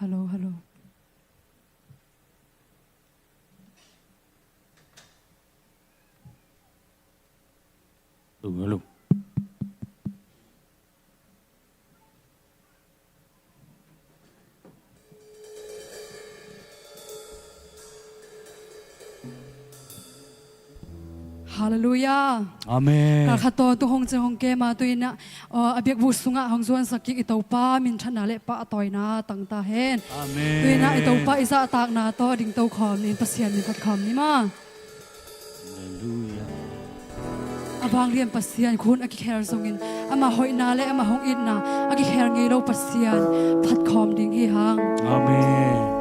hello. Hello. Hallelujah. Amen. Kalkhato tu hong che hong ke ma tu ina abiak bu sunga hong zuan sakik itopa min thana le pa toina tangta hen. Amen. Tu ina itopa isa tak na to ding to khom nin pasian min pat khom ni ma. Hallelujah. Abang lian pasian khun aki kher songin ama hoina le ama hong in na aki kher ngei lo pasian pat khom ding hi hang. Amen.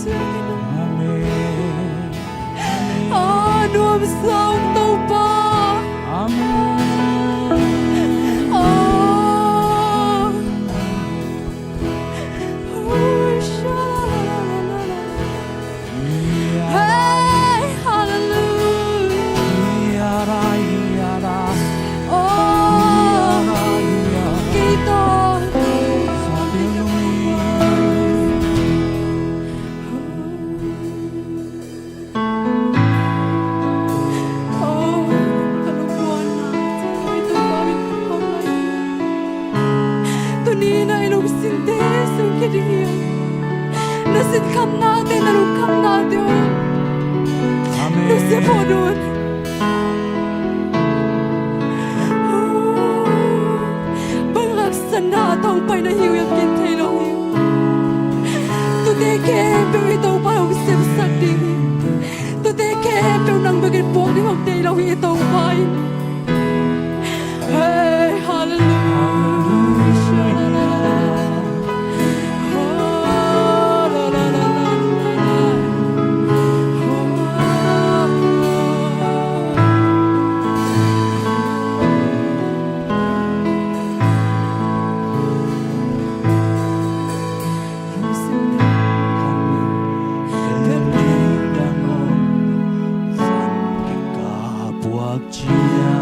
Amen. Nuông sông Topan. Amen. Hey, hallelujah. Yara, yara, Kita. Nasin kam natin, nalukam natin. Nasi po doon. Bangaksan na atong panahiw yung kintay lang hiw. Tudeke, pero ito pa yung simsad din. Tudeke, pero nang bagay po ni Hong Day lang ito pa. Hey, Chia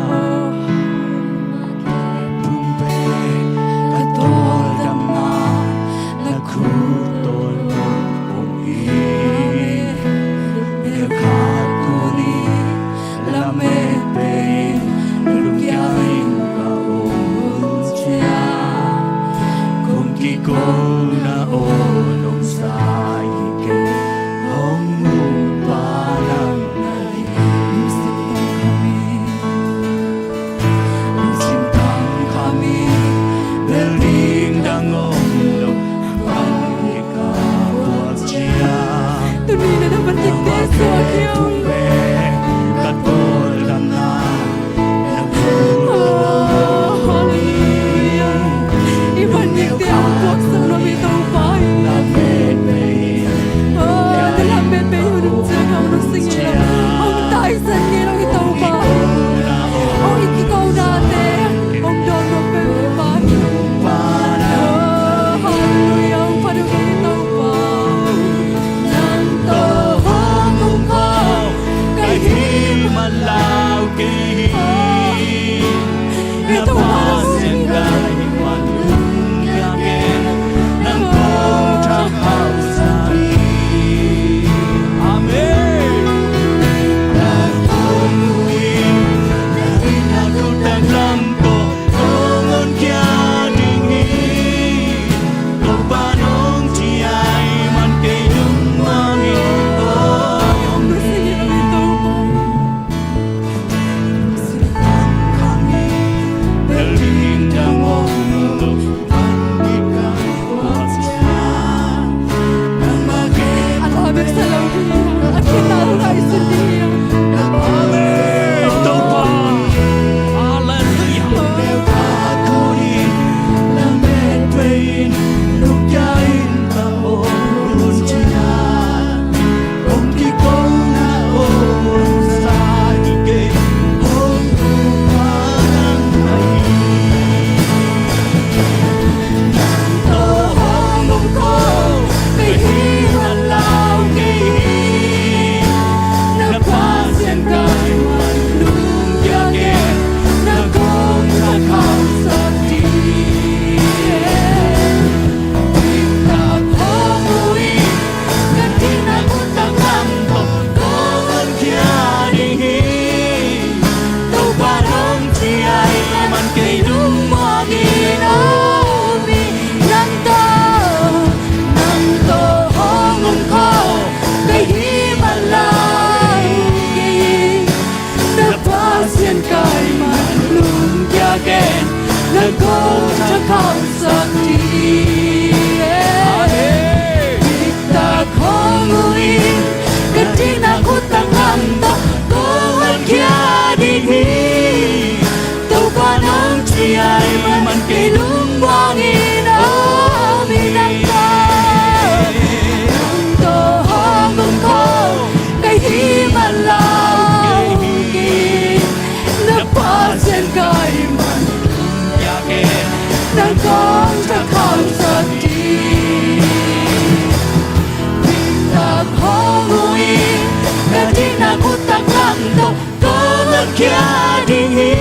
kia đình hi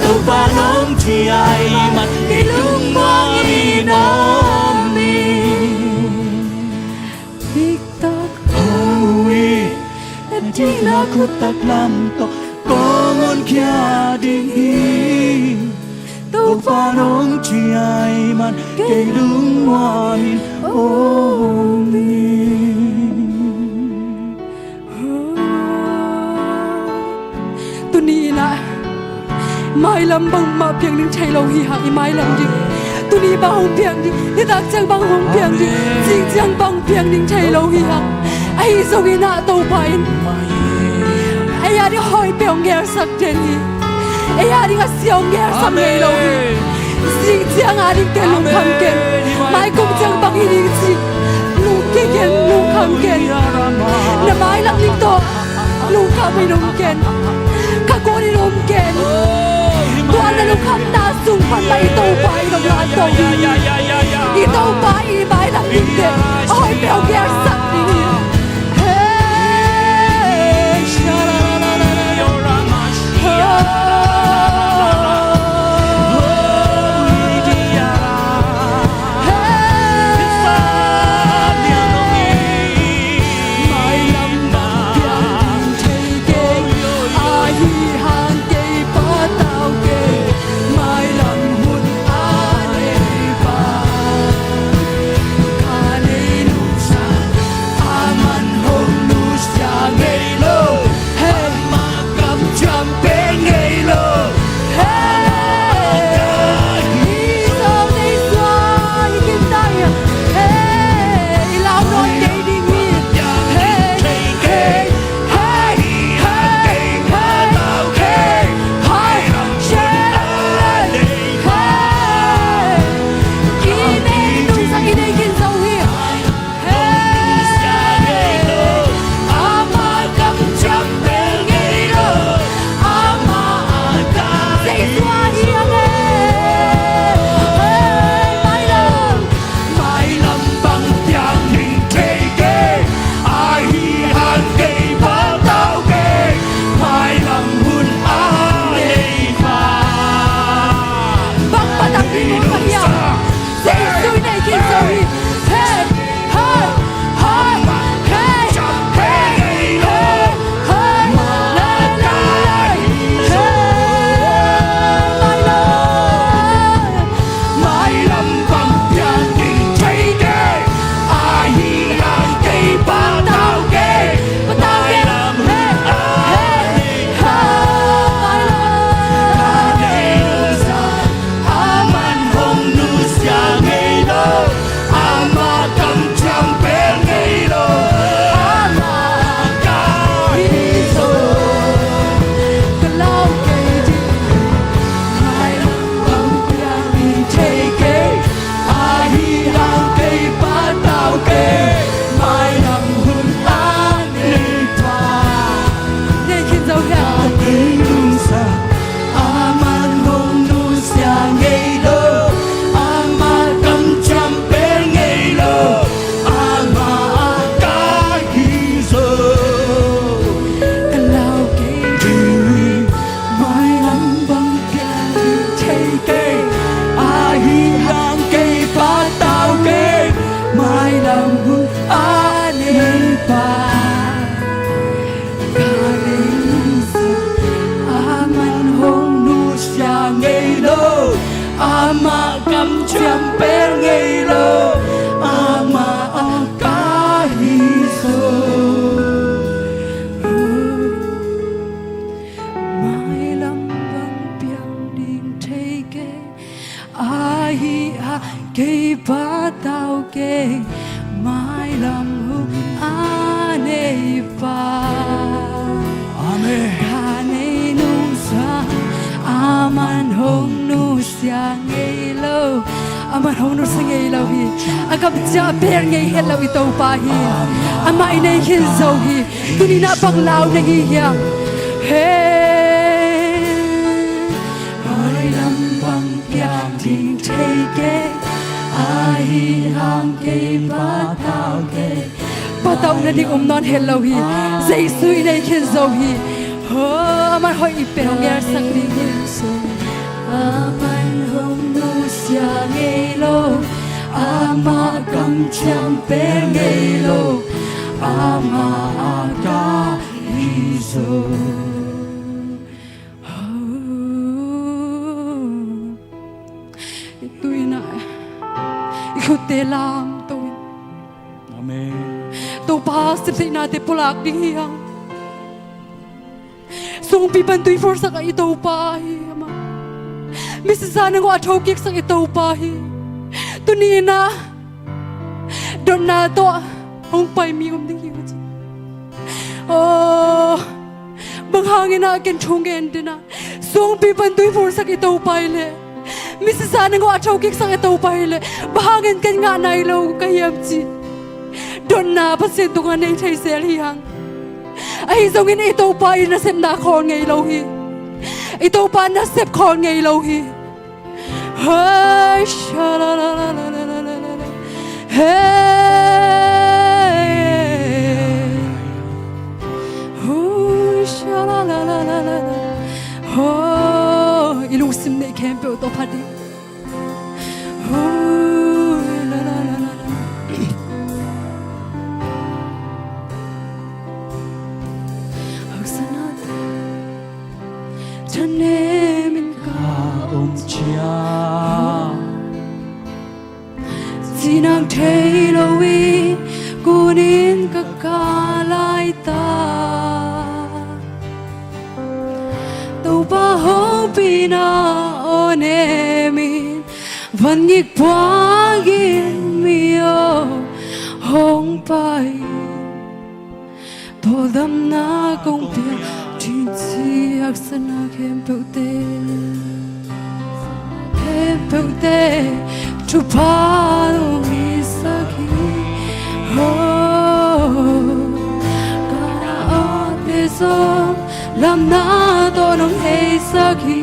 tàu ba nông chi ai mặt cái lung mang đi nam mi tiktak ôi em chỉ là khu tắc làm to có ngon kia đình hi tàu ba nông chi ai mặt cái lung mang ôm tu ni na mai lam bang ma piang ning chai lo hi hang i mai lam ding tu ni ba hong piang ding ni tak chang bang hong piang ding jing chang bang piang ning chai lo hi hang ai so gi na to pai ai ya di hoi peong ger sak den hi ai ya di ga siao ger sam nei lo hi jing chang a di ke lung kham ken mai kum chang bang hi ding chi lung ke ken lung kham ken na mai lam ning to lung kham ai lung ken ka ko ni lung ken tuan na lung kham ta sung pan mai to pai lo la to i to pai i mai lam ning ken hoi peong ger sak ni Aman hong nu singay lo hi agam ja ber ngay het lo ito pa hi ama inay hin zo hi tuni na bang lao na hi ya hey ai lam bang piang ting thei ke ai hang ke pa tao na ding non het lo hi zai sui nay hin zo hi aman hoi ipe hong yer sang di aman hong nu sia ngei lo ama kam cham pe ngei lo ama aka iso tui na ikute lam tui amen to pa sip sei na te pulak ding hiang sung pi ban tui for sak ai to pa hi ama Mrs. Sana ngo athokik sak ai to pa hi tuni na don na to hong pai mi ding hi oh bang hangin na ken chung gen dina sung pi ban tui for sak ai to pa le Mrs. Sana ngo athokik sak ai to pa le bahangin ken nga nai lo ka yam chi don na pasen tu nga nei thai sel hi hang ai zong in ito pa na sem na khon ngei lo hi ito pa na sep khon ngei lo hi hey shala la la la la la la hey oh shala la la la la oh ilung sim nei khempeuh to phadi oh la la la la Min ka chia Sinang thei lo wi kunin ka kalai ta to ba ho pina one min van ngik pwagin mi o hong pai bodam na kong pia tin si aksana khempeuh te thupha mi sakhi ho kana ate so lam na to nong hei sakhi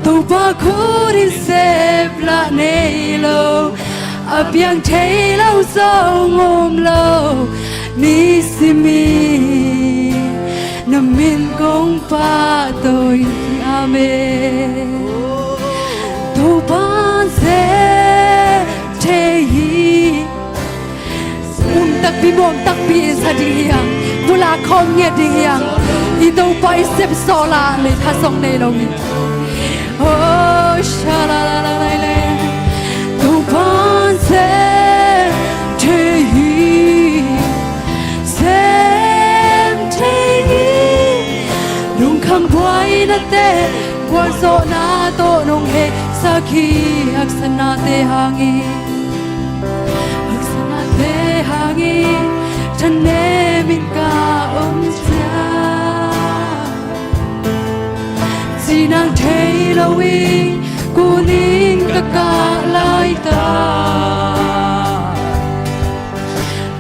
to ba khuri se pla nei lo apiang thei lo so ngom lo ni simi namin kong pa tôi amen tu ban se te hi tak pi bom tak pi sa ding hiang bula khom nge ding hiang I to pai sep so la le tha song nei lo ni oh sha la la la la tu ban se te hi Boy na te kwar so na to nong he sakhi aksana te hangi chane min ka cha sinang thei lo wi kuning ka ka lai ta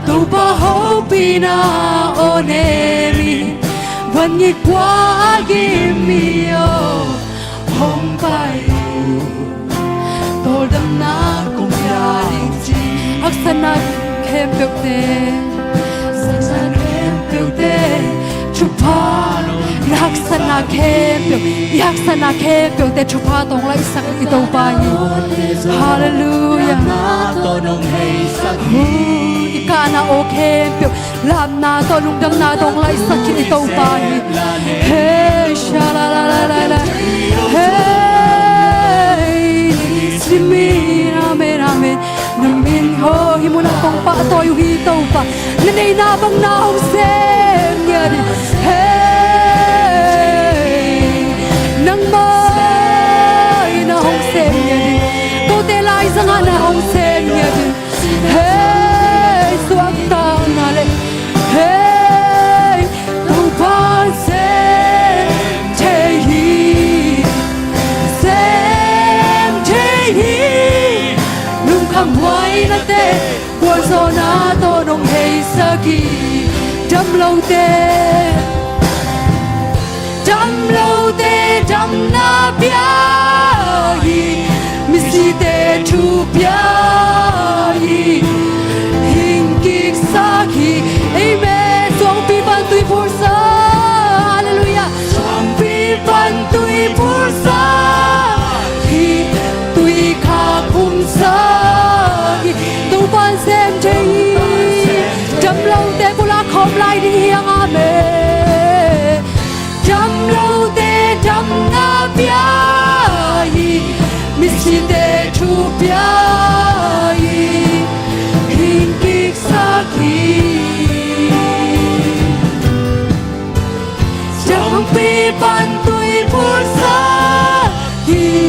to ba ho pina one miวันนี้กว่ากิมีโอห้องไปโตดำน้ำคงยาดิจีอักษณะเข้มเปียกเตชุพาอักษณะเข้มเปียกอักษณะเข้มเปียกเตชุพาตรงไรสักอีโตไปฮาเลลูยาKana okay pyo lam na to lung dang na dong lai sakit ito pa hey sha la la la la la hey simi amen amen namin ho himuna tong pa to yu hi to pa nanay na bang na hong sem yari hey nang mai na hong sem yari ko te lai sang na hong sem yari hey suak ta na le hey tu pa se te hi nung kham wai na te kwa so na to nong hei saki dam lo te dam na pia hi mi si te tu pia hi Saki, amen. Song bia hình kích sa khi chẳng bi ban tuổi phút sa khi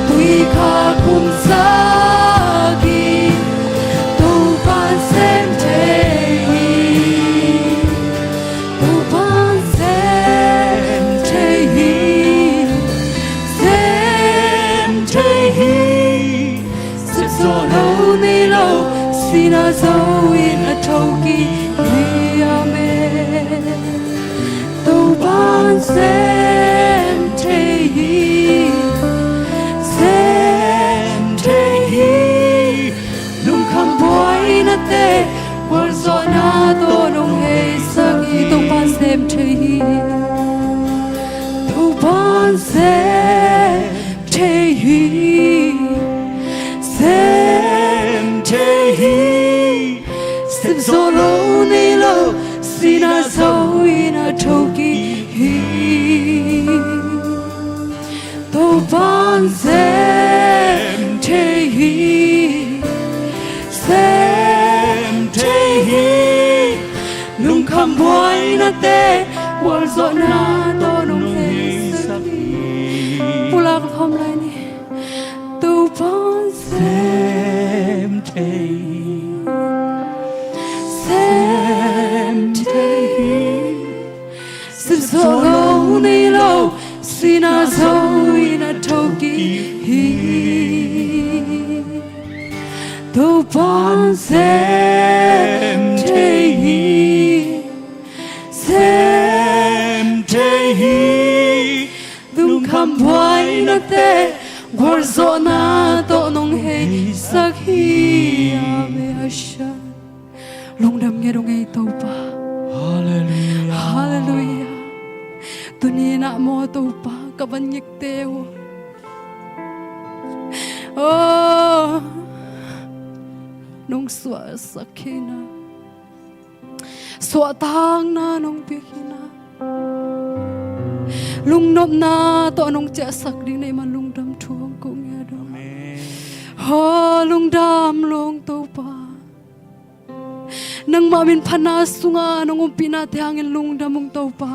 tuổi khá cùng sa khi tu ban xem thế tu ban xem thế xem thế sắp gió lâu nay lâu xin dấu in ở thâu kỳ amen tu ban xem thế nung khăm boy na te war zo na to nung he sagi tu ban xem thế tu ban xem thế sắp gió lâu nay lâu xin dấu in ở thâu kỳ tu ban xem thế nung khăm boy na te war zo na to nung he sagi pula ka khom lai ni tu ban xem thế sắp gió lâu nay lâu xin dấu in ở thâu kỳ tu ban xem thế nung khăm boy na te war zo na to nung he sak hi ame asha long dam nghe dong ei to pa hallelujah hallelujah tuni na mo to pa ka ban nhik teo oh nung swa sakina swa tang na nung pikina lung nop na to nung cha sak ding nei man lung dam thuang ko nghe do ho lung dam long to pa nang mamin phana sunga nung pina thangin lung dam mong to pa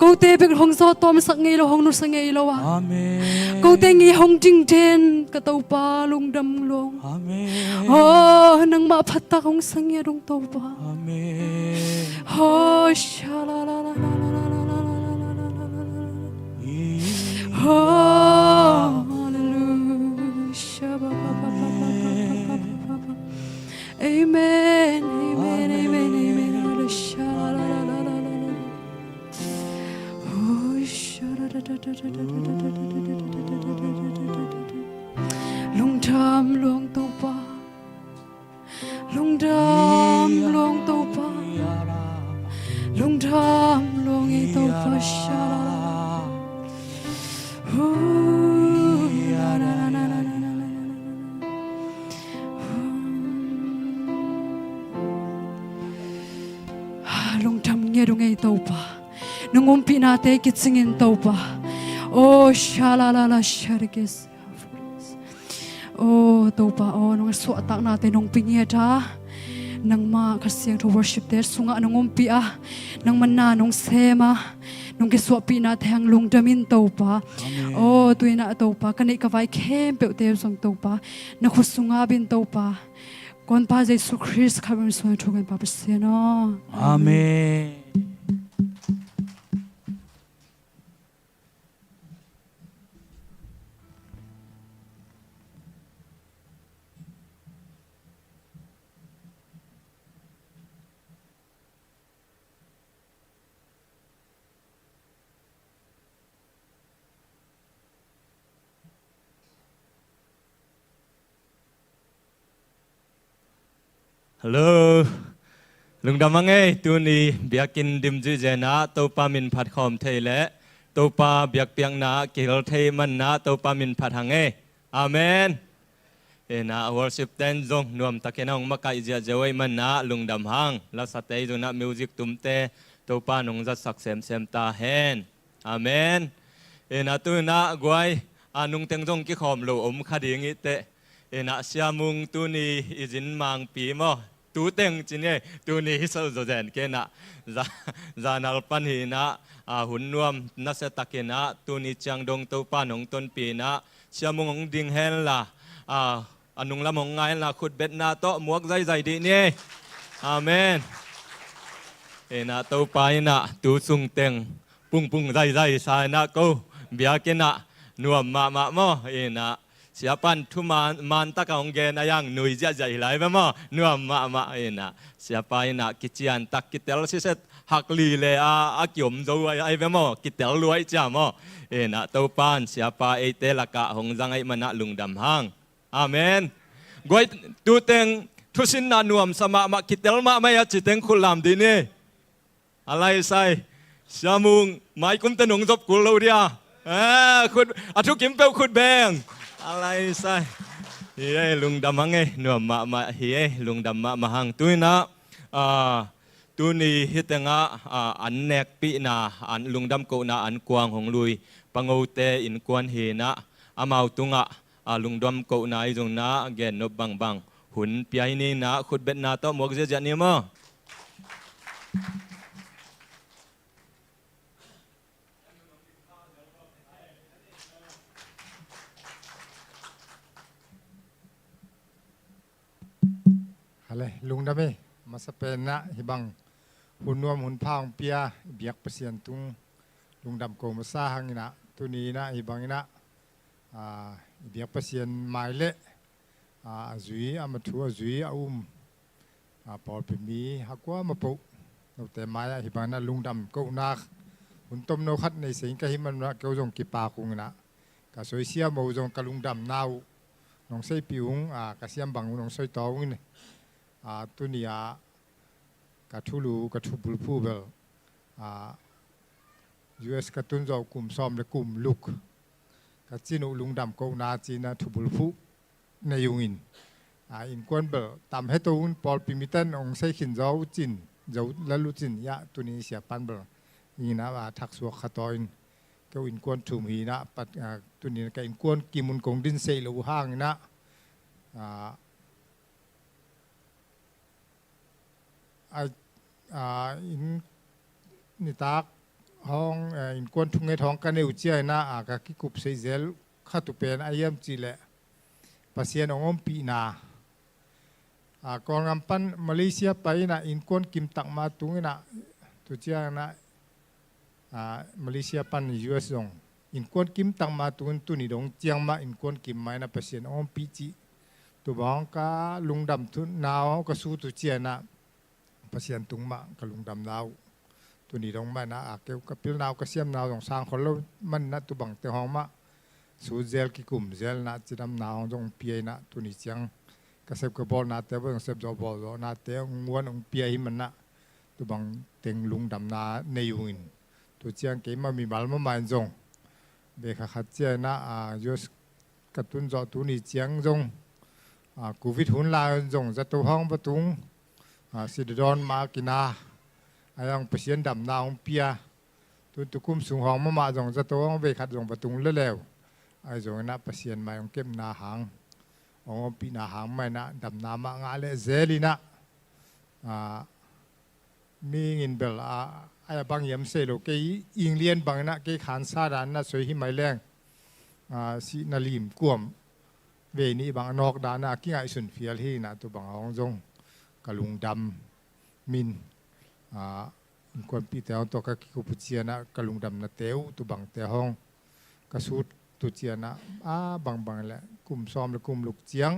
câu tê bek hong so tom sak ngei lo hong nu sang ngei lo wa amen câu tê ngi hong jing ten ka to pa lung dam long amen oh nang ma phat ta hong sang nge dong to pa amen oh sha la la la la la la la oh hallelujah ba ba ba ba ba ba ba amen amen amen amen sha la la la la la oh sha da da da da da lung tham luang to pa lung tham luang to pa lung tham luang e to pa sha la la lung tham nghe dong ei to pa nung pi na te kit singin to pa oh sha la la la sharkes oh to pa oh nung so tak na te nung pinge tha nang ma khasiang to worship te sunga nung pi a nang manna nung sema nung ke so pi na thang lung damin to pa oh tuina to pa kanei ka vai khempeuh te song to pa na khusunga bin to pa kon pa Jesus Christ khabam so thogan pa pasena amen Hello, lung damang ấy tu ni biakin dim ju jena topa min phat khom thei le topa biak piang na kil thei man na topa min phat hang ấy amen na worship ten zong nuam takenong makai ja jawai man na lung dam hang la satei zo na music tumte topa nong za sak sem sem ta hen amen na tu na guai นุงเต็งจงกิขอมโลอมคดีงี้เตเอนะเสียมุงตูนีอิจินมังปีมอตูเต็งจินเนตูนีฮิโซโจเจนเกนะจานัลปันฮีนะหุ่นนวมนัสตักเกนะตูนีจังดงตูปานงต้นปีนะเสียมุงดิงเฮนละนุงละมงไงละขุดเบ็ดนาโตหมวกใจดีนี่อาเมนเอนะตูปายนะตูสุงเต็งปุงใจสายนะกูเบียกินะนัวมาโมเอนะเสียปันทุมันตะกองเกนยังนุยใจไหลไปโมนัวมาเอนะเสียไปนะกิจยันตักกิเตลสิเซตหักลีเลยเกี่ยมโจไอไปโมกิเตลรวยจ้าโมเอนะตูปันเสียไปเอเตละกะหงจังไอมันนะลุงดำห้างอาเมนกวยตูเต็งทุสินนานัวมสมากิเตลมาไม่จิเต็งคุลามดีนี่อะไรใส่เสียมุงไม่คุ้มตะหนงจบกุลเราเดียคุณทุกกิมเปลคุณแบงอะไรใส่เฮ้ลุงดำมังไงนัวมาเฮ้ลุงดำมาหังตุยนะตุนีฮิตงะอันเนกปีนาอันลุงดำโกนาอันกวางของลุยปังโอเตอินกวนเฮนะอามาตุงะลุงดำโกนาอีจงนะเกนนบบังหุ่นเปียนี่นะขุดเบ็ดนาโตหมวกเสียจันนี่มั้งอะไรลุงดำไม่มาสเปนนะฮิบังหุ่นนวมหุ่นพางเปียเบียกเปรียนตุงลุงดำโกมาซาหังนะตัวนี้นะฮิบังนะเบียกเปรียนไม้เละจุยอามาทัวจุยอุ้มปอดเป็นมีฮักว่ามาปุเราแต่ไม้ฮิบังนะลุงดำโกนักหุ่นต้มโนขัดในสิ่งที่มันนะเกี่ยวกับกิปาคงนะกะสวยเสียมูจงกะลุงดำนาวน้องใส่ผิวกะเสียมบังน้องใส่ตองนี่ตัวนี้กะทุลูกะทุบุลพูเบลUS กะตุนจะกลุ่มซ้อมและกลุ่มลุกกะจีนุลุงดำก็นาจีนะทุบุลพูในยุงอินอินกวนเบลตามให้ตัวอุนปอลปิมิตันองใส่ขินเจ้าจินเจ้าละลุจินยะตัวนี้เสียปันเบลนี่นะว่าทักษวขตอยน์ก็อินกวนถุมหีนะปัดตัวนี้ก็อินกวนกิมุนกงดินเซลูห้างนะอินนิตากห้องอินกวนทุ่งไอทองกันในอุจจาระกะกิกุบเซเซลข้าตุเป็นไอเยี่ยมจีเล่ปัสยานองปีนากองกำปั้นมาเลเซียไปนะอินกวนกิมตักมาตุงนะตุเจียนะมาเลเซียปันUS ดงอินกวนกิมตักมาตุนตุนี่ดงเจียงมาอินกวนกิมไม่นะปัสยานองปีจีตัวบ้องกะลุงดำทุนนาวกะสู้ตุเจียนะปัสยันตุงมะกะลุงดำนาวตัวนี้ตรงมานะเกี่ยวกับพิลนาวกะเสียมนาวตรงสร้างคนเรามันนะตัวบังเตหอมมะสูเซลกิกุมเซลนะจีดำนาวตรงเปียนะตัวนี้เจียงกะเสพกระบอกนะแต่ว่าเสพจอบอลนะแต่งวนองเปียหิมันนะตัวบังเต็งลุงดำนาในยุงตัวเจียงเกี่ยมามีมาลมาไม่จงเบคขัดเจียนะยศกระตุ้นจอตัวนี้เจียงจงกูวิทหุ่นลายจงจะตัวห้องประตูสิดดอนมากินาไอ้ยังเปลี่ยนดำนาองเปียตัวตุกุมสูงห้องมาจงจะตัวห้องเบขัดจงประตูเล่วไอ้จงนะเปลี่ยนมาองเก็บนาหางองปีนาหางไม่นะดำนามางาเลเซลีนะมีเงินเบลไอ้บางยามเซโลเกยอิงเลียนบางนะเกยขานซาดานนะสวยหิมายแรงสินาลิมกวมเวนี้บางนอกดานะกิ้งไอสุนเฟียลที่นะตัวบางห้องจงกะลุงดำมินคนปีเตาตัวกะกิคุปุเจียนะกะลุงดำนะเตวตัวบังเตห้องกะสูดตัวเจียนะบางแหละกลุ่มซ้อมและกลุ่มลูกเจียง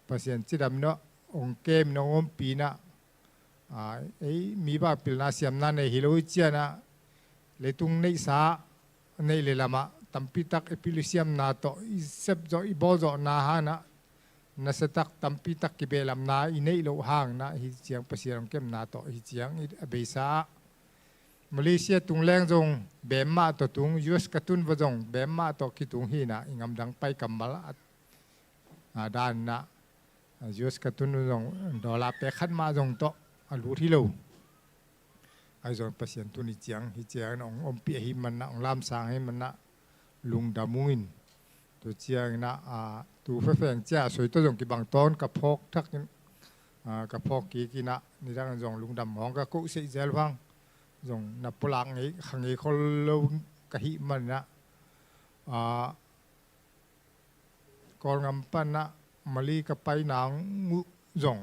ปัสยันจีดำเนาะองเกมน้องปีนะมีบ้าปิลนาเสียมนาในฮิโรเจียนะเลตุงในสาในเลลามะตัมปิตักเอพิลิเซียมนาโตอิเซบโจอิโบโจนาฮานะนัสตักตัมปิตักกิเบลัมนาอินเอโลหางนะฮิเจียงปัสยงเก็มนาโตฮิเจียงเบซ่ามาเลเซียตุงแรงจงเบมมาโตตุงUSกระตุนวจงเบมมาโตกิตุงฮีนะอิงำดังไปกัมมาลด้านนะUSกระตุนวจงดอลลาร์เปขัดมาจงโตรู้ที่เราไอ้จงปัสยงตุนิเจียงฮิเจียงองอมเปียหิมันนะองลามสางให้มันนะลุงดามุิน ตัวเจียงนะตัวแฝงเจ้าสวยตัวจงกีบังต้นกับพกทักกับพกกีนะนี่ดังจงลุงดำห้องก็กุศิเจลฟังจงนับปลังนี้ขังนี้คนเรากะหิมันนะก่อนงำปั้นนะมาลีกับไปหนังจง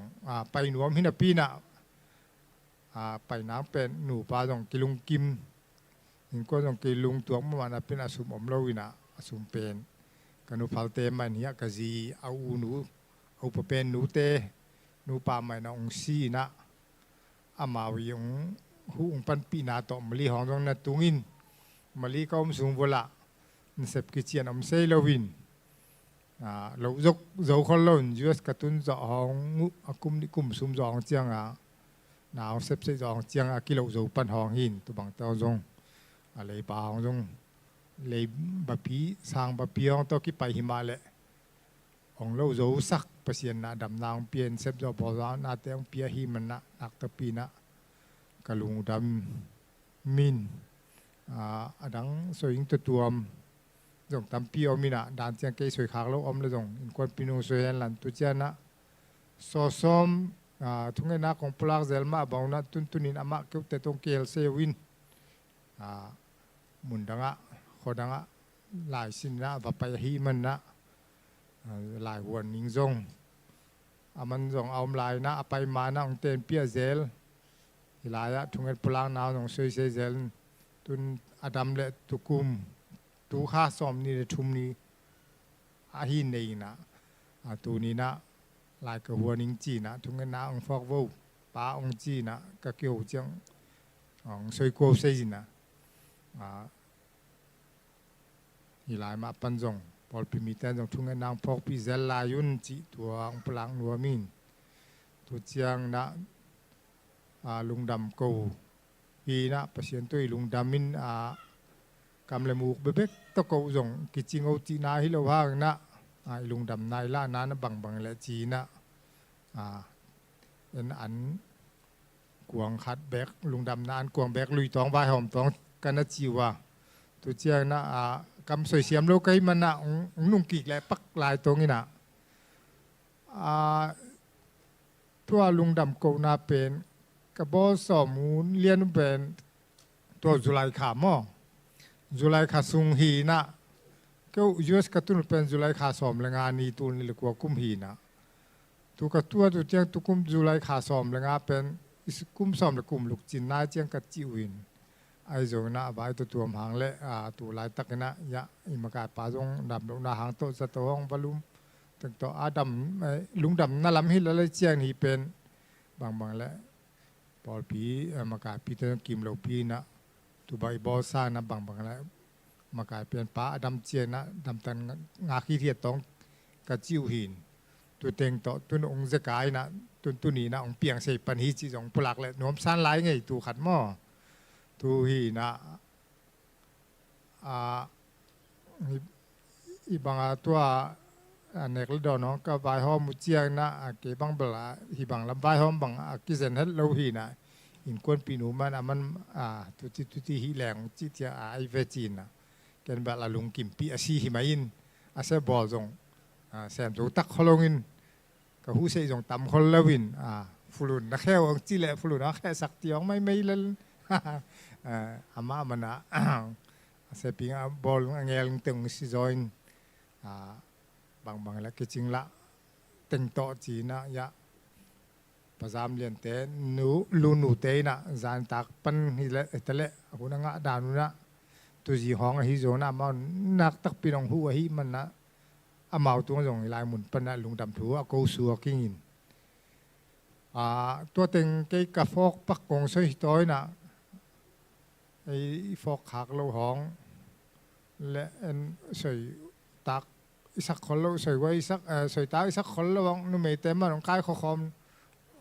ไปหนวมหินปีนะไปหนังเป็นหนูปลาจงกิลุงกิมหินก็จงกิลุงตัวมันเป็นอาสุมอมเลวินะอาสุมเป็นกันนูพัลเตมันเนี่ยกะจีเอาหนูเอาเป็นหนูเตหนูปลาไม่นะองซีนะอามาวิยงหูองปันปีนาต่อมาลีห้องจงนัดตุงินมาลีก็อมสูงโบละนเสพกิจเจียนอมเซลวินเรายกเราคนเราอยู่กระตุ้นจ่อห้องกุมนี่กุมซุ่มจ่อห้องเจียงหนาวเสพเสจ่อห้องเจียงกิโลเราปันห้องหินตัวบางเต้าจงอะไรป่าห้องจงเลยบะปีสร้างบะปีห้องตัวกี่ไปหิมาเลยห้องเราเราสักเปอร์เซ็นต์นะดำนางเปลี่ยนเสพจ่อพอร้านนาเตียงเปียหิมันนะนักตะปีนะกะลุงดำมินดังสวยตัวตัวจงตามปีอมินะด่านเจียงเกยสวยขากเราอมเลยจงอินควนปีนูสวยหลันตัวเจ้านะสอสมทุกเงินนักของพลักเซลมาบ่าวนะตุนินอามาเกี่ยวแต่ตรงเกลเซวินมุนดังขอดังหลายสินนะว่าไปฮีมันนะหลายวันนิงจงมันจงเอาลายนะไปมานะองเตนเปียเซลหลายทุกเงินพลังนาวของสวยเซลตุนอดัมเลตุกุมตูข้าซ้อมนี่ทุ่มนี้หินนี่นะตัวนี้นะลายกระหัวนิงจีนะทุกเงินนะองฟอกวูป้าองจีนะก็เกี่ยวจังองสวยโกเซจินะหลายมาปันจงพอพิมิตรจงทุกเงินนางพอกพิเศษลายุนจีตัวองพลังนัวมินตัวเจียงนะลุงดำกูปีนะเปอร์เซ็นต์ตัวลุงดำมินกำลังมูกเบ๊กตะโกจงกิจิงเอาจีนาฮิโลวางนะลุงดำนายล่านั้นบังและจีนะเป็นอันกวงขัดแบกลุงดำนานกวงแบกลุยตองใบหอมตองกันนะจีว่าตัวเจียนะกำสวยเสียมโลกไมันนะนุ่งกีกและปักลายตรงนี้นะตัวลุงดำโกนาเป็นกระบอกสมุนเลียนเป็นตัวจุไลขาหม้อจุไลขาซุงฮีนะก็ยูเอสกระตุ้นเป็นจุไลขาสอมแรงงานนี้ตัวนี้เลยกว่ากุมฮีนะตัวกระตัวตัวเจียงตัวกุมจุไลขาสอมแรงงานเป็นกุมสอมเลยกุมลูกจินน่าเจียงกัดจิวินไอโจนะใบตัวหางเละตัวลายตักนะยะอิมากาปาจงดำลงนาหางโตสะตัวห้องบอลลุมตั้งตัวดำลุงดำน่าล้ำฮิตแล้วเจียงนี้เป็นบางแล้วพอปีมากาปีเตอร์กิมเราปีนะตัวใบบอซ่านะบางแล้วมากาเปลี่ยนป้าดำเจียนะดำตันงาขี้เทียต้องกระจิ้วหินตัวเต็งต่อตัวองค์จะกายนะตัวนี้นะองค์เปียงใส่ปันหิจิองปลักเลยน้อมสั้นไหลไงตัวขัดหม้อตัวหินะอีบางตัวเนกลดน้องก็ใบหอมมุเจียงนะเก็บบางเบลาฮีบางลำใบหอมบางกิเซนฮัลโลฮีนะอินควนปีนูมันตุติฮีแหลงจิตยาไอเวจีนนะแกนแบบละลุงกิมปีอาชีหิมาอินอาเซบอลจงแซมจูตักฮอลงอินกับฮูเซจงตำฮอลลวินฟลุนนักแค่วจิเล่ฟลุนนักแค่สักเตียงไม่เล่นอามามันนะเซปิงบอลเงลตึงซิจอยน์บางแล้วก็จริงละเต็งโตจีนะยะประจำเรียนเตะนูเตะนะจานตักปันฮิเลตเละหัวนังดานุนะตัวจีห้องฮิโซนะมันนักตักปีนองหัวฮิมันนะอามาตัวจงลายหมุนปันนะลุงดำถัวกูสัวกิ้งตัวเต็งเกยกะฟอกปักกงสวยต้อยนะไอ้ฟอกขากเราห้องและสวยตักอีสักคนเราสวยไว้สักสวยตาอีสักคนเราองนุ่มเต็มมันองกายข้อคอม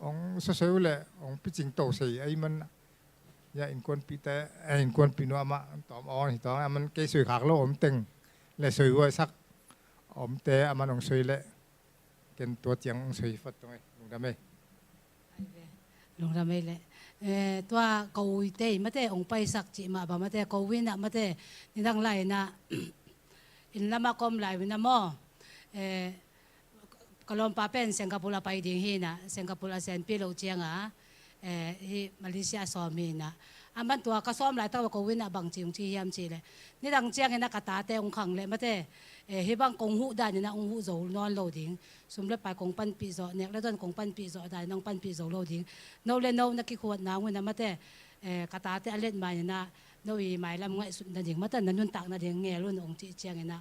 องสวยๆเลยองพิจิงโตใส่ไอ้มันอย่าอินควนปีแต่อินควนปีนัวมาตอมอ่อนตอมมันเกยสวยขากเราอมเต็งและสวยไว้สักอมแต่มันองสวยเลยเป็นตัวเจียงสวยฟัดตรงไหนลุงดำไหมลุงดำไหมเลยตัวเกาเตะมาเตะองไปสักจิมาบ่มาเตะเกาวินอะมาเตะนี่ทั้งไรนะ in lama kom lai wina mo kalom pa pen Singapore pa ding hina Singapore sen pilo chianga hi Malaysia so mi na aman tua ka som lai taw ko wina bang chiung chi yam chi le ni dang chiang na kata te ong khang le mate hi bang kong hu da ni na ong hu zo non lo ding sum le pa kong pan pi zo nek le don kong pan pi zo da nong pan pi zo lo ding no le no na ki khot na wina mate kata te alet ma ni na no i mai lam ngai sun da ding mata na nun tak na ding nge lu ong chi chiang na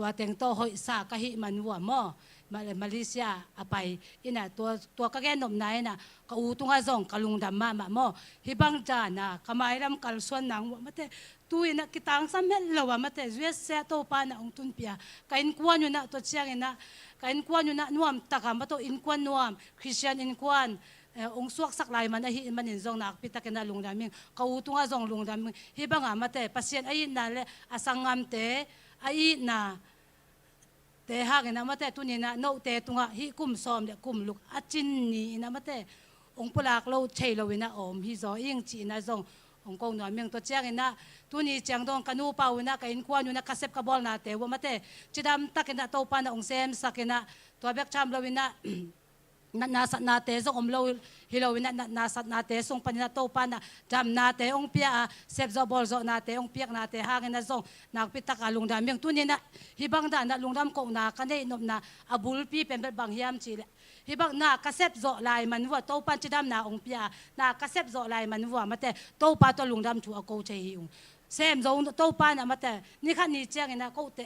ตัวเต็งโตหอยสากะหิมันวัวหม้อมาเลเซียอาไปอิน่ะตัวกะแกนมไหนน่ะกะอูตุงาซองกะลุงดำมาหม้อฮิบังจาน่ะกะไม้ลำกะส่วนหนังมะเตตุยน่ะกิตังซัมเมลละวะมะเตเวสเซโตปาน่ะองตุนเปียกะอินกวนอยู่น่ะตัวเชียงน่ะกะอินกวนอยู่น่ะนวมตะกะมะโตอินกวนนวมคริสเตียนอินกวนองสวกสักลายมันหิมันอินซองนักพิตะกันน่ะลุงดำมิงกะอูตุงาซองลุงดำมิงฮิบังอะมะเตปะเซียนไอ้น่ะเลอะสังงามเตไอ้น่ะแต่หากนะมาแต่ตุนี้นะโนแต่ตุงะฮิกุมซอมเดกุมลุกอาจินนี่นะมาแต่องค์ปลากเราเชยเราวินะอมฮิจอยิงจีนะซงองค์กงหน่อยเมืองตัวเจ้านะตุนี้เจียงดงกันูเป่านะกันควันอยู่นะกระเซบกระบอลนะแต่ว่ามาแต่จิดำตักนะโตปานะองเซมสักนะตัวเบกชามเราวินะนาสัตนาเตส่งอมเราฮิโลวินะนาสัตนาเตส่งปัญญาโตปานะจำนาเตองเปียเซฟจอบอลจอนาเตองเปียกนาเตหางนะส่งนักพิทักษ์ลุงดำเมืองตุนี้นะฮิบังดานะลุงดำกงนากันได้นบนาอบุลปีเป็นแบบบางยามจีเลฮิบังนากระเซบจอลายมันว่าโตปันจิดำนาองเปียนากระเซบจอลายมันว่ามาแต่โตปาตัวลุงดำถูกเอาโกเชฮิงเซมจงโตปานะมาแต่นี่ขันนี่เจ้านะก็เต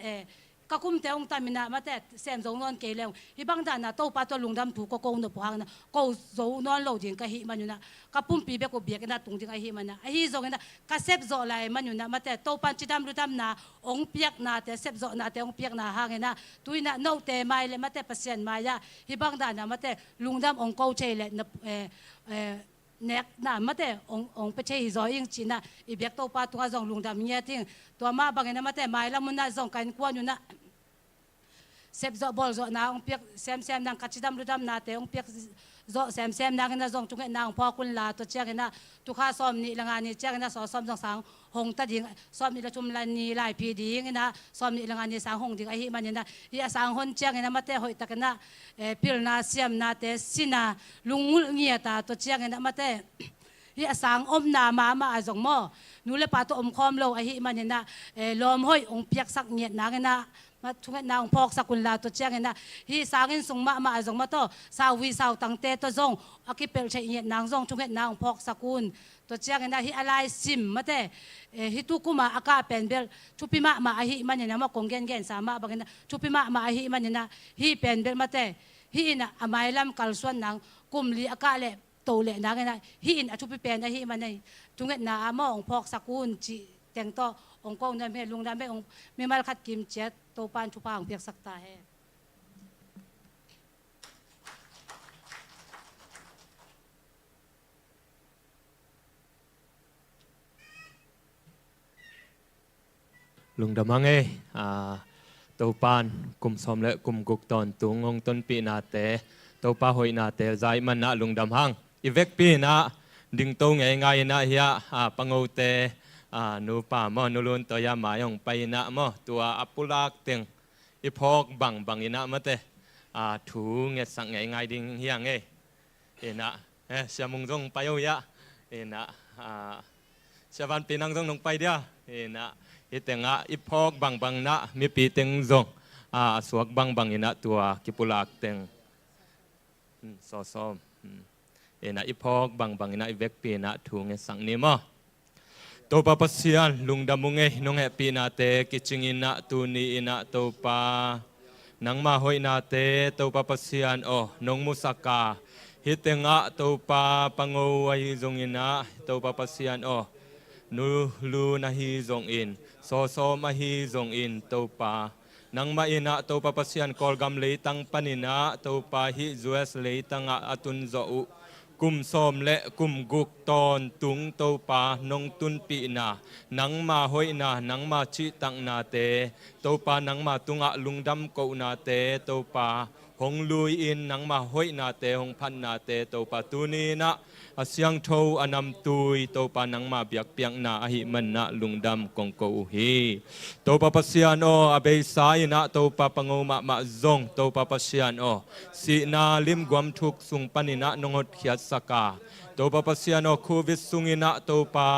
ก็คุมแต่องตามินามาแต่เซมจงนอนเกลียวฮิบังดานะโตปาตัวลุงดำถูกก็โกนพางนะก็จงนอนโลดิงก็ฮิมันอยู่นะก็ปุ่มปีเบกเบียกนะตรงดิงไอฮิมันนะไอฮิจงนะก็เซฟจอลายมันอยู่นะมาแต่โตปันจิดำรู้ดำนะองเปียกนะแต่เซฟจอนะแต่องเปียกนะหางนะตุยนะโนเตไม่เลยมาแต่เปอร์เซ็นต์มายาฮิบังดานะมาแต่ลุงดำองโกเชเลยนะเน็กน่ะมาแต่องไปเชยจอยิงจีน่ะอีเบียกโตปาตัวจงลุงดำเนี่ยทิ้งตัวมาบางนะมาแต่ไม่ละมันน่ะจงกันกวนอยู่นะเซฟจอบอลจอนาองเปียกเซมนังกัจจิดำรู้ดำนาเตองเปียกจอเซมนังนะจงจุงนางพอคุณลาตัวเจ้ากันนะทุกข้าซ้อมนี่ละงานนี่เจ้ากันนะซ้อมจงสังหงตัดยิงซ้อมนี่ละชุมลานีลายพีดีกันนะซ้อมนี่ละงานนี่สังหงดิงไอฮิมันนี่นะที่สังหงเจ้ากันนะมาเตหอยตะกันนะพิลนาเซียมนาเตสินาลุงเงียตาตัวเจ้ากันนะมาเตที่สังอมนามาจงหม้อนูเลปาตัวอมคอมโลไอฮิมันนี่นะลมห้อยองเปียกสักเงียนากันนะมาทุกนางพอกสักุลลาตัวเจ้าเห็นนะฮีสางินส่งมาจงมาโตสาววิสาวตั้งเตตัวจงอากิเปลใช้เงียนางจงทุกนางพอกสักุลตัวเจ้าเห็นนะฮีอะไรซิมมาเตฮีตุกุมาอากาเป็นเบลชุปิมาฮีมันเนี่ยนะมากงเกนสามารถบางนะชุปิมาฮีมันเนี่ยนะฮีเป็นเบลมาเตฮีนะอามายลำกัลส่วนนางกุมลีอากาเละโตเละนางนะฮีนะชุปิเป็นนะฮีมันเนี่ยทุกนาอามองพอกสักุลจีแต่งต่อองค์กงนั่นเป็นลุงนั่นเป็นองค์มีมาขัดกิมเจ็ดโตปานชุพางเปียกสักตาให้ลุงดำมังโตปานกุมสมและกุมกุกตอนตุงองต้นปีนาเตโตปาหอยนาเตใจมันนะลุงดำหังอีเวกปีนะดึงโตไงนะเฮียปังโอเตนูป่ามอนูลุนตัวยามายองไปนะมอตัวอัปุลักเต็งอีพอกบังอินะมาเตถูเงสังไงดิ่งเฮียงนะเสียมุงจงไปเอายะนะเสียวันปีนังจงลงไปเดียวนะอีเต็งอีพอกบังนะมีปีเต็งจงสวกบังอินะตัวกิปุลักเต็งซ้อมนะอีพอกบังอินะอีเวกปีนะถูเงสังนี่มอโตปาปัสยานลุงดำมุงนงแฮปีนาเตกิจิงอินะตูนีอินะโตปานังมาหอยนาเตโตปาปัสยานนงมุสกาฮิตงะโตปาปังโอวะฮิจงอินะโตปาปัสยานนูลูนะฮิจงอินโซมาฮิจงอินโตปานังมาอินะโตปาปัสยานกอลกัมเลตังปานินะโตปาฮิจูเอสเลตังอะตุนโซอุกุมสมและกุมกุกตอนตุงโตปานงตุนปีนานังมาหอยนานังมาชิตังนาเตโตปานังมาตุงะลุงดำโกนาเตโตปาห งลุยอินนังมาห้อยนาเตหงพันนาเตโตปาตูนีนะอาเสียงโทอนำตุยโตปานังมาเบียกเปียงนาอหิมันนะลุงดำกงโกอุฮีโตปาปเสียนโออเบสายนะโตปาปงมะมะซงโตปาปเสียนโอสีนาลิมกวมทุกสุงปนินะนงดเขียดสกาโตปาปเสียนโอคูวิสุงินะโตปา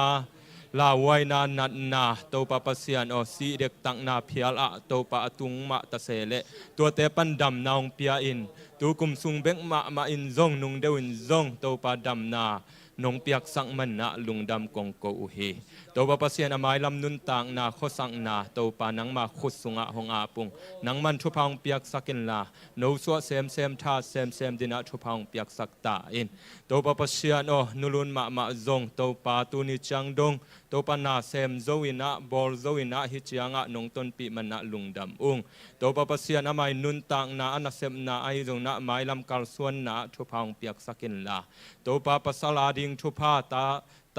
ลาวัยนานัดนาโตปาปเสียนโอสีเด็กตังนาเพียลอะโตปาตุงมะตะเสเลตัวเตปันดำนองเปียอินตูกุมสุงเบกมะอินซงนุงเดวินซงโตปาดำนานงเปียกสังมันนะลุงดำกงโกอุฮีโตปาปเสียนอมายลำนุนต่างนาโคสังนาโตปานังมาขุดสุงะหงอาปุงนังมันทุพองเปียกสักินลาโนสัวเซมท่าเซมดินะทุพองเปียกสักตาอินโตปาปเสียนโอนุลุนมะซงโตปาตูนิจังดงโตปานาเซมโซวินะบอลโซวินะฮิจิยังะนงต้นปีมันนะลุงดำอุงโตปาปเสียนอมายนุนต่างนาอนาเซมนาไอซงนะไมลำกัลส่วนนาทุพองเปียกสักินลาโตปาปสลาดิงทุพาต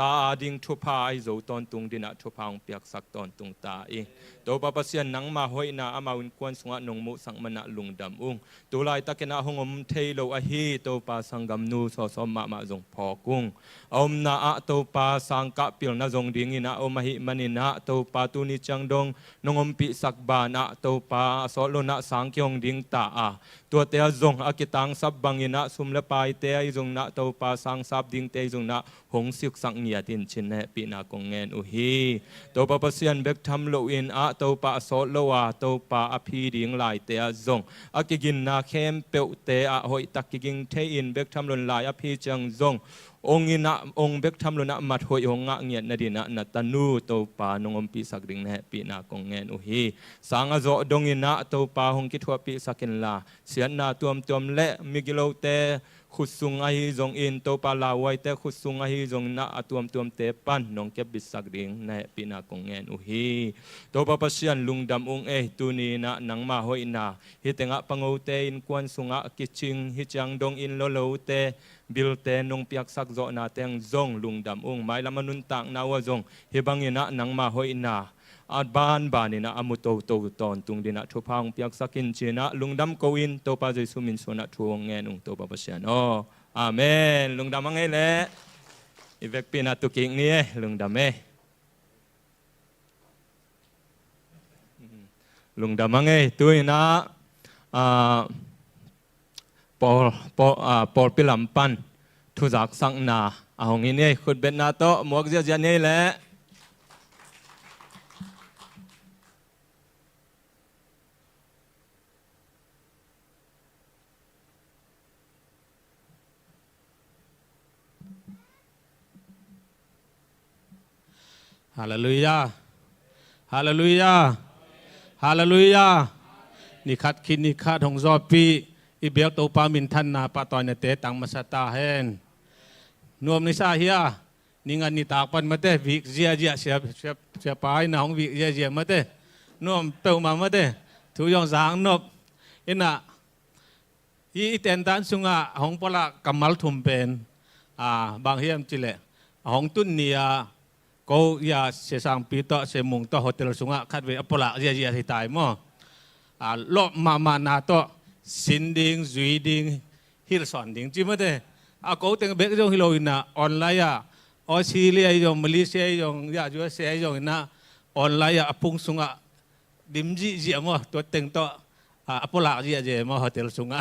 าดิงทุพาไอโซตอนตุงดินะทุพองเปียกสักตอนตุงตาอิโตปาปเสียนนังมาห้อยนาอามาวินควนสงะนงมุสังมันนะลุงดำอุงตุลายตะเกนะหงอมเทโลอฮีโตปาสังกัมนูสอสมมะจงพอกุงอมนาอะโตปาสังกะปิลนะจงดิงินะอมหิมันินะโตปาตุนิจังดงนงอมปิสักบานะโตปาสอโลนะสังkyองดิงตาอาตัวเตจงอากิตังสับบังอินะสุมละปายเตยจงนะโตปาสังสับดิงเตจงนะหงสิกสังเนียตินชินเนปีนากงเงินอุฮีโตปาปเสียนเบกทำโลอินอะโตปาสอโลวาโตปาอภิดิงลายเตยจงอากิกินนาเข้มเปวเตอะหอยตักกิกิงเทอินเบกทำลนลายอภิจังจงองค์อินะองค์เบกทำลนะมัดหอยองงะเงียนนดินะนัตนูโตปานงอมปีสักดิงเนปีนากงเงินอุฮีสังอโจดงอินะโตปาหงกิทัวปีสักินลาเสียนนาตัวมและมิกิโลเตขุดสุงอหิจงอินโตปาลาไว้แต่ขุดสุงอหิจงนะอตัวมเตปันนงเก็บบิสักดิงในปีนากงเงินอุฮีโตปาปเสียนลุงดำองเอตุนีนะนังมาหอยนาฮิตงะปังโอเตอินควนสุงะกิจิงฮิจังดงอินโลโลเตบิลเตนงเปียกสักโจนาเตงจงลุงดำองไม่ละมนุนตังนาวจงฮิบังอินะนังมาหอยนาอาบานนี่นะอามุโตตอนตุงดินะทุพางเปียกสักินจีนะลุงดำโกวินโตปาเจสุมินโซนะทวงเงินองโตปาปเสียนอาเมนลุงดำมังไงแหละอีเวกปีนาตุกิงนี่ลุงดำเอลุงดำมังไงตัวนะปอลปิลำปันทุจักสังนาเอางี้นี่ขุดเบ็ดนาโตหมวกเจียนี่แหละฮาเลลูยาฮาเลลูยาฮาเลลูยานิคัดคิดนิคัดของซอปีอีเบียกโตปามินทันนาปะตอนเตตังมาสตาเฮนนวมนิสาเฮียนิงันนิตากปันมาเตวิกเจียเสียปายนะของวิกเจียมาเตนวมเปวมาเตทุยองสางนบอินะอีเตนตันสุงะของปละกัมมัลทุมเป็นบางเฮียมจิเลของตุนเนียก็ยาเสียสังปีต่อเสียมุงต่อโฮเทลสุงะคัดเวอปละเจียที่ตายมั้งลบมานาต่อสินดิงจุยดิงฮิลสันดิงจิมาเตก็ตั้งเบกจงฮิโลอินะออนไลน์ออสเตรเลียจงมาเลเซียจงยาจูเซียจงนะออนไลน์พุ่งสุงะดิมจีมั้งตัวตั้งต่ออปละเจียมั้งโฮเทลสุงะ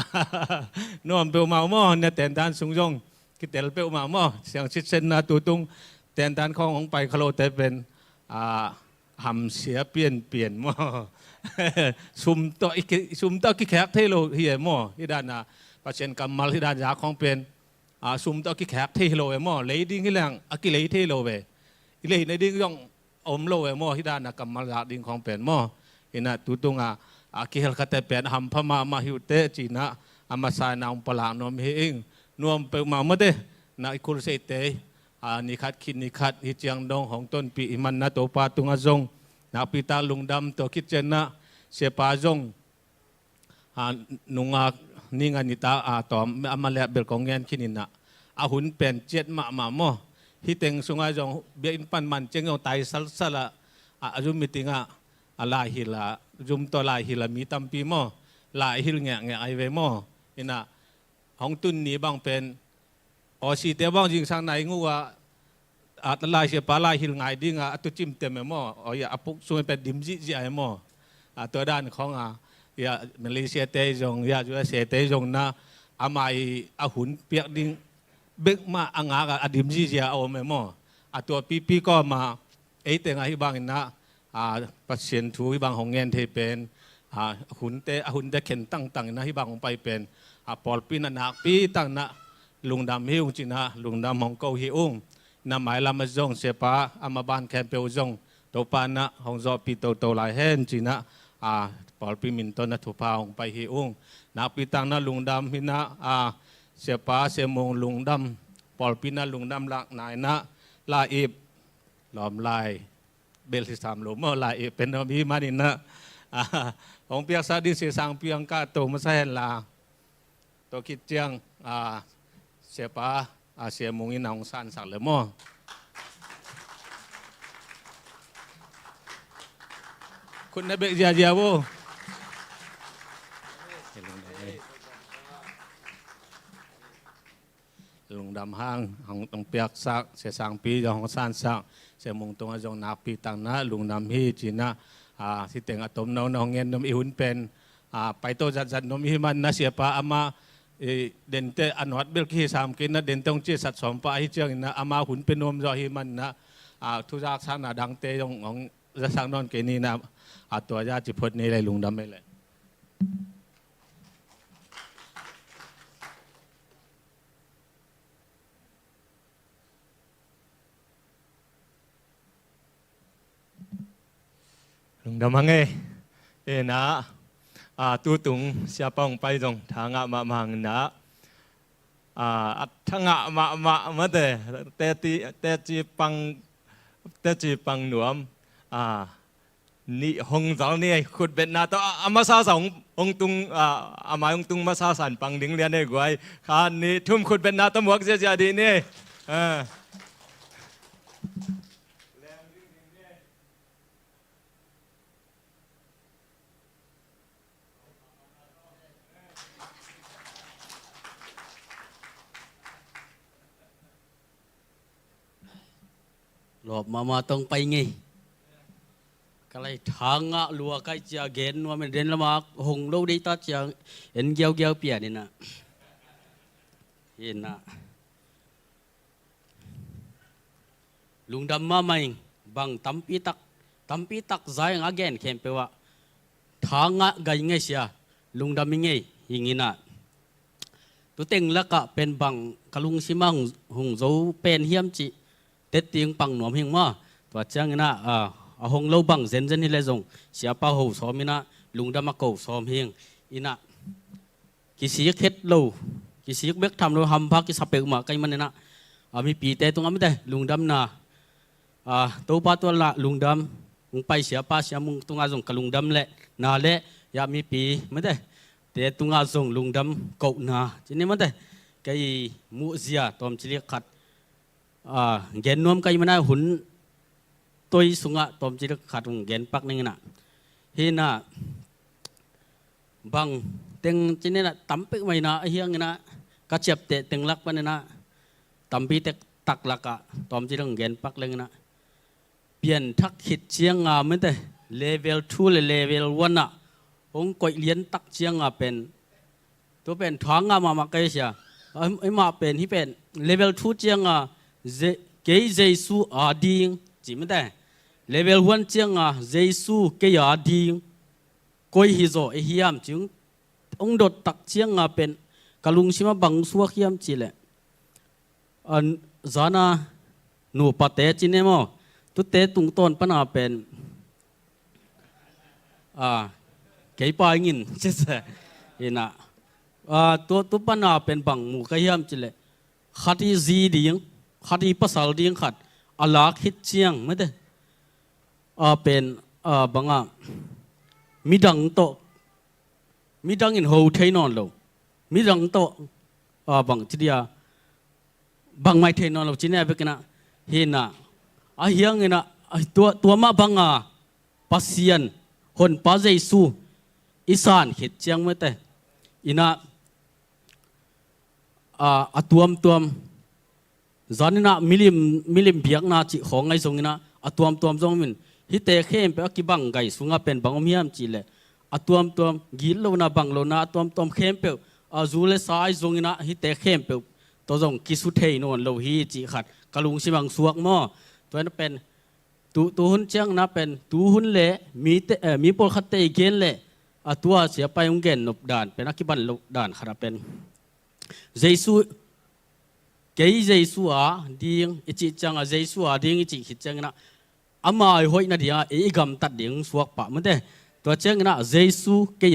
โน้มเปลมามั้งเนี่ยแต่ด้านสุงจงคิดเตลเปลมามั้งเสียงชิดเซนนะตัวตุงแต่ด้านของไปคาโลเตเป็นหำเสียเปลี่ยนมั่วซุ่มต่อกิแขกเทโลเฮียมั่วที่ด้านปัจเจนกรรมที่ด้านยาของเป็นซุ่มต่อกิแขกเทโลมั่วเลยดิ้งที่แรงกิเลยเทโลเวเลยในดิ้งย่องอมโลเวมั่วที่ด้านกรรมยาดิ้งของเป็นมั่วเห็นนะตัวตรงกิเฮลคัตเตเป็นหำพม่ามาหิวเตจีนะมาสายนามปลานอมเฮงนวมเปมาเมื่อเดนะอิคุลเซเตนิคัดคิดนิคัดฮิจังดงของต้นปีมันนะโตปาตุงจงนักพิตาลุงดำตัวคิดเจนะเสปาจงนุงนิงานิตาต่อมาเลเบลของเงินคินินะหุ่นเป็นเจ็ดมาโมฮิเต็งสุงาจงเบียนปันมันเจงยองไตสัลละจุมมิติงลายฮิลาจุมตัวลายฮิลามีตัมปีโมลายฮิลเงไอเวโม อินะห้องตุนนี้บางเป็นอสีเตบางจริงสังไหนงูว่าอัตลายเสียปลายหิลไงดิ้งอัตุจิมเต็มหม้ออย่าอปุกส่วนเป็นดิมจิไอหม้อตัวด้านของอย่ามาเลเซียเตจงอย่าจุฬาเซียเตจงนะอามาหุ่นเปียกดิ้งเบกมาอ่างอดิมจิเอาหม้อตัวปีก็มาแต่งให้บางนะปัจเจียนทูให้บางของเงินเทเป็นหุ่นเตเข็นตั้งนะให้บางของไปเป็นปอลปีนักปีตั้งนะลุงดำหิวจีนะลุงดำของเกาหิวน้ำหมายลำมาจงเสียป้าอามาบานแคมเปลจงตัวปานะของจอปีโตลายเห็นจีนะปอลปีมินต้นนะทุพาของไปหิวนักปีตั้งนะลุงดำหินะเสียป้าเสียมงลุงดำปอลปีนะลุงดำหลักนายนะลาอิบหลอมลายเบลที่สามหลมลาอิบเป็นนบีมาดินะของเปียกซาดิเสียสังเปียงกาโตมาใส่ลาตัวคิดเจียงเสียป้าเสียมงอินองสันสักเลยมั้งคุณนายเบกเจียวลุงดำห้างของตรงเปียกสักเสียสังปีจของสันสักเสียมงตรงจงนักปีตังนะลุงดำฮีจีนะที่แต่งอตมน้องเงินนมอิหุ่นเป็นไปโตจัดนมอิมันนะเสียป้าอามาเด่นเตอันวัดเบลกี้สามกินนะเด่นตรงเจสัตสมปะให้เจ้านะอามาหุ่นเป็นนมจอหิมันนะทุจักสร้างนาดังเตของจะสร้างนอนเกนี่นะตัวญาติพจน์นี่เลยลุงดำไม่เลยลุงดำมังเอนะตูตุงเสียปองไปจงทางมามังนะทางมาแต่จีปังหนวมนี่หงเจ้านี่ขุดเป็นนาตัวอามาซาสององตุงอามาองตุงมาซาสันปังดิ้งเรียนได้กวยข้านี่ทุ่มขุดเป็นนาตัวหมวกเสียดีนี่หลบมาตรงไปไงก็เลยทางลัวใกล้จะเกณฑ์ว่ามันเดินละมาหงลูกได้ตัดจะเห็นเกี่ยวเปียนี่นะเห็นนะลุงดำมาไม่บังตั้มปีตักใจงาเกณฑ์เข้มไปว่าทางไงไงเสียลุงดำยังไงอย่างนี้นะตัวเต็งแล้วก็เป็นบังกะลุงชิมังหงโจเป็นเฮียมจิเต็ดตีงปังหนวมเฮงมาตัวจังนะหงเล่าบังเซนนี่เลยจงเสียป้าหูซ้อมนะลุงดำมาเก่าซ้อมเฮงอินะกิสิกเฮ็ดเล่ากิสิกเบกทำเราทำพักกิสับเปกมาไกมันนี่นะมีปีแต่ตรงนั้นไม่ได้ลุงดำนะตัวป้าตัวละลุงดำมึงไปเสียป้าเสียมึงตรงนั้นจงกับลุงดำแหละนาเละยามีปีไม่ได้แต่ตรงนั้นจงลุงดำเก่านาทีนี้ไม่ได้ไก่มูเสียตอมจิเลียขัดเกณฑ์นวมไก่มันน่าหุ่นตัวสุงะตอมจิเลียขัดเกณฑ์ปักนี่นะเฮน่ะบางเต็งจีนี่นะตั้มเป็กไม่นะเฮียงนะกระเจ็บเตะเต็งลักปนนะตั้มปีเตะตักลักอะตอมจิเลียเกณฑ์ปักเลยนะเปลี่ยนทักขิดเชียงไม่ได้เลเวล2เลเวล1อะองค์ก่อยเลี้ยนตักเชียงเป็นตัวเป็นท้องมาไกลเสียไอ้มาเป็นที่เป็นเลเวล2เชียงเกยเจสูดีงจีไม่ได้เลเวล1เชียงเจสูเกยดีงก้อยฮิโซเฮียมจึงองค์ดดตักเชียงเป็นกะลุงชิมาบังสัวเฮียมจีเลยจานาหนูปะเตจีเนมอตุเตตุงต้นปนาเป็นเกยปายินเช่นเห็นนะตัวปนาเป็นบังหมู่กะเฮียมจีเลยขัดที่จีดีงขัดที่ภาษาดีงขัดอาลักฮิตเชียงไม่ได้เป็นบังมีดังโตมีดังอินโฮเทนอนโลมีดังโตบังทีเดียบังไม่เทนอนโลจีน่าเป็นกันเห็นนะเฮียงเห็นนะตัวมาบังปัสยันคนปัจเจสูอีสานฮิตเชียงไม่ได้อินะ tuam zanina milim biak na chi khong ngai songina tuam jong min hi te khem pe ki bang gai sunga pen bangom hiam chi le tuam gil lo na bang lo na tuam khem pe azule sai zongina hi te khem pe to jong kisu thei non lo hi chi khat kalung simang suak mo to na pen tu hun chang na pen tu hun le mi pol khat te gen le tua sia pai ung gen nop dan pen akiban lo dan khara pen jesu cái Giêsu điên chỉ chẳng Giêsu điên chỉ hít chẳng na ama hoi na dia gam tat điên suak pa mende to chẳng na Giêsu cái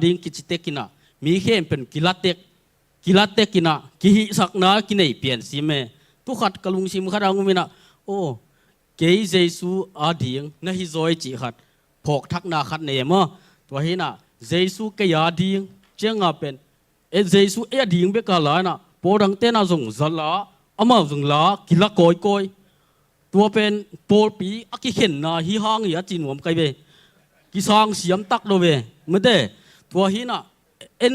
điên kichi tekina mi khem pen kilatek kina ki sak na ki nei pian si me tu khat kalung sim khara ngumina o cái Giêsu điên na hi zoi chỉ khat phok thak na khat ne mo to hi na Giêsu cái điên chẳng pen Giêsu điên be ka la na Podang tena zong zala ama zong la kila koi tua pen pol pi aki khen na hi hang ya chin wom kai be ki sang siam tak lo be mede tua hi na en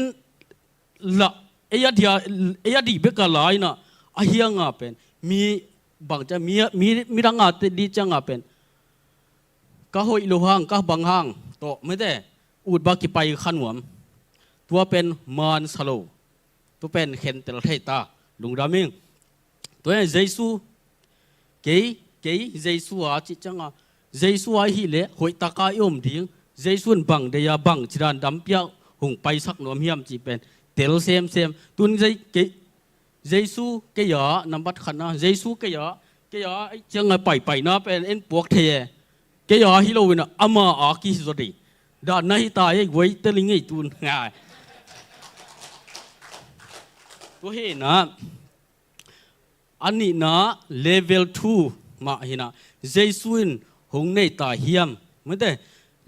la eya di be ka lai na a hianga pen mi bang cha mi ranga te di changa pen ka hoi lo hang ka bang hang to mede ut ba ki pai khan wom tua pen man salo tu pen khen tel thei ta lung raming tu Giêsu cái Giêsu chỉ chăng Giêsu hi le hoi ta ka yom ding Giêsu bang de ya bang chiran dam pia hung pai sak nom hiam chi pen tel sem tun cái Giêsu cái ya number khana Giêsu cái ya chăng pai na pen en puak the cái ya hi lo na ama ki zodi da nai ta ai wei teling ei tun ngai tu hi na ani na level 2 ma hina Jesuin hong nei ta hiam mete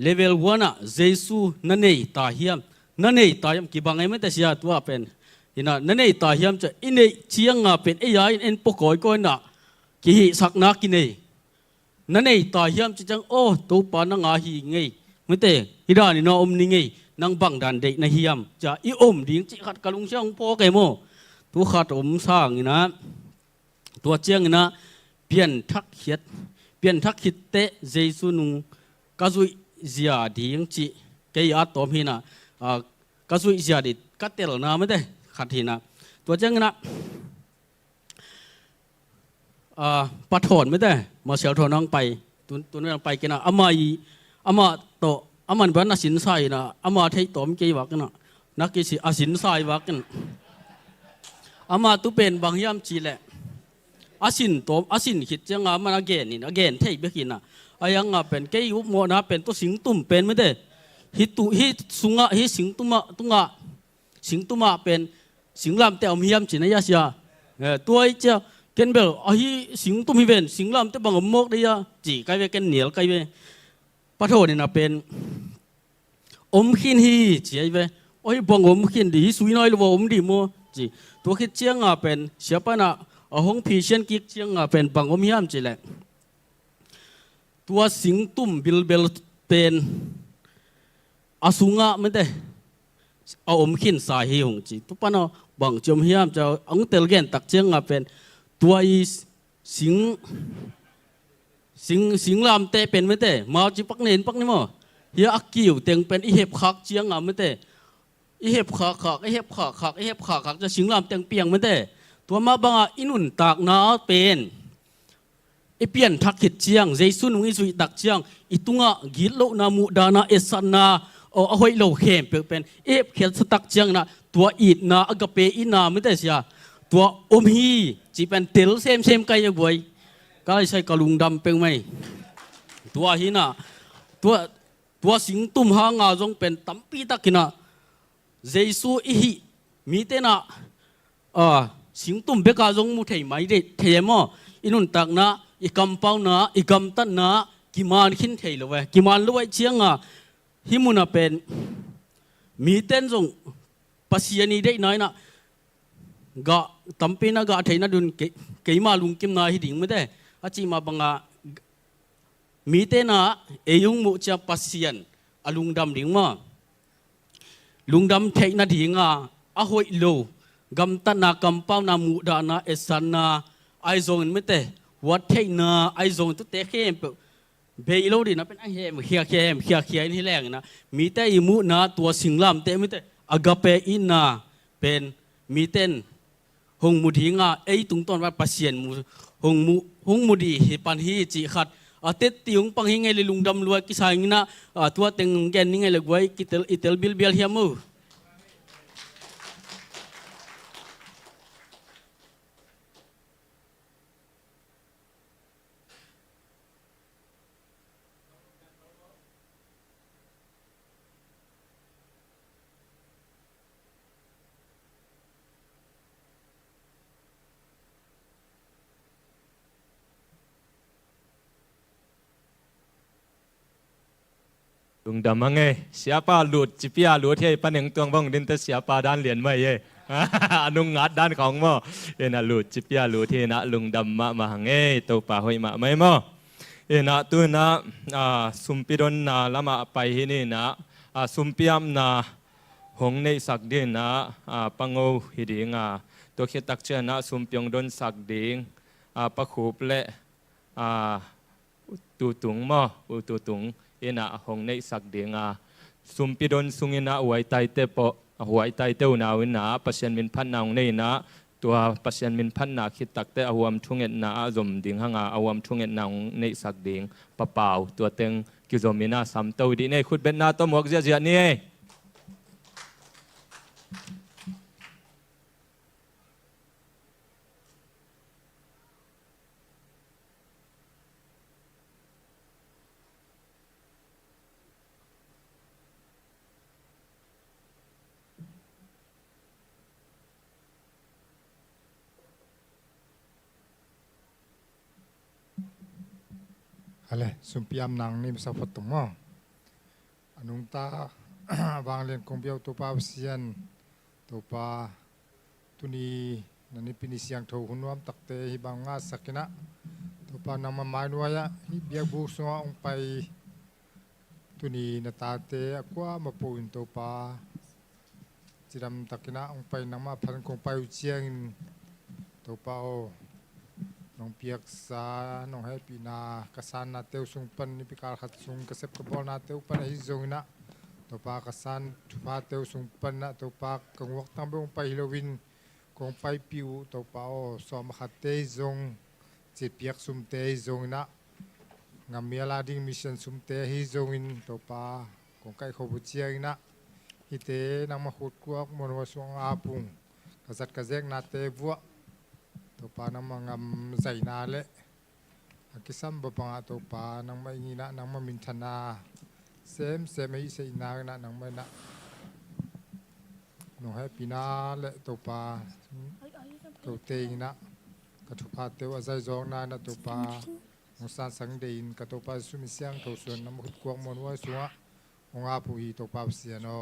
level 1 Jesu na nei ta hiam ki bangai mete sia tua pen hina na nei ta hiam cha inei chianga pen ai en pokoi ko na ki hi sakna ki nei na nei ta hiam chi chang o to pa na nga hi ngei mete hida ni no om ni ngei nang bang dan de na hiam cha i om ding chi khat kalung chang po ke mo tu khát sang na tua chiang na pian thak hit te Giêsu nung ka zui zia ding chi cái tom hi na ka zui zia di ka tel na me de khat hi na tua chiang na pathon me de ma sel thon nang pai tu nang pai ke na ama to aman ban na sin sai na ama thei tom ke wa ke na nak ki si asin sai wa ke ama tu pen bang yam chi le asin hit changa man again thei be kina ayanga pen ke yu mo na pen to sing tum pen me de hi sunga hi sing tuma pen singlam te om hiam chi na ya sia tuai cha ken bel hi sing tum hi ven singlam te bang mok de ya chi kai ve ken niel kai ve pa tho ni na pen om khin hi chi ai ve oi bang om khin di sui noi lo om di mo chi tu khit chiang pen siapa na hong phisen kik chiang pen bangom hiam chi le tua sing tum bel pen asunga mete om khin sa hi hong chi tu pano bang chom hiam cha ang tel gen tak chiang pen tua i sing lam te pen mete ma chi pak nen pak ni mo hia akiu teng pen i hep khak chiang mete i hep khakจะสิงลำเตียงเปียงมันเด้ตัวมาบังอินุนตากนาเป็นไอเปลี่ยนทักขิดเชียงเจสุนวิสุยตักเชียงอิตุงะกิโลนามุดานาเอสันนาหอยโลเข้มเป็นเขียนสตักเชียงนะตัวอีดนาอกเปอินาไม่ได้เสียตัวอมฮีจีเป็นเตลเซมไกยังบวยก็ใช้กระลุงดำเป็นไหมตัวฮีน่ะตัวสิงตุ่มหางาจงเป็นตั้มปีตักกินะเจสุอีมีเตนะสิงตุ่มเบกาจงมุเทยไม่ได้เทมออินุนตักนะอีกำเป้านะอีกำตันนะกิมานขินเทยเลยกิมานรวยเชียงฮิมุนาเป็นมีเต้นจงปัสยานีได้น้อยนะกะตั้มปีนะกะเทยนะดุนเกยมาลุงกิมนาฮิดิ่งไม่ได้อาจีมาบังมีเต้นะเอยุงมุจะปัสยานลุงดำดิ่งมาลุงดำเทยนะดิ่งหอยโล กำตันนากำเป้านามุดานาเอสันนาไอซงไม่เตะวัดเทนาไอซงตัวเตะเข้มเบยโลดีนะเป็นไอเฮมเขียนี่แรงนะมีแต่อิมุนาตัวสิงลามเตะไม่เตะอากาเปอินนาเป็นมีเต้นหงมุดีงาไอตุงต้นว่าปัสเซียนมูหงมุดีปันฮีจีขัดเต็ดติงปังหิงไงเลยลุงดำรวยกิสางินะตัวเต็งแกนนี่ไงเลยไว้กิเตลบิลเบียลเฮียมู ลุงดำมังเงเสียป้าหลุดจิปยาหลุดที่ปันหนึ่งตัวบ้องดินแต่เสียป้าด้านเหรียญไม่เย่นุงงัดด้านของม่เอ็นะหลุดจิปยาหลุดที่นะลุงดำมาหังเงตัวป้าหอยมาไม่ม่เอ็นะตัวนะสุมปิดนนะละมาไปที่นี่นะสุมปิยมนะหงในสักดินนะปังโอหิดิงตัวเขตักเจนะสุมปิยงดนสักดิงปะขูเปละตูตุงม่ตูตุงเอ็นะหงในสักดิงสุมปิดนสุงเอ็นะหวยไตเตปหวยไตเตวนาวินะปัศยันมินพันนางในนะตัวปัศยันมินพันนาคิดตักเตอวมทุ่งเอ็นะจมดิงหังอวมทุ่งเอ็นนางในสักดิงปะเปล่าตัวเต็งกิจอมินาสามตัวดีเนี่ยขุดเป็นนาตัวหมวกเจียนี่ อะไรสุมพิยามนางนี่สัพพตุงมั้งอนุตาบางเรียนคงเบียวตัวป้าเซียนตัวป้าตุนีนันนี่เป็นเสียงทูหุ่นวมตักเตฮิบางงาสักนะตัวป้านำมาหมายด้วยฮิเบียบุษงองไปตุนีนตาเตะกว่ามาปูนตัวป้าจิดำตักนะองไปนำมาพันคงไปอุเชียงตัวป้าน้องเปียกสาน้องให้ปีนากษันนาเตวสุงปันนิพิการขัดสุงกษัตริย์กบอนาเตวปันให้จงนะตัวปากษันทุพาเตวสุงปันนะตัวปากกังวกตั้งไปองไปฮิโลวินกองไปปิวตัวปาโอสอมขัดเตจงจิตเปียกสุมเตจงนะงามเมียลาดิ้งมิชชันสุมเตฮิจงอินตัวปากองไก่ขบุเชียงนะฮิเตนังมาขุดกวกมนวสวงอาปุงกษัตริย์กระเซกนาเตวัวตัวปานำงำใจนาเละกิสัมบปังตัวปานำไม่งีนะนำมามินธนาเซมไม่ใช่นานะนำไม่นะน้องให้ปีนาเละตัวปาตัวเตงนะกระทุพาเตวใจจองนานะตัวปาองสารสังเดินกระตัวปาสุมิเสียงตัวส่วนน้ำขุดกวงมนวยสัวองอาภูฮีตัวปาเสียนอ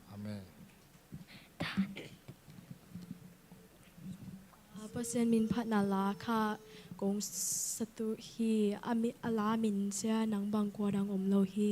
อาเมนเปอร์เซ็นต์มินพัฒนาลาค่ะกงสตุฮีอามิอลามินเสียนังบางกวาดังอมโลฮี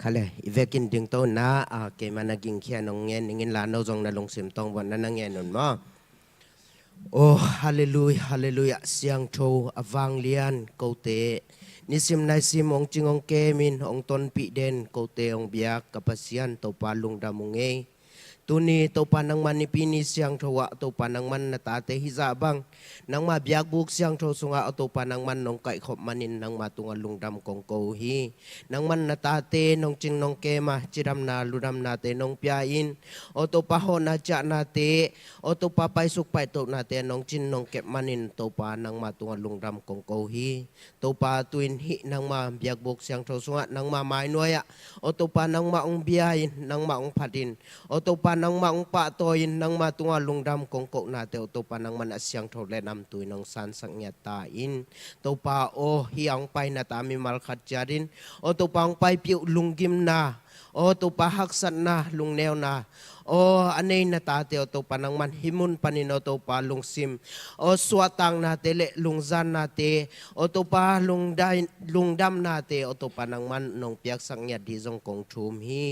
ค่ะเลยอีเวกินดึงโตนะเกมันนักกินเขียนงเงินเงินลานเราจงนั่งลงเสียมตองวันนั้นเงินนนมั้งโอ้ฮาเลลูยาฮาเลลูยาเสียงโชอวังเลียนโกเตนิสิมนายสิมองจิงองเกมินองตนปีเดนโกเตองเบียกกับเสียนโตปาลุงดามุงเอตุนีโตปานังมันนิปินิเสียงโทวะโตปานังมันนาตาเตหิซาบังนังมาเบียกบุกเสียงโทสุงะโตปานังมันนองไก่ขบมันินนังมาตุงลุงดำกงโกฮีนังมันนาตาเตนองจิงนองเกมาจิรัมนาลุดำนาเตนองปยาอินโอโตปาโหนาจานาเตโอโตปาไปสุกไปโตนาเตนองจินนองเก็บมันินโตปานังมาตุงลุงดำกงโกฮีโตปาตุนหินังมาเบียกบุกเสียงโทสุงะนังมาไม้นวยะโอโตปานังมาองเบียอินนังมาองพัดินโอโตปานังมาองปะโตยินนังมาตุงลุงดำกงโกนาเตโอโตปานังมันเสียงโทเลนำตุยนองสันสังญาตาอินโตปาโอฮิอังไปนาตามิมัลขัดจารินโอโตปาองไปปิวลุงกิมนาโอโตปาฮักสันนาลุงแนวนาโออันนี้นาตาเตโอโตปานังมันหิมุนปานินโอโตปาลุงซิมโอสวตังนาเตเลลุงจันนาเตโอโตปาลุงได้ลุงดำนาเตโอโตปานังมันนองเปียกสังญาดีจงกงทุมฮี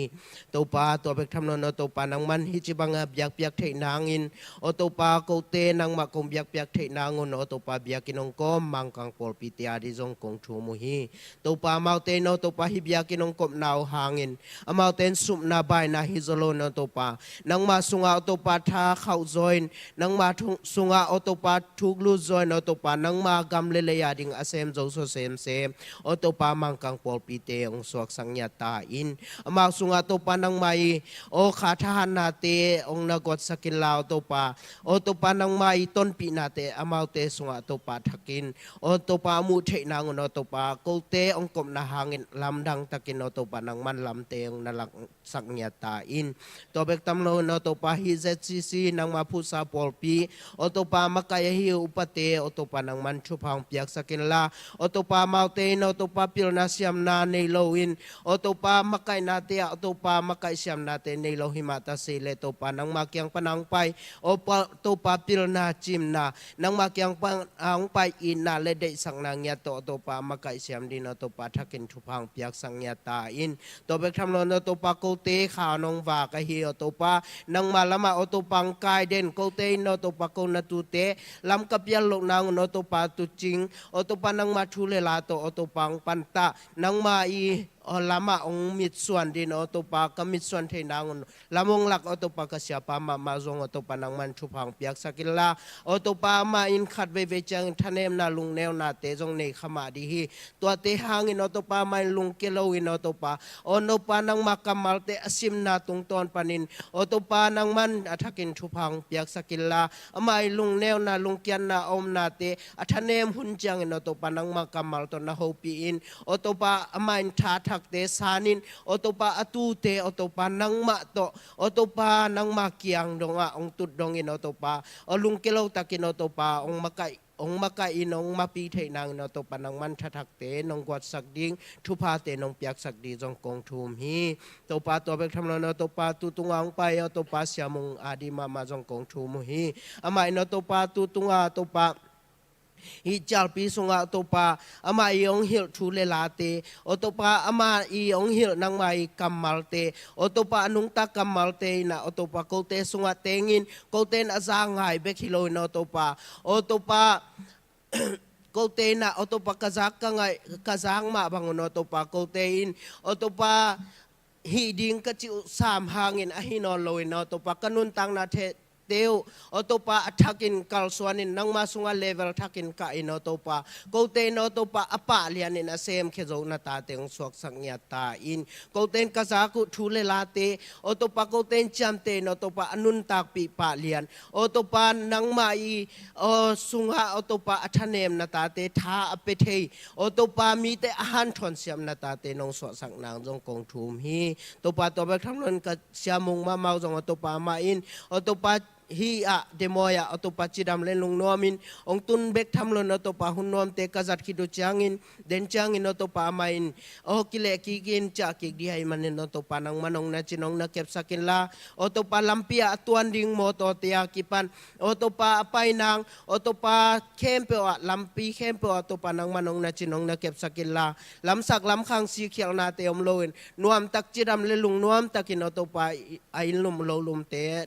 โตปาตัวเบกทำนนโอโตปานังมันฮิจิบังเบียกเปียกเทนางอินโอโตปาโกเตนังมาคงเบียกเปียกเทนางอนโอโตปาเบียกินองกอมมังกังปอลปิเตียดีจงกงทุมฮีโตปาเมาเตนโอโตปาฮิเบียกินองกบนาวหางอินอมาเตนสุมนาบายนาฮิโซโลนโอโตปานังมาสุงาออโตปาทาเข้าจอยนังมาสุงาออโตปาทุกลูจอยออโตปานังมากำเลเลยาดิงอาเซมโจโซเซมเซมออโตปามังกังปอลปีเตองสวกสังญาตาอินมาสุงาโตปานังไม่โอขาทหารนาเตองนกอดสกินลาวโตปาโอโตปานังไม่ต้นปีนาเตอมาเตสุงาโตปาทักินโอโตปามุเทนางอโตปาโกเตองกบนาหางินลำดังตะกินอโตปานังมันลำเตองนลักสังญาตาอินตัวเบกตำโลนอโตปาฮิZCC นังมาพุสาปอลปีอโตปามากายฮิอุปเตอโตปานังมันชุพังเปียกสกินลาอโตปาเมาเตนอโตปาปิลนาเซียมนาในโลวินอโตปามากายนาเตอโตปามากายเซียมนาเตในโลหิมาตาเซเลโตปานังมาเกียงปนังไปโอปาโตปาปิลนาจิมนานังมาเกียงปนังไปอินนาเลเดสังนางยาโตโตปามากายเซียมดินอโตปาทักินชุพังเปียกสังญาตาอินตัวเบกทำโลนอโตปาโกเตขานองวากะฮิอโตปานังมาละมาอโตปังกายเด่นโกเตนอโตปาโกนาตูเตลำกับยัลโลนางอโตปาตุจิงอโตปานังมาทุเลลาโตอโตปังปันตะนังมาอีลามาองมิดส่วนดินอโตปากมิดส่วนเทนางลามงลักอโตปากเสียปามาจงอโตปานังมันชุพังเปียกสกิลลาอโตปามาอินขัดเวเวจังทะเนมนาลุงแนวนาเตจงในขมาดีฮีตัวเตหางอินอโตปามาลุงเกลวินอโตปาอโนปานังมากำมัลเตอสิมนาตุงตอนปานินอโตปานังมันอัฐกินชุพังเปียกสกิลลามาลุงแนวนาลุงเกียนนาอมนาเตอัฐเนมหุนจังอินอโตปานังมากำมัลตอนนาโฮปีอินอโตปามาอินทาทักเตสานินอโตปาอตูเตอโตปานังมาโตอโตปานังมาเกียงดงองตุดดงอินอโตปาอลุงเกลาตะกินอโตปาองมาไกองมาไกอินองมาปีเทนางนอโตปานังมันทักเตนองกวดสักดิงทุพาเตนองเปียกสักดีจงกงทุมฮีโตปาตัวเบกทำนอโตปาตุตุงองไปอโตปาเสียมุงอาดีมาจงกงทุมฮีอามายนอโตปาตุตุงาโตปาฮิจัลปีสุงาโตปาอามาอีองฮิลทูเลลาเตอโตปาอามาอีองฮิลนังมาอีกัมมัลเตอโตปานุงตากัมมัลเตนะอโตปาโกเตสุงาเตงินโกเตนอาซางไงเบคิโลนอโตปาอโตปาโกเตนะอโตปากะซักกังไงกะซังมาบังนอโตปาโกเตอินอโตปาฮีดิงกะจิสามหางอินอะฮินอโลอินอโตปากันุนตังนาเทเตียวอโตปาทักินกัลสวานินนังมาสุงาเลเวลทักินกะอินอโตปาโกเตนอโตปาอปะเลียนินอาเซมเคโจนาตาเตงสวกสังญาตาอินโกเตนกะซากุทูเลลาเตอโตปาโกเตนจัมเตนอโตปาอนุนตากปีปะเลียนอโตปานังมาอีสุงาอโตปาอัทเนมนาตาเตทาอเปเทอโตปามีเตอาหารทอนเสียมนาตาเตนองสวกสังนางจงกงทุมฮีโตปาตัวเบกทั้งนั้นกะเสียมุงมาเมาจงอโตปามาอินอโตปา hi a demoya otopa chidam le lung nomin ong tun bek thamlon otopa hun nom te kazat khidu changin den changin otopa main o kile kigin cha ki di hai manin otopa nang manong na chinong na kep sakin la otopa lampia atuan ding mo to tia kipan otopa apai nang otopa khempeuh lampi khempeuh otopa nang manong na chinong na kep sakin la lamsak lam khang si khial na te om loin nuam tak chidam le lung nuam takin otopa ain lum lo lum te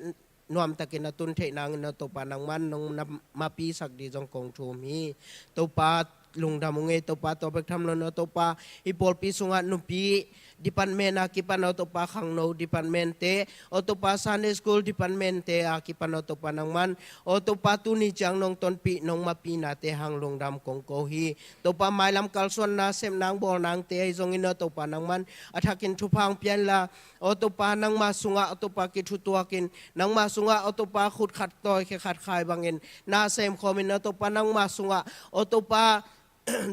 nuam takin atun the nang na to panang man nong mapi sak di jong kong thum hi to pa lung damunge to pa to bek tham lo no to pa ipol pi sunga nupi department akipan to pa khang no department te to pa Sunday school department te akipan to pa nang man to pa tu ni chang nong ton pi nong mapi na te hang lung dam kong ko hi to pa mai lam kalson na sem nang bol nang te jong in to pa nang man athakin thupang pian la to pa nang ma sunga to pa ki thu tuakin nang ma sunga to pa khut khat toy khe khat khai bangin na sem khomin to pa nang ma sunga to pa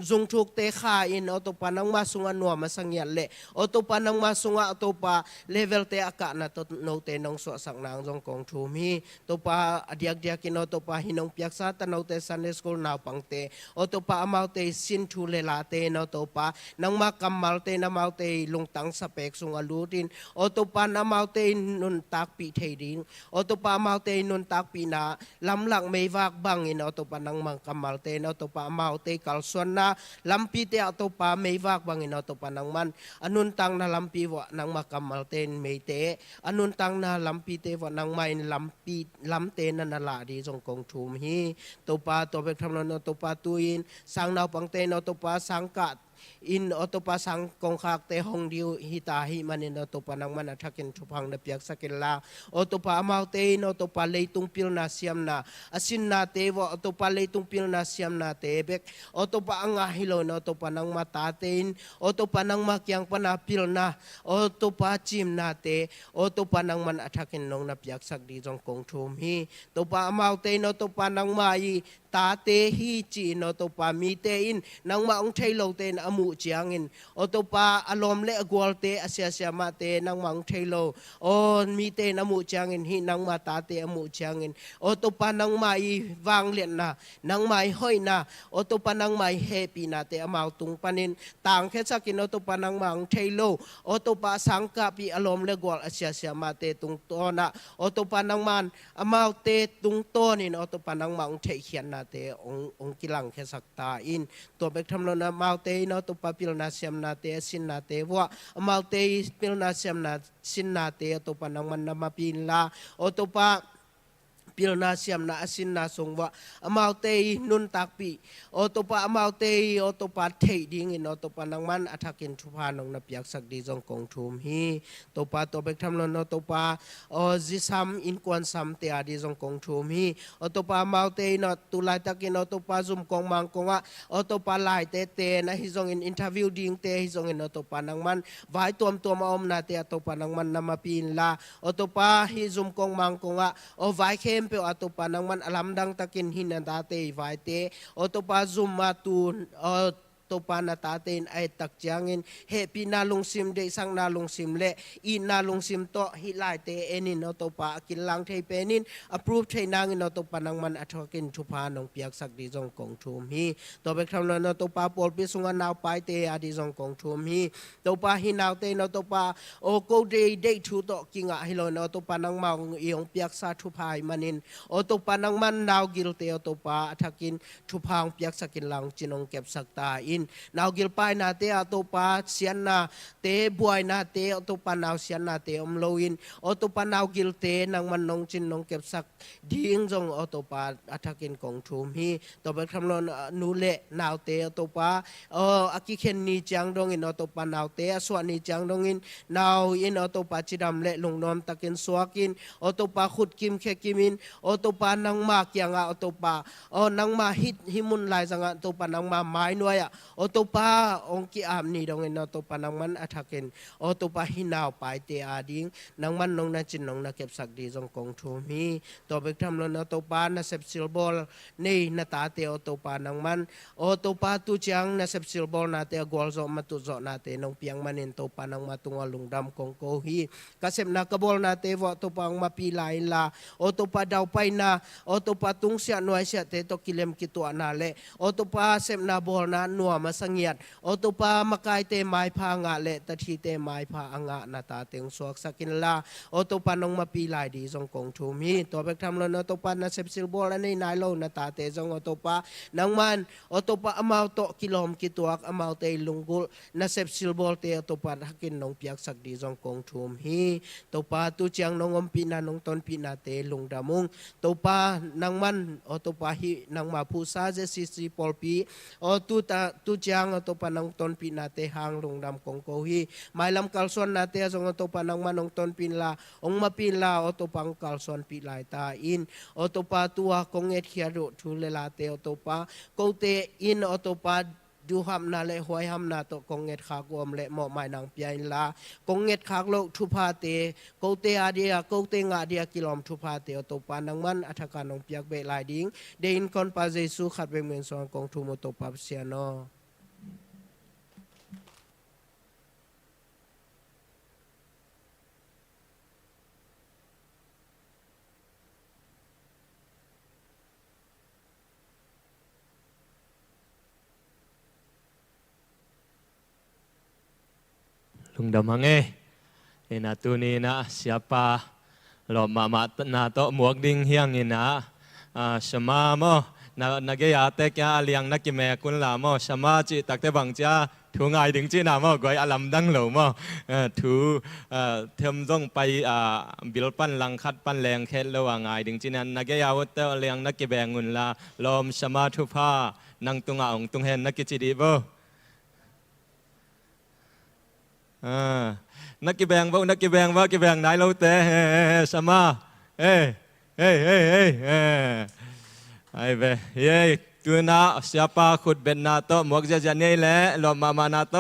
zung thuk te kha in to pa nang ma sunga no ma sangyal le to pa nang ma sunga to pa level te aka na to no te nong so sak nang jong kong thu mi to pa adiak diak in to pa hinong piak sa ta no te Sunday school na pang te to pa amau te sin thu le la te no to pa nang ma kamal te na mau te lung tang sa pek sunga lutin to pa na mau te nun tak pi thei ding to pa mau te nun tak pi na lam lak mei wak bang in to pa nang mang kamal te no to pa mau te kal na lampi te to pa mei wak bang in to pa nang man anun tang na lampi wa nang makamal ten mei te anun tang na lampi te wa nang main lampi lam te na na la di jong kong thum hi to pa to bek tham no to pa tuin sang naw pang te no to pa sang ka in otopa sang kong khak te hong diu hita hi manin otopa nang man athakin thupang na piak sakil la otopa amau te in otopa leitung pil na siam na asin na te wo otopa leitung pil na siam na te bek otopa anga hilo na otopa nang mata te in otopa nang makyang pana pil na otopa chim na te otopa nang man athakin nong na piak sak di jong kong thum hi topa amau te in otopa nang mai ta te hi chi no topa mi te in nang ma ong thailo te amu chiang in otopa alom le agwal te asya sya ma te nang mang thailo on mi te namu chiang in hi nang ma ta te amu chiang in otopa nang mai wang len na nang mai hoi na otopa nang mai happy na te amau tung panin tang khe sakin otopa nang mang thailo otopa sangka pi alom le gwal asya sya ma te tung to na otopa nang man amau te tung to in otopa nang mang thei khian na te ong kilang khe sak ta in to bek tham lo na mau te no to pa pil na siam na te sin na te wa mau te pil na siam na sin na te to pa nang man na ma pin la o to pa pil na siam na asin na song wa amau te nun tak pi o to pa amau te o to pa thei ding in o to pa nang man athakin thupha nong na piak sak di jong kong thum hi to pa to bek tham lo no to pa o jisam in kwan sam te adi jong kong thum hi o to pa amau te no tu lai takin o to pa zum kong mang konga o to pa lai te te na hi jong in interview ding te hi jong in o to pa nang man vai tom tom om na te to pa nang man na ma pin la o to pa hi zum kong mang konga o vai khempeuh atopa nang man alam dang takin hinanda te vai te otopa zoom ma tu topa na tatin ay takjangin happy na lung sim de sang na lung sim le I na lung sim to hilai te enin no topa kilang thei penin approve thei nang no topa nang man athokin thupha nong piak sak di jong kong thum hi to bek tham no topa pol pi sunga naw pai te adi jong kong thum hi topa hi naw te no topa o ko de thu to kinga hilo no topa nang maung iong piak sa thupha manin o topa nang man naw gil te o topa athakin thuphang piak sakin lang chinong kep sak ta in naw gil pai na te atopa sian na te buai na te atopa naw sian na te omloin otopa naw gil te nang man nong chin nong kep sak ding jong otopa athakin kong thum hi to bek tham lon nu le naw te otopa aki khen ni chang dong in otopa naw te aswa ni chang dong in naw in otopa chidam le lungnom takin swakin otopa khut kim khe kimin otopa nang ma kyanga otopa nang ma hit himun lai janga otopa nang ma mai noya โอตุปาองค์กิอามนี่ดงเงินโอตุปานังมันอัฐกินโอตุปาหินาวไปเตอาดิงนังมันนงนาจินนงนาเก็บสักดีจงกงทูมีตัวเบกทำลนโอตุปานาเซปซิลบอลนี่นาตาเตโอตุปานังมันโอตุปาตุจังนาเซปซิลบอลนาเตกอลโซมาตุโซนาเตนงเปียงมันเนโตปานังมาตุงอลุงดำกงโกฮีกเสพนากบอลนาเตวโอตุปังมาปีลายลาโอตุปาดาวไปนาโอตุปาตุงเสียหน่วยเสียเตตกิเลมกิตัวนาเลโอตุปาเสพนาบอลนานัวมาสังเงียดโอตุปามากายเตไม้พางะเลตทีเตไม้พาองะนาตาเตงสวกสกินลาโอตุปานงมาปีลายดีจงกงทูมีตัวเบกทำลนโอตุปานาเซปซิลบอลในนายโลนาตาเตจงโอตุปานังมันโอตุปาอมาวโตกิโลมกิตัวอมาวเตลุงกุลนาเซปซิลบอลเตโอตุปาฮักินนงเปียกสักดีจงกงทูมีตัวปาตุเจียงนงอมปีนานงตนปีนาเตลุงดามุงตัวปานังมันโอตุปาฮินังมาพูซาเจซีซีปอลปีโอตุเจียงโอตุปานงตนปีนาเตหางลุงดำกงโกฮีไมลำกัลซอนนาเตจงโอตุปานังมันนงตนปีลาองมาปีลาโอตุปังกัลซอนปีลายตาอินโอตุปาตัวกงเอทเขียรุทุเลลาเตโอตุปาโกเตอินโอตุปาดูหำนาเลหวยหำนาโตกงเงดขากวมเลหมอไม้นางเปียนลากงเงดขากโลกทุพาเตโกเตอาเดียโกเตงาเดียกิลอมทุพาเตอโตปานังมันอัฐการนงเปียกเบลายดิงเดินคอนปาเจสุขัดเบงเมนซองกงทุโมโตปาเซียโนลุงดำฮังเอนาตูนีนะเสียปาหลอมมานาโตหมวกดิ้งเฮียงอินะชมาโมนาเกียเตกยาเลียงนักกิเมกุนลาโมชมาจิตักเตบังจ้าถูงไงดึงจีนามอกวยอลัมดังเหลวโมถูเทมจงไปบิลปั้นลังคัดปั้นแรงเคสระหว่างไงดึงจีนันนาเกียวัตเตเลียงนักกิแบงุนลาลอมชมาทุพานังตุงองตุงเฮนนักกิจิดีโบนักกิแบงว่านักกิแบงว่ากิแบงไหนเราเตะสมาเฮ้ไอ้เบเย่ตัวน่าเสียปาขุดเป็นนาโตหมวกจะนี่แหละลมมานาโต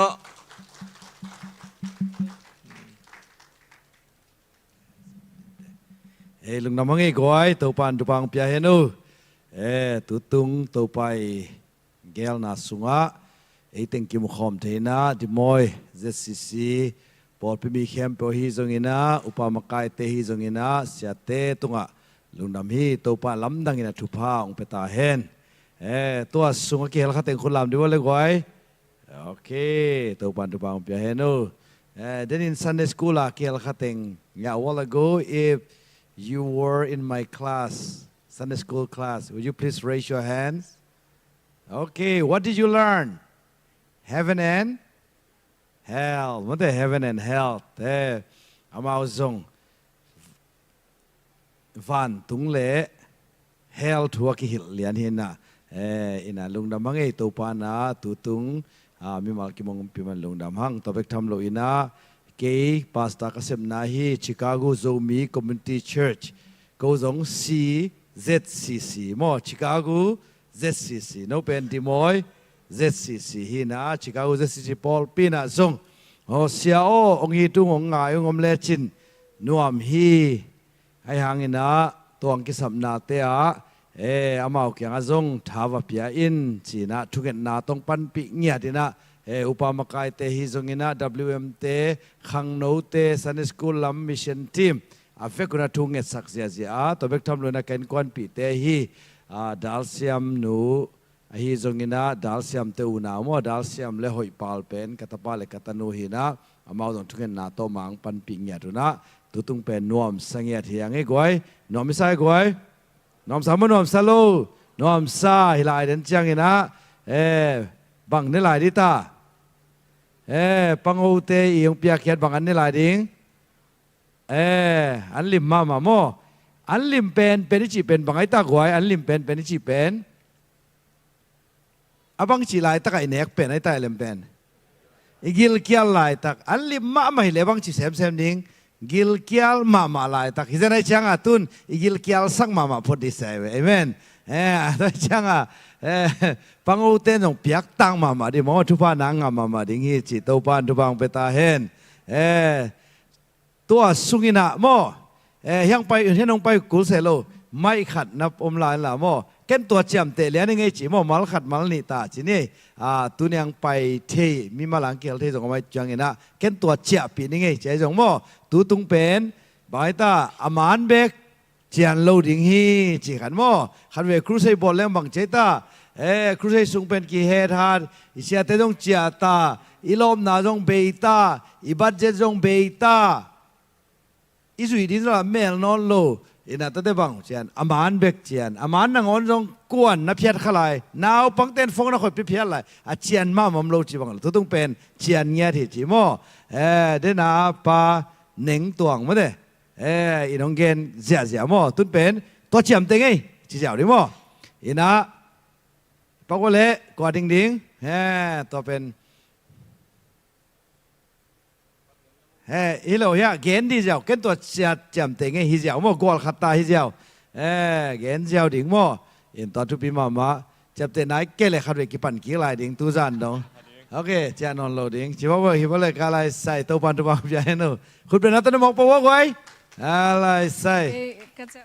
ลุงน้ำมังก้อยตัวปานตัวปังเปียเฮนูตุตุงตัวไปเกลนาสุงะเต็งกิมขอมเทน่าดิมอย ZCC ปอดพิมีเข้มเปฮีจงอินะอุปามากายเตฮีจงอินะเสียเตตุงะลุงดำฮีตัวปานลำดังอินะทุพาองเปตาเฮนตัวสุงะเกลขัดเต็งคนลำดีว่าเลยก้อยโอเคตัวปานตัวปังเปียเฮนูthen in Sunday school kel khateng yeah a while ago if you were in my class Sunday school class would you please raise your hands okay what did you learn heaven and hell what the heaven and hell amao zong van tung le hell thua ki hil lian hin na ina lungdam mangai to pa na tu tung mi mal ki mong pi man lungdam hang to bek tham lo ina ke pasta kasem na hi Chicago Zomi Community Church ko zong ZCC mo Chicago ZCC no pen ti moi ZCC hi na Chicago ZCC Paul pina zong ho sia o ong hi tu ngong ngai ngom le chin nuam hi ai hangina tong ki samna te a amau kyang azong thawa pia in china thuget na tong pan pi ngia dina upama kai te hi zongina WM te khangno te Sunday School lam mission team afekuna thunget sakzia zia to bek tham lona ken kwan pi te hi dalsiam nu hi zongina dalsiam te una mo dalsiam le hoi pal pen katapa le katanu hina amau dong thuget na to mang pan pi ngia duna tutung pen nuam sangiat hiang e goi nom sai goi nom sam nom salo nom sa hilai den chiang ina bang ne lai di ta pango te iong pia kiat bang an ne lai ding an lim ma ma mo an lim pen chi pen bang ai ta goi an lim pen chi pen abang chi lai ta kai nek pen ai ta lem pen igil kial lai tak an lim ma ma hi le bang chi sem sem ding กิลเกียลมาลายตักฮิเจนไอช่างอ่ะตุนกิลเกียลสักมาพอดีเสวยเอเมนตัวช่างอ่ะปังอุเตนจงเปียกตังมาดิมอทุพานางมาดิงี้จิตตัวปานทุพังเปตาเฮนตัวสุกินะมอยังไปเห็นน้องไปกุลเซโลไม่ขัดนับอมลายละมอเก็นตัวเจียมเตเลียนไงจีมอมัลขัดมัลนิตาจีนี่ตัวยังไปเทมีมาหลังเกลเทจงเอาไว้จังเงินะเก็นตัวเจียปีนี่ไงเจจงมอตัวตุงเป็นบายตาอามานเบกเจียนโลดิงฮีจีขันมอขันเวครูไซบอลเลี้ยงบังเจตาครูไซสุงเป็นกี่เฮทาร์อิเชียเตจงเจียตาอิลอมนาจงเบตาอิบัดเจจงเบตาอิสุยดินละเมลนอนโลอินาตัวเดบังเจียนอามานเบกเจียนอามานนังอนจงกวนนับเพียรขลายนาวปังเต้นฟงนักข่อยเพียรไหลเจียนมามัมโลจีบังตัวต้องเป็นเจียนเงี้ยที่จีโมเดนาปาหนิงตวงมาเด้อีน้องเกนเสียโมตุนเป็นตัวเจียมเต็งไงจีเจ้าดิโมอินาปากว่าเละกว่าดิ่งตัวเป็นฮิโลเฮียเกนดีเจ้าเกนตัวเสียจำเต็งไงฮิเจ้าโมกอลขัดตาฮิเจ้าเกนเจ้าดิ่งโมอินตอนทุปีมาจับเต็งไหนเกลี่ยขัดเวกิปันกี่ลายดิ่งตูจันดงโอเคเจ้านอนโลดิ่งชิบะว่าฮิบะเลยกาลายใส่ตัวปันตัวปังพี่ให้หนูคุณเป็นนักต้นมอกปะวะไว้อะไรใส่ก็จะ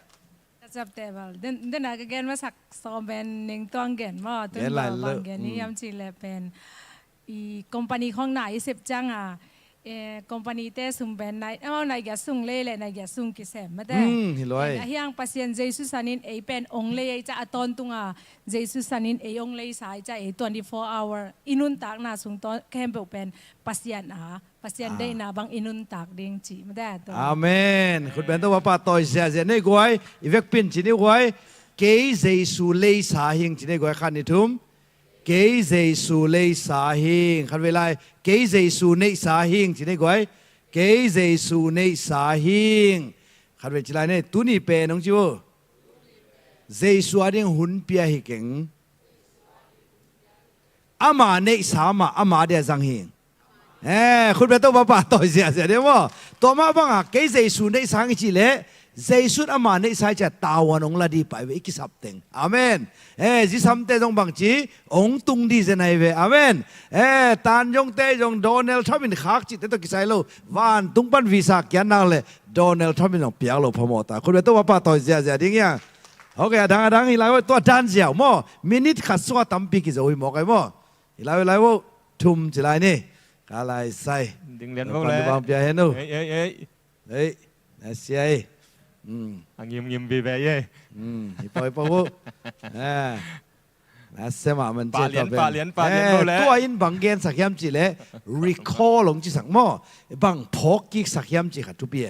แต่แบบเดินหน้าก็เกณฑ์มาสักซ้อมเป็นหนึ่งตัวเกณฑ์ว่าตัวบางเกณฑ์นี้ย้ำจีเลยเป็นอีคอมพานีของไหนเสพจังคอมพานีเตสุงเป็นไหนไหนแกสุงเล่ไหนแกสุงกิเสมมาแต่เฮียงปัสยันเจสุสันินเป็นองเล่จะตอนตุงเจสุสันินองเล่สายจะ24 hour อินุนตากนาสุงตอนแคมเปเป็นปัสยันปัสยันได้นาบางอินุนตากเด้งจีมาได้ตัวอาเมนคุณเป็นตัวป้าต่อยเสียในกวยอีเวกปินจีนี่กวยเกยเจสุเล่สาหิงจีนี่กวยขันนิทุมเกยเจสุเล่สาหิงขันเวลาเกยเจสุเนสาหิงจีนี่กวยเกยเจสุเนสาหิงขันเวลาเนี่ยตุนี่เป็นน้องจิวเจสุอาดิงหุ่นเปียหิเก่งอามาเนสามาอามาเดียจังหิงคุณเป็นตัวป้าต่อยเสียเดี๋ยวว่าตัวมาบ้างเกยเจสุเนสาหิงจีเล่เจสุอามาเนสาจะตาวันองลาดีไปเวกิสับเต็งอาเมนจิสัมเตจงบังจีองตุงดีเจนไอเวอาเมนตานยงเตจงโดนัลด์ทรัมป์ขักจิตเตตัวกิไซโลวันตุงปันวีซ่าแกนนั่งเลยโดนัลด์ทรัมป์จงเปียกโลพมอตาคุณเป็นตัวป้าต่อยเสียดิ้งยังโอเคดังอีไลว่าตัวดันเสียวมั่วมินิทขัดสวดตั้มปีกิจะวิ่งมอกไอ้มั่วอีไลว่าทุ่มจิไลนี่กาไลใส่ดิ้งเลี้ยนพวกเลยบางเปียเห็นดูเสียยิ้มบีเบย์ปล่อยพวกเสมามันจะปาเลียนตัวอินบางเกนสักยามจีเล่ recall ลงจีสักมั่วบางพกกิสักยามจีขัดทุบเบีย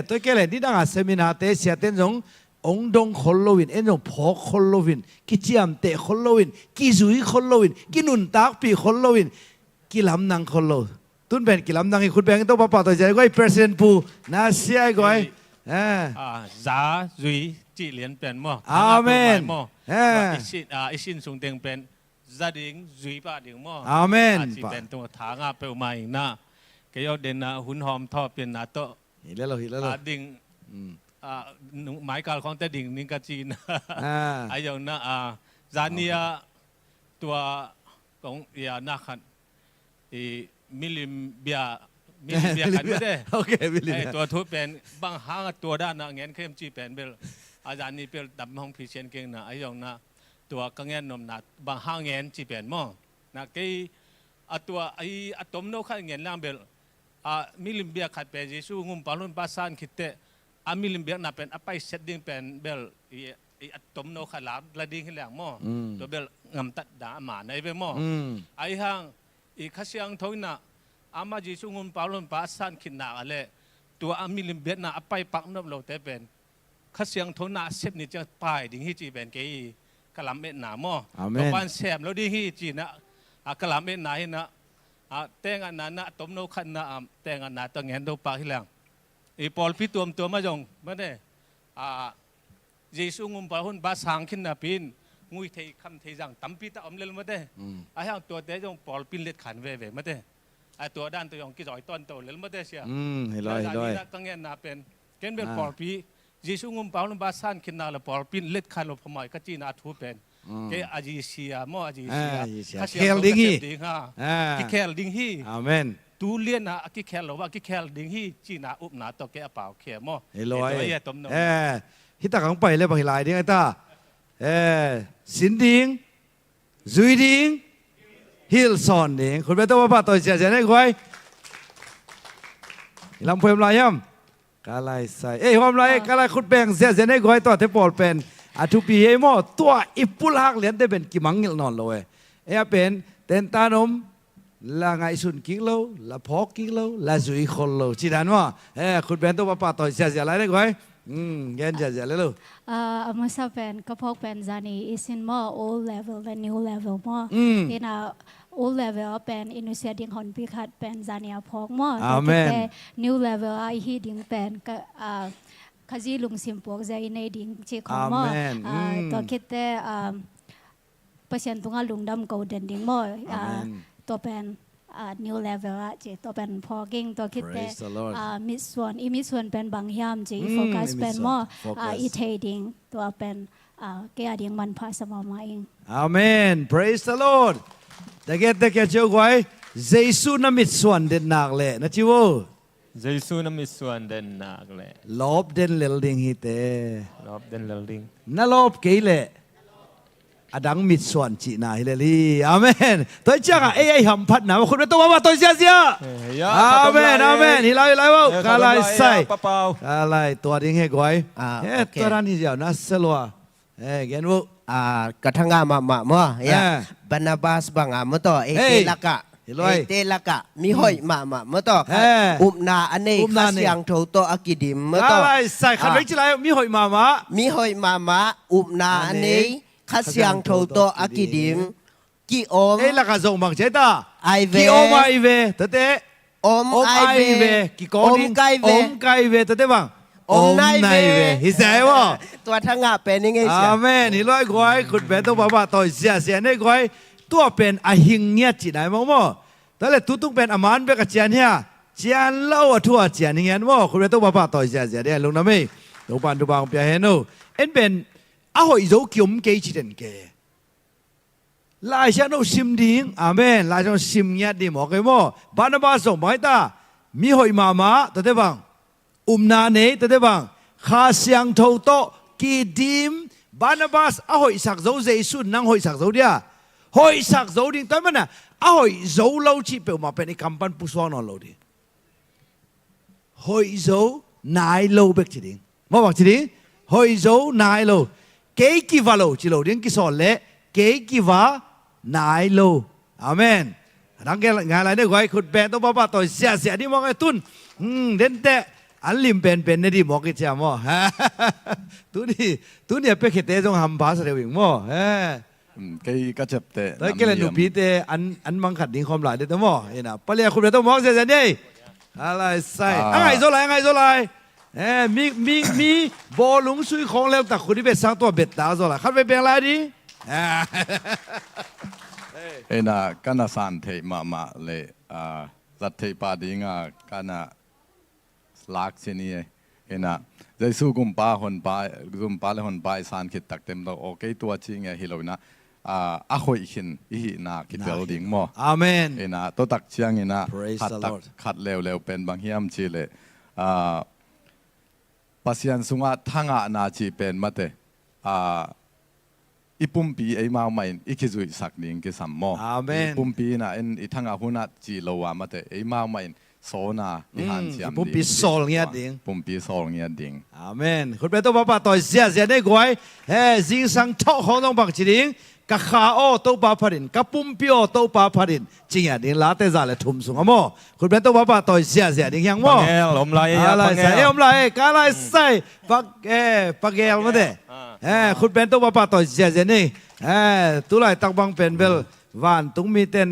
ตัวเกล่นี่ดังเซมินาเตเสียเต้นจงองดงคนโลวินจงพกคนโลวินกิจยามเตคนโลวินกิจุยคนโลวินกินุนตากปีคนโลวินกิลำนังคนโลตุนเป็นกิลำนังให้คุณแบงค์ตัวป้าตัวใจก็ไอ้ president ปูน่าเสียก็ไอ้จ้าจุยจีเลียนเป็นมั่วอาเมนอิสินสุงเต็งเป็นจะดิ่งจุยป้าดิ่งมั่วอาเมนจีเป็นตัวทางเปลวมาอีกนะเกี่ยวเด่นหุ่นหอมทอเป็นนาโตฮิเลโลดิ่งหมายการของแต่ดิ่งนิงกาจีนไอ้อย่างนั้นจานียตัวของยานักขันมิลิมเบียขันไม่ได้ตัวทุบเป็นบางหางตัวด้านนะเงี้ยเข้มจีเป็นเบลอาจารย์นี่เป็นดับห้องพิเศษเก่งนะไอ้อย่างนั้นตัวก็เงี้ยนมนัดบางหางเงี้ยจีเป็นมั่งนะกี่ตัวไอ้อะตอมโนขันเงี้ยล่างเบลมิลิมเบียขัดเป็นยิสูงุมปารุนภาษาคิดเตมิลิมเบียน่ะเป็นไปเซตดิ้งเป็นเบลอะตอมโนขัดลาบละดิ้งขึ้นแรงมั่งตัวเบลงำตัดด่าหมาในเบลมั่งไอ้ห่างอีกข้าเสียงทอยน่ะอามาจิสุงุมปาลนปาสันขินนาอะไรตัวอามิลิมเบียน่ะไปปักนบเราแต่เป็นข้าเสียงทอยน่ะเซฟนี่จะไปดิ้งฮิจีเป็นเกย์กะลำเอ็ดหนามั่งตัวบ้านแซมแล้วดิ้งฮิจีน่ะกะลำเอ็ดหนาเห็นน่ะแต่งอันนั้นน่ะตมโนขันน่ะแต่งอันนั้นตัวเงี้ยตัวปากที่แรงอีปอลพี่ตัวมาจงไม่ได้จิสุงุมปาลนปาสังขินน่ะปีนงุยเทคำเทจังตั้มปีตาอมเลลมาได้ไอ้ห่างตัวเตจงปอลปินเล็ดขันเว่ไม่ได้ ไอตัวด้านตัวยองกิจอยต้นโตเลยไม่ได้เสีย ให้ลอยให้ลอย ตั้งเงินนาเป็นเกณฑ์เป็นปอลปียิสุงุมเปาลบาสันคินนาละปอลปีเล็ดขันลพมายก็จีนาทูเป็นเกอาจีเซียมออาจีเซียเคลดิ้งฮีกิเคลดิ้งฮี อาเมนตูเลียนนะกิเคลหรือว่ากิเคลดิ้งฮีจีนาอุบนาตัวแกเปล่าเขียมอให้ลอยต้มนมฮิตาขังไปเลยบางทีลายดิ้งไอ้ตาสินดิ้งซุยดิ้งฮิลซอนดิ้งคุณเป็นตัวป้าตัวเสียเสียได้ควายลำเพลินลายย่ำกาไลใส่ความไรกาไลคุณแบ่งเสียเสียได้ควายตัวเทปอลเป็นอาทุปีเฮมอตัวอิปุลหักเหรียญได้เป็นกิมังเงลนอนเลยเป็นเต็นตานมละไงสุนกิโลละพอกิโลละจุยคนโลจีดันว่าคุณเป็นตัวป้าตัวเสียเสียอะไรได้ควายเย็นเสียเลยลูกมาซาเป็นก็พกเป็นจานี่ is in more old level than new level more in a old level เป็นอินุเซียดิ้งหอนพิคัดเป็นจานี่พก more แต่ new level ไอฮีดิ้งเป็นก็ขจีลุงสิมพวกใจในดิ้งเจ้าของ more ตัวคิดแต่เปอร์เซ็นต์ตรงนั้นลุงดำกูเด่นดิ้ง more ตัวเป็นnew level อ่ะจีตัวเป็นพอกิ้งตัวคิดแต่มิดส่วนเป็นบางยามจีโฟกัสเป็นมออีเทดิ้งตัวเป็นเกียดิ้งมันพาสมองมาเองอาเมน praise the Lord แต่เกเจ้าไว้เยซูน่ะมิดส่วนเด่นหนักเลยนะจิวเยซูน่ะมิดส่วนเด่นหนักเลยลบเด่นเลลดิ้งฮิตเตลบเด่นเลลดิ้งน่าลบเกยเลยอดังมิดส่วนจีน่าฮิเลลีอาเมนตัวเจ้าเอ้ยหำพัดนะว่าคุณเป็นตัวว่าตัวเสียเสียอาเมนอาเมนฮิลายว่ากาลายใส่กาลายตัวดิ้งให้ก่อยตัวนั้นที่เดียวน่าสลัวเห็นว่ากระทั่งมามั่บรรณาบาสบางมั่วต่อเอเตลักะเตลักะมีหอยมามั่วต่ออุบนาอันนี้ข้าเสียงโถโตอากิดิมมั่วต่อใส่ขันไว้จีไรมีหอยมาอุบนาอันนี้ข้าเสียงโถโตอากิดิมกิโอมลักส่งบางเจตาไอเวกิโอมไอเวเตอมไอเวกิโกดิงอมไกเวเตบังอมไนเวฮิเซวะตัวทั้งเป็นยังไงเสียอาเมนฮิลอยควายคุณเป็นตัวบ้าตัวเสียในควายตัวเป็นอหิงเงียจีไหนมั้งมั้งแต่เลยตุ้งเป็นอามันเบกเจียนเฮียเจียนเล่าทั่วเจียนเงี้ยมั้งคุณเป็นตัวบ้าตัวเสียเนี่ยลงน้ำไม่ลงปันดูบางเปียเฮนูเป็นอาหอยโจกิมเกจิเดนเกลายฉันเอาซิมดิ้งอาเมนลายฉันซิมเงียดีหมอกไอ้มั้งบ้านบ้านส่งไปตามีหอยมาแต่บังนาเนแต่บังข้าเสียงโทโตกีดิมบานาบาสอาหอยสักโจเจสุนนั่งหอยสักโจเดียหอยสักโจดิ้งแต่มันน่ะอาหอยโจเล่าชีเปลมาเป็นคัมปันผู้สอนเราดิหอยโจนายโลเบกจีดิ้งมาบอกจีดิ้งหอยโจนายโลเกย์กีวาโลจีโลดิ้งกิสอนเล่เกย์กีวานายโลอาเมนรังเกลงานอะไรเนี่ยไว้คุณแปลตัวป้าตัวเสียนี่มองไอ้ตุนเด่นแต่อันลิมเป็นนี่ดีหมอกกิจามอตัวนี้เป็นเหตุจงหำภาษาเรื่องมั้งก็ก็จับแต่แล้วก็เลยหนูพีเตอันมังขัดดิ้งความหลายเด็ดมั้งเห็นนะปะเลียคุณเป็นตัวมอกเสียนี่อะไรใส่ไงโซไลมีบอลลุงซุยของเร็วแต่คุณที่เป็นสร้างตัวเบ็ดดาวโซไลขัดไปเป็นอะไรดีน่ะกันน่ะสันเทมาเลยรัฐเทปาดิ้งกันน่ะลักษณะนี้น่ะใจสู้กุมป้าหนป้ากุมป้าเลยหนป้าสันคิดตักเต็มตัวโอเคตัวจริงฮิโลนะอาหอยขินอีน่ะคิดเบลดิ้งมั้งอาเมนน่ะตัวตักเชียงน่ะขัดเร็วเป็นบางเฮียมชีเลยปัสยันสุงะทั้งน่ะจีเป็นมาเตอีปุ่มปีไอ้มาใหม่อีคิจุยสักนิ่งกิสัมมอปุ่มปีน่ะอีทั้งหุ่นจีโลวามาเตไอ้มาใหม่โซนาอีหันเสียมปุ่มปีโซลเงี้ยดิ่งปุ่มปีโซลเงี้ยดิ่งอาเมนคุณเป็นตัวป้าตัวเสียได้กวยจิงสังท่อของน้องบักจีดิ่งกะข้าโอตัวป้าพรินกะปุ่มปีโอตัวป้าพรินจริงอ่ะดิ่งลาเตจ่าเลยทุ่มสูงอ่ะมั้งคุณเป็นตัวป้าตัวเสียดิ่งยังมั้งลมไหลอะไรใส่ลมไหลกะไรใส่ปักเกลมาเด้คุณเป็นตัวป้าตัวเสียนี่ตัวไรตักบังเป็นเบลวันตุ้งมีเต้น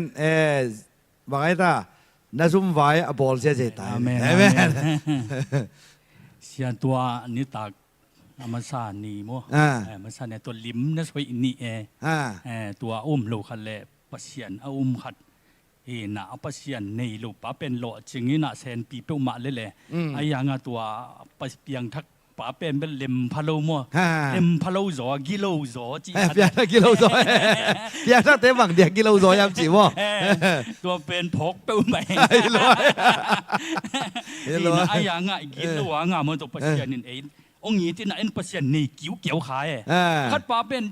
บางไอ้ตาน่าซุ่มไว้อบอลเสียใจตายแม่เสียตัวนี้ตักอามาซานีมั้งมาซาเนี่ยตัวลิ้มนะสวยนี่ตัวอุ้มโลคันเล่ปัสเซียนอุ้มขัด เห็นนะปัสยันในลูกป้าเป็นโลจึงนี่นะแสนปีเป้ามาเลยแหละไอ้ยังตัวปัสเปียงทักป้าเป็นเล็มพะโลมัวเล็มพะโลจอกิโลจอจีเปียกิโลจอเปียถ้าเต็มบังเดียกิโลจอยามจีวะตัวเป็นพกเป้าใหม่ไอ้ยังกิโลมันตัวปัสยันนี่เององค์นี้ที่นั่นปัสยันนี่กิ้วเกี่ยวขายคัดป้าเป็น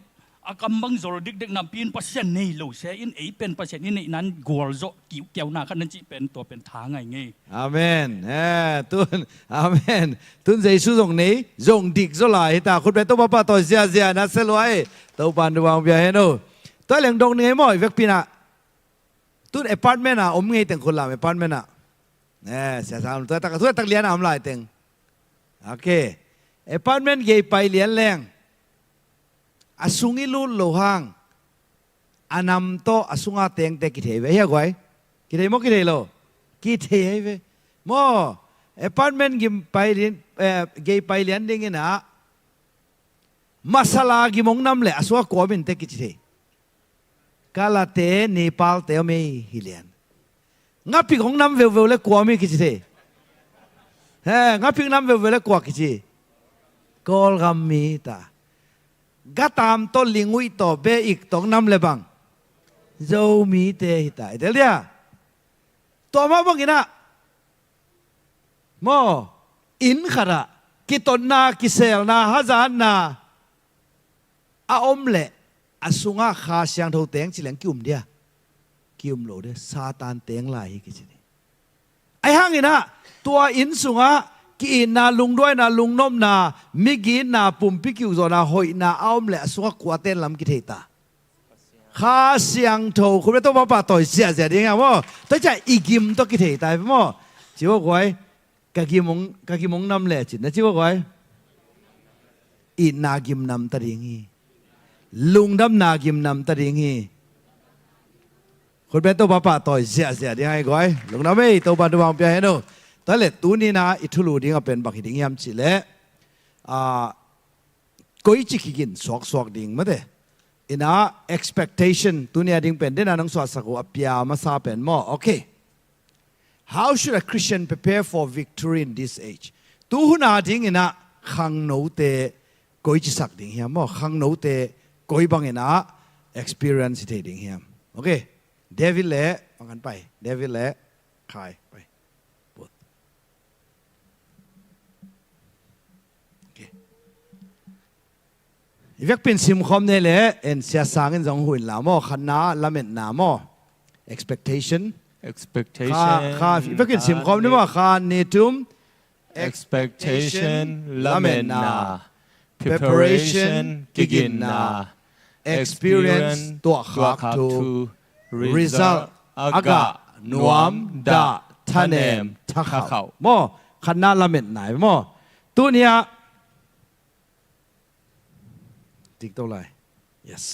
อากำบังโซลดิกเด็กนำปีนเปอร์เซ็นต์นี่ลูกเสียอินเป็นเปอร์เซ็นต์นี่นั้นกวลโซกิ้วเกี่ยวหน้าขันนั้นจีเป็นตัวเป็นทางไงไงอาเมนตุนอาเมนตุนใจสู้ตรงนี้จงดิกโซลายตาคุณเป็นตัวป้าตัวเสียนะเสลวยตัวปันดวงเบียเฮโนตัวเหลืองดงนี่มั้ยเวกปีน่ะตุนอพาร์ตเมนต์อ่ะอมไงแต่งคนละอพาร์ตเมนต์อ่ะเสียสามตัวตักเลี้ยนอำลายแต่งโอเคอพาร์ตเมนต์เกย์ไปเลี้ยนแรงอาสุงิลุโลหังอานำโตอาสุงอาเตงเตกิเทเวเฮียกวยกิเทมกิเทโลกิเทเวโมอพาร์ตเมนต์กิมไปเรียนเกย์ไปเรียนดิ้งนะมาซาลากิมงนำเลยอาสุกวบินเตกิเทกาลาเตเนปาลเตอเมฮิเลียนงับพิของนำเวลเลยกวมีกิเทงับพินำเวลเลยกวกิเทกอลกัมมีตาก็ตามต้นลิงวิโตเบอีกตรงน้ำเลยบังเจ้ามีเตหิตาเดี๋ยวเดียตัวมาบังกินะโมอินขระกิตนนากิเซลนาฮัจานนาอาอมเละอาสุงาขาเสียงเท่าเตียงจิเลงกิมเดียกิมโลเดซาตานเตียงลายกิจนี่ไอ้ห้างกินะตัวอินสุงากีนาลุงด้วยนาลุงนมนามิกีนาปุ่มพิกิวโซนาหอยนาอ้อมเละสวกกว่าเต้นลำกิเทตาข้าเสียงโถคุณไม่ต้องมาป่าต่อยเสียเสียดีไงว่าตัวใจอีกิมตัวกิเทตายมั้งจิว่าไว้กะกิมงนำเละจินะจิว่าไว้อีนากิมนำตะดิงีลุงดำนากิมนำตะดิงีคุณไม่ต้องมาป่าต่อยเสียดีไงก้อยลุงน้ำไม่ตัวบ้านตัวบางเปียเห็นโนตอนเล็ตูนี่นะอิทุลูดิ้งเป็นบักหิดิ้งยามจิเล่ก้อยจิกินสวกดิ้งมาเด้อินะ expectation ตัวนี้ดิ้งเป็นเด่นนังสวดสักว่าเปียมาซาเป็นมอโอเค how should a Christian prepare for victory in this age ตัวหุ่นดิ้งอินะขังโนเตก้อยจิสักดิ้งเฮียมอขังโนเตก้อยบังอินะ experience เตดิ้งเฮียมโอเคเดวิดเล่บังกันไปเดวิดเล่ขายไปเวกเป็นซิมคอมเนี่ยแหละเอ็นเสียสางเงินจงหุ่นละมั่วขันน้าละเม็ดน้ามั่ว expectation ข้าเวกเป็นซิมคอมเนี่ยว่าข้าเนตุม expectation ละเม็ดน้า preparation กิกินน้า experience ตัวขักทู result อากาศนวมดาทะเนมทักเขามั่วขันน้าละเม็ดไหนมั่วตัวเนี้ยติ๊กตัวไร yes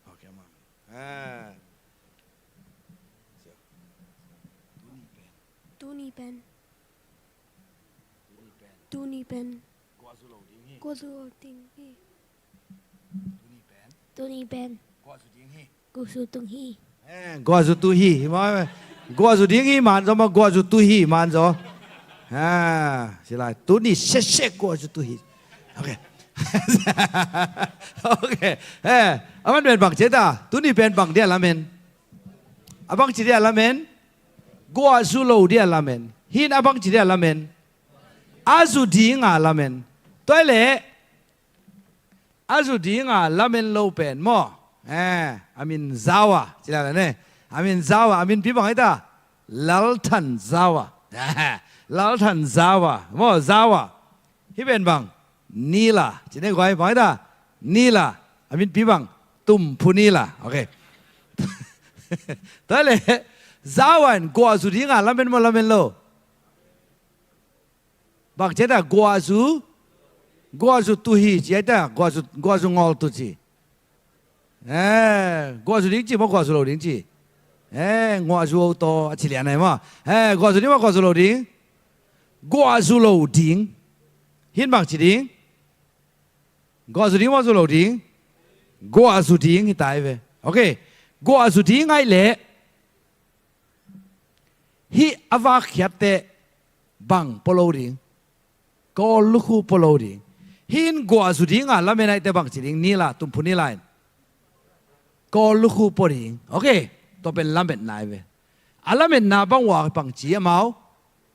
โอเคมาตูนี่เป็นกวาซูโลดิงฮีตูนี่เป็นกวาซูตุงฮีกวาซูตุงฮีมาไหมกวาซูดิงฮีมันจะมากวาซูตุฮีมันจะสิไรตูนี่เช็กวาซูตุฮีโอเคโอเคอามันเป็นบังเจตาตัวนี้เป็นบังเดียละเมนอาบังจีเดียละเมนกัวซูโลเดียละเมนหินอาบังจีเดียละเมนอาซูดีงาละเมนตัวเล่อาซูดีงาละเมนโลเป็นมออามินซาวะจีละเนี่ยอามินซาวะอามินพี่บังไอ้ตาลัลทันซาวะมอซาวะที่เป็นบังนี่ล่ะจีนี่ก้อยบอกให้ได้นี่ล่ะอามินพี่บังตุ่มพูนี่ล่ะโอเคแต่เลยซาวันกัวสุดิ้งอ่ะละเมนมาละเมนโลบักเจต้ากัวสุตุฮีเจต้ากัวสุงอลตุจีกัวสุดิ้งจีมั้งกัวสุโลดิ้งจีกัวสุโอโตชิลียนไหนมั้งกัวสุดิ้งมั้งกัวสุโลดิ้งหินบังจีดิ้งกัวสุดิ้งว่าสุโลดิ้งกัวสุดิ้งที่ตายไปโอเค กัวสุดีไงเละฮิอวาขยัดเตบังปโลดิงกอลุคูปโลดิงหินกัวสุดีงาละเมนัยเตบังจิดิงนี่ละตุมพุนี่ไลน์กอลุคูปดิงโอเคตัวเป็นละเม็ดนายเวอาละเม็ดนาบังว่าบังจีเมา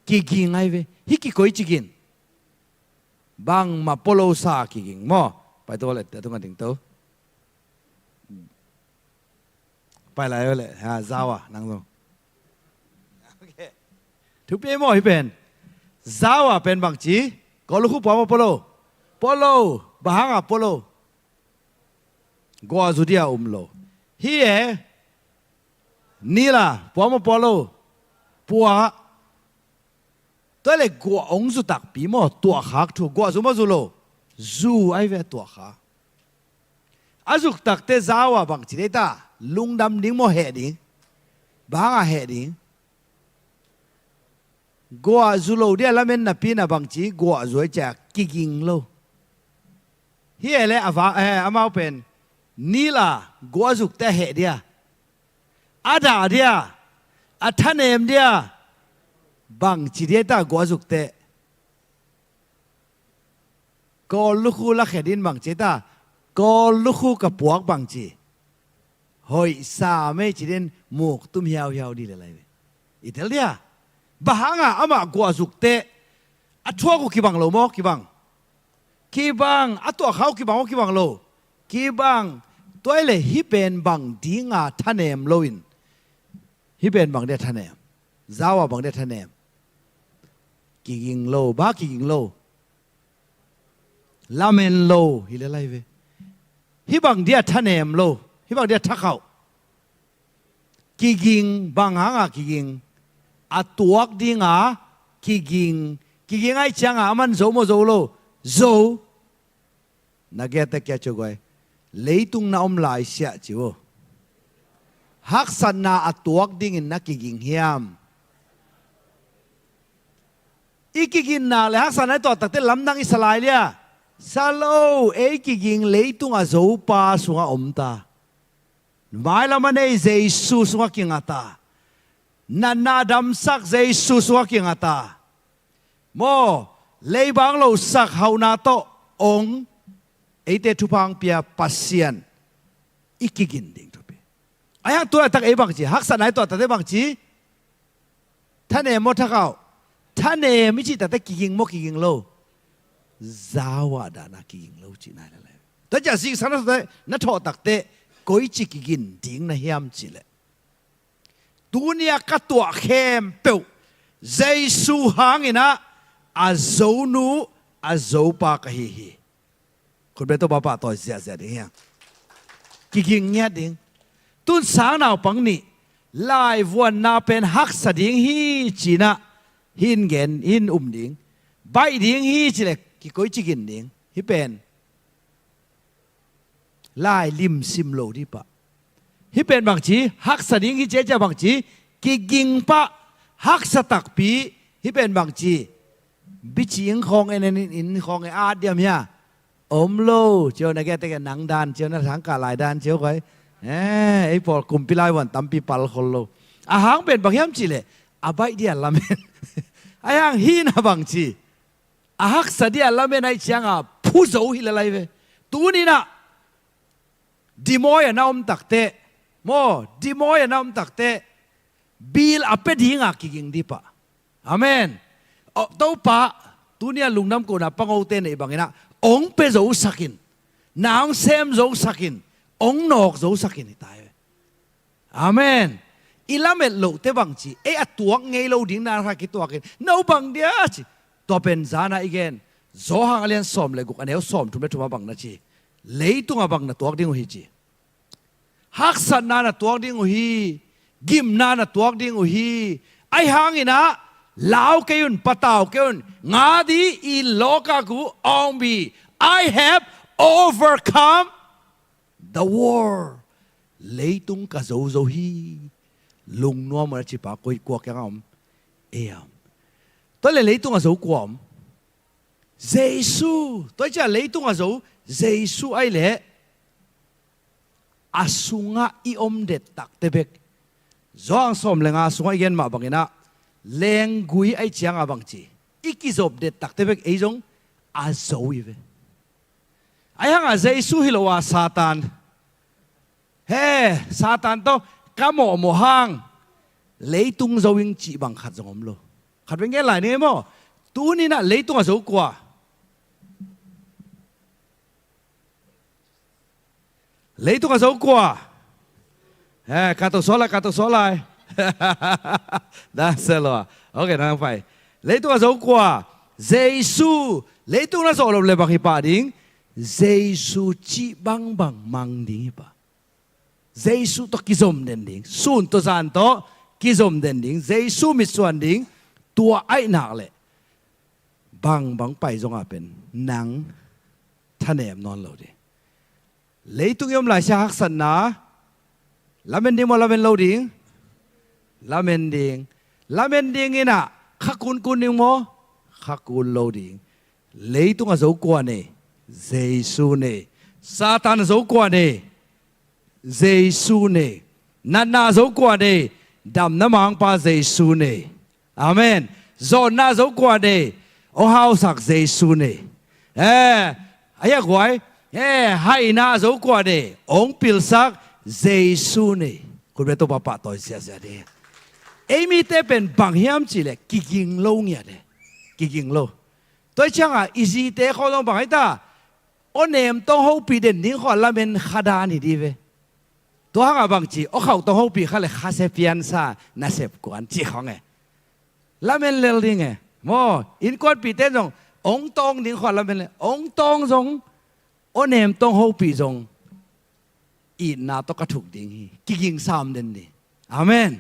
กิกิงไงเวฮิกิโกยจิกินบังมาปโลซากิกิงมอไปตัวเลยแต่ตัวกันถึงตัวไปไหนวะเลยฮะซาวะนั่งลงโอเคทุกปีมอให้เป็นซาวะเป็นบางจีก็ลูกคู่ปอมาปโลบางอ่ะปโลกัวสุดีอาโลฮีเอนี่ล่ะปอมาปโลปัวตัวเล็กกัวองสุตักปีมอตัวขาถูกกัวสุมาสุโลซูไอเวตัวขาอาสุกตักเตซาวะบางจีเดต้าลุงดำดิ้งโมเหดิ้งบางอ่ะเหดิ้งกัวจุโลเดียละเมนนับปีน่ะบางจีกัวจวยจากกิกิงโลเฮียเลยอาฟ้าอามาเป็นนี่ล่ะกัวจุกแต่เหเดียอาดาเดียอาทันเอมเดียบางจีเดียตากัวจุกแต่ก็ลูกคู่ละเหดินบางจีตาก็ลูกคู่กับปวกบางจีหอยสาไม่จีเด่นหมกตุ้มเหี่ยวดีเลยอิตาเลียบ้างอ่ะอามากัวสุกเตะอัชัวกูกี่บังโลมอกี่บังอัตัวเขากี่บังโลกี่บังตัวเล่ฮิเป็นบังดิ้งอ่ะท่านเอมโลอินฮิเป็นบังเดท่านเอมซาวะบังเดท่านเอมกี่กิงโลบ้ากี่กิงโลลาเมนโลฮิเลไลเวฮิบังเดียท่านเอมโลฮิบังเดียทักเขากิงบางหางกิงอัตัวดิ้งกิงไอ้จังมันโซโมโซโลโซนักเก็ตแกช่วยเลยตุงน้าลายเสียจิวฮักสันนาอัตัวดิ้งนักกิงเฮียมอีกิงนาเลยฮักสันนาตัวตัดเตลำดังอิสลายเลียซาโลกิงเลยตุงโซปาสุงอมตาไม่ละมันเอเจสุสุกิงตานันนาดัมสักเจสุสุกิงตาโมเลยบางเราสักเฮานาโตองไอเตทุพังเปียปัสเซียนอีกกินดิ่งทุกปีไอ้ฮักตัวตักไอ้บางจีฮักสันไหนตัวตักไอ้บางจีท่านเอมทักเอาท่านเอไม่ใช่แต่กิงโมกิงโลซาวะดานากิงโลจีนั่นแหละแต่จะสิ่งสันนั้นนัทโตตักเตก้อยจิกินดิ่งนะเฮียมจิเลตุเนียกัตัวเข้มเปียวเจสุหางอินะอาโซนูอาโซปากะฮีคุณเป็นตัวบ้าตัวเสียดิ่งกิงเงี้ยดิ่งตุนสางนาวปังนี่ไลฟ์วันนาเป็นฮักสดิ่งฮีจีนะหินเงินหินดิ่งใบดิ่งฮีจิเลกิก้อยจิกินดิ่งฮิเป็นลายลิมซิมโลดีปะฮิเป็นบางทีฮักสดิ่งฮิเจจะบางทีกิงปะฮักสตักปีฮิเป็นบางทีบิจิงของไอ้นั่นอินของไอ้อาร์เดียมเนี่ยอมโลเจ้านักแกแต่หนังดานเจ้านักทางกาลายดานเจ้าใครไอ้พอกุมพิลายวันตั้มปีปัลคนโลอาหางเป็นบางอย่างจีเลยอาใบเดียละเมนไอ้หางฮีนะบางทีอาฮักสเดียละเมนไอ้เชียงผู้โจฮิละไรเวตัวนี้นะดีมอยน้ำตักเตะโมดีมอยน้ำตักเตะบิลอาเป็ดหิงกิงดีปะอาเมนตัวปะตัวนี้ลุงน้ำกูนะปังเอาเตนไอ้บางนะองเปโจสักินนางเซมโจสักินองนอกโจสักินตายอาเมนอีลาเมลโลเตบังจีไอ้ตัวไงโลดิ้งนารักกี่ตัวกินน้าบังเดียจีตัวเป็นจานาอีกเองโจหางเลียนสอมเลยกุกอันนี้สอมทุ่มเลยทุ่มบังนะจีเลยตุงบังนะตัวดิ้งหิจีฮักสันนาตัวดิ้งหิกิมนาตัวดิ้งหิไอ้หางอินะลาวเกี่ยนปะตาวเกี่ยนงาดีอีโลกากูองบี I have overcome the war เลยตุงกะโจโจฮีลุงนัวมันจิปะกุยกวกยังเอี่ยมตัวเลยตุงกะโจกวมเจสูตัวจะเลยตุงกะโจเจสูไอ้เล่ asunga i det tak tebek zoang som lenga sunga igen ma bangina lengui ai chiang abang chi ikizob det tak tebek eijong azoi ve ayang a jesu hilowa satan he satan to kamo mo hang leitung zoing chi bang khat jongom lo khat beng lai ni mo tu ni na leitung a zo kwa leitung a zo kwa he kato sola da selo okay nang pai leitung a zo kwa jesu leitung na zo lo le bang hi pa ding jesu chi bang mang ding pa jesu to kizom den ding sun to zan to kizom den ding jesu mi suan ding tua ai nak le bang pai zong a pen nang thanem non lo de leitung yom lai sha hak san na lamen ding mo lamen lo ding lamen ding ina khakun kun ding mo khakun lo ding leitung a zo kwa ne jesu ne satan zo kwa ne jesu ne nana zo kwa ne dam na mang pa jesu ne amen zon na zo kwa ne o hau sak jesu ne aya gwai hai na zo kwa ne ong pil sak jesu ne kun be to papa to sia de emi te pen bang hiam chi le kiging lo nya de kiging lo toi chang a easy te kho long bang ai ta o nem to ho pi den ning kho la men khada ni di veตัวหางบางจีโอ้เขาต้องหูปีเขาเลยคาเซเปียนซานาเซปกวนจีของไงละเมนเลลดิงไงโมอินกวนปีเต้นจงองตองดิ้งขวัญละเมนเลยองตองจงโอเนมต้องหูปีจงอินนาต้องกระถูกดิ้งกิงสามเดนดีอาเมน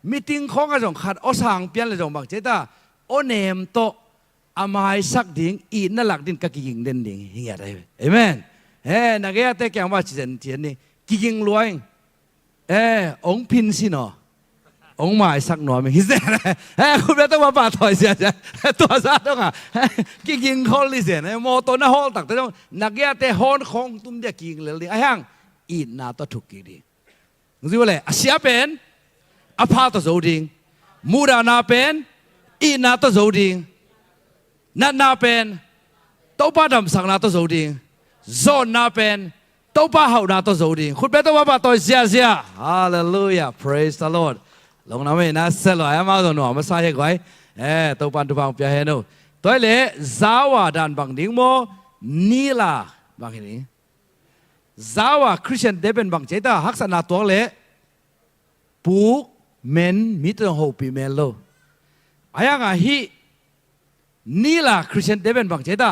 มีติ้งของกระจงขัดโอสังเปียนเลยจงบางเจตาโอเนมโตอามายสักดิ้งอินนั่นหลักดิ้งกับกิงเดนดิ้งเฮียได้เอเมนนักเรียนแต่แกว่าจีนเทียนนี่กิงรวยองพินสิเนาะองหมายสักหน่อยมั้ยฮิเซนคุณไม่ต้องมาปาถอยเสียจ้ะตัวซาต้องอ่ะกิงฮอลลิเซนโมตัวน่ะฮอลตักแต่ต้องนักเรียนแต่ฮอนของตุ้มเดียกิงเลยไอ้ห่างอินนาตัวถูกกี่ดีรู้สึกว่าเลยอาเซียเป็นอาพาตัวโจดิงมูดานาเป็นอินนาตัวโจดิงนัดนาเป็นโตป้าดำสังนาตัวโจดิงโซนนาเป็นโตป้าเฮานาตัวโจดิงคุณเป็นตัวป้าตัวเสียฮาเลลูยา praise the Lord ลงน้ำไม่น่าเสียหลายมาตัวหนูมาใส่ไว้ตัวปันตัวบางเปียเฮนูตัวเล่ซาวาดันบางดิ้งโมนีลาบางนี้ซาวาคริสเตียนเดเป็นบางเจตาฮักษณะตัวเล่ปูเมนมิตรโฮปีเมลโลอายังอ่ะฮีนีลาคริสเตียนเดเป็นบางเจตา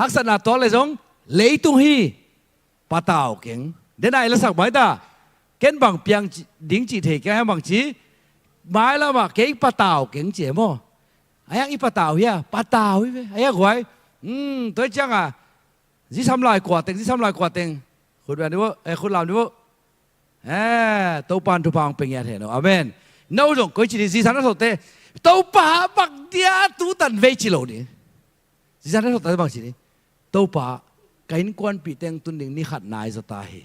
ฮักษณะตัวเล่จงเลยตุงฮีปะตาวเก่งเดนายละสักใบตาเก่งบางเปียงดิ้งจีเทแกให้บางจีหมายละว่าเก่งปะตาวเก่งเจ๋อมั้งอายังอีปะตาวเฮียปะตาวเว้ยอายังไว้ตัวจังอ่ะที่ทำลายกว่าเต็งที่ทำลายกว่าเต็งคุณแบบนี้ว่าคุณเหล่านี้ว่าตัวปานทุพังเป็นยังไงเนาะอาเมนน้องจงก็จีที่สันนิษฐานตัวป้าบักเดียตัวตันเวจิโลนี่ที่สันนิษฐานบางทีนี่ตัวป้าการกวนปีเต็งตุนหนึ่งนี่ขัดนายสตาฮี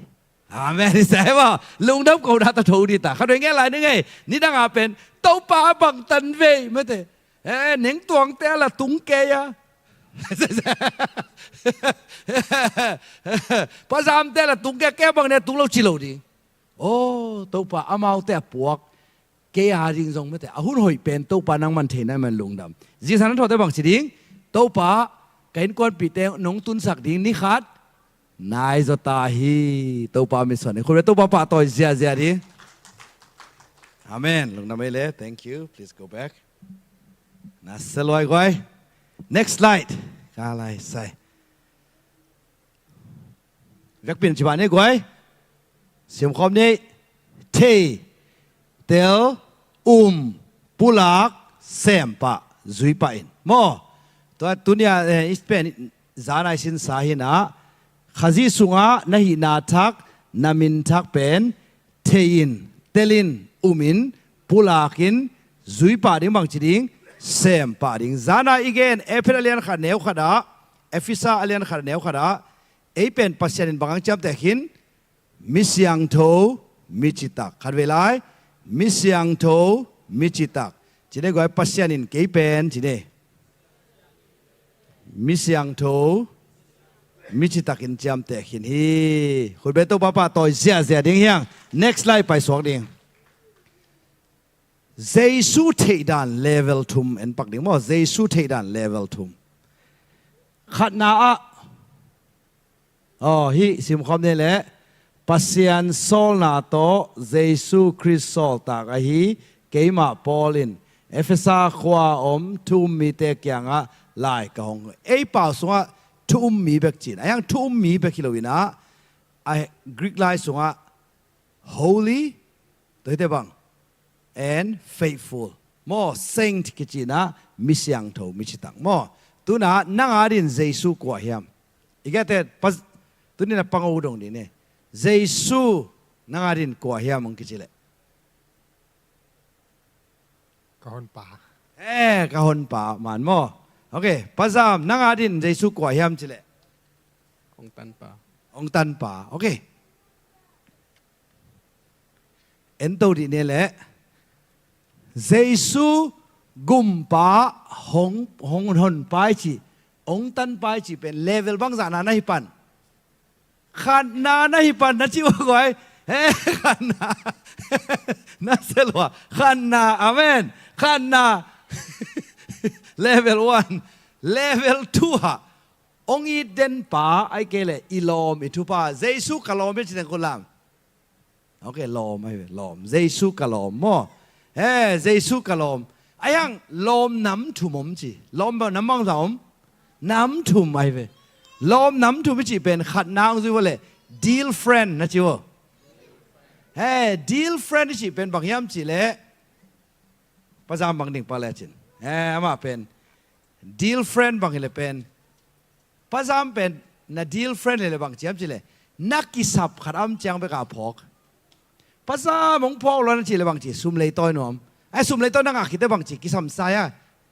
อาเมนที่แสดงว่าลุงนับกูน่าจะถูกดีตาเขาโดยง่ายไรนึงไงนี่ดังอาเป็นตัวป้าบักตันเวไม่แต่หนึ่งตัวงแต่ละตุงเกยภาษาอังกฤษละตุงแก่บางเนี่ยตุงเราชิโลดีโอ้ตัวป่าอามาแต่ปวกเกียร์จริงทรงไม่แต่อาหุ่นหอยเป็นตัวป่านังมันเทนั่นมันลงดำจีสันนั้นทอดได้บางสิ่งตัวป่าเกินกวนปีเตงน้องตุนสักดิ่งนี่ขาดนายจะตาฮีตัวป่าไม่สนคนเป็นตัวป่าต่อยเสียดีอาเมนลงน้ำไม่เละ thank you please go back น่าสลวยก้อยnext slide อะไรใส่เรียกเป็นจีบานนี่ก้อยเสียงคอมนี้เทเตลปุลักเซมปะจุยปะอินโมตัวตุนยาอิสเป็นจานไอสินสาหินะขาจิสุงะนะหินาทักนามินทักเป็นเทอินเตลินอินปุลักินจุยปะดิ้งบางจีดิ้งเซมปาดิ้งจานาอีกเกนเอฟเอเลียนขัดเหนียวขัดเอฟิซาเอเลียนขัดเหนียวขัดเอ เป็นปัสยานินบางจำแต่หินมิสยังโทมิจิตักขัดเวลามิสยังโทมิจิตักจีได้ก็ปัสยานินเกเป็นจีได้มิสยังโทมิจิตักอินจำแต่หินฮีคุณเบโตป้าป้าต่อยเสียดิ้งเฮียง next slide ไปสวกดิ้งเจสูเทดัน level ทุ่มเอ็นปักดิ้งมั้งเจสูเทดัน level ทุ่มขัดนาอ๋อฮีสิมคำนี้แหละปัสยานโซลนาโตเจสูคริสโซลตากฮีเกมาปอลินเอฟเอสาขวาทุ่มมีเตกยังอะไล่กองป่าวสงะทุ่มมีเบกจีนไอ้ยังทุ่มมีเบกิโลวินะไอ้กรีกไลน์สงะ holy ตัวเดียบัง and faithful มอ saint กิจีนะมิสยังโตมิชิตังมอตัวน่ะนั่งอาดินเจสูกว่าเฮียมอีกแค่ปัสตัวนี้น่ะปังอูดงดีเนี่ยเจสูนั่งอาดินกว่าเฮียมงกิจิเลยกะฮอนป่าก ะฮอนป่ามันมอโอเคปัสสามนั่งอาดินเจสูกว่าเฮียมจิเลยองตันป่าโอเคเอ็นตัวดีเนี่ยแหละเจสูกุมป้าหงหนไปจีองตันไปจีเป็นเลเวลบางสานาหิปันขันนาหิปันนะจิวก้อยขันนาน่าเสียหรอขันนาอาเมนขันนาเลเวล1เลเวล2ฮะองอีเดนป้าไอเกเลอีลอมอีทุป้าเจสูกะลอมเป็นสิ่งคนลามโอเคลอมไม่เป็นลอมเจสูกะลอมมั้งเจสูกะลอมไอ้ยังลมน้ำทุ่มมจีลมแบบน้ำมังสมน้ำทุ่มไอ้เว้ลมน้ำทุ่มจีเป็นขัดนางสิวะเลย deal friend นะจีวะdeal friend จีเป็นบางยามจีเลยภาษาบางดิ่งปาเลจินมาเป็น deal friend บางเลยเป็นภาษาเป็นนะ deal friend เลยบางยามจีเลยนักกิสับขัดอ้ำจังไปกับพอกภาษามงพอกแล้วนั่นจีเลยบางจีซุ่มเลยต้อยหนอมไอ้สุ่มเลยต้นนังคิดได้บางทีกิสัมสาย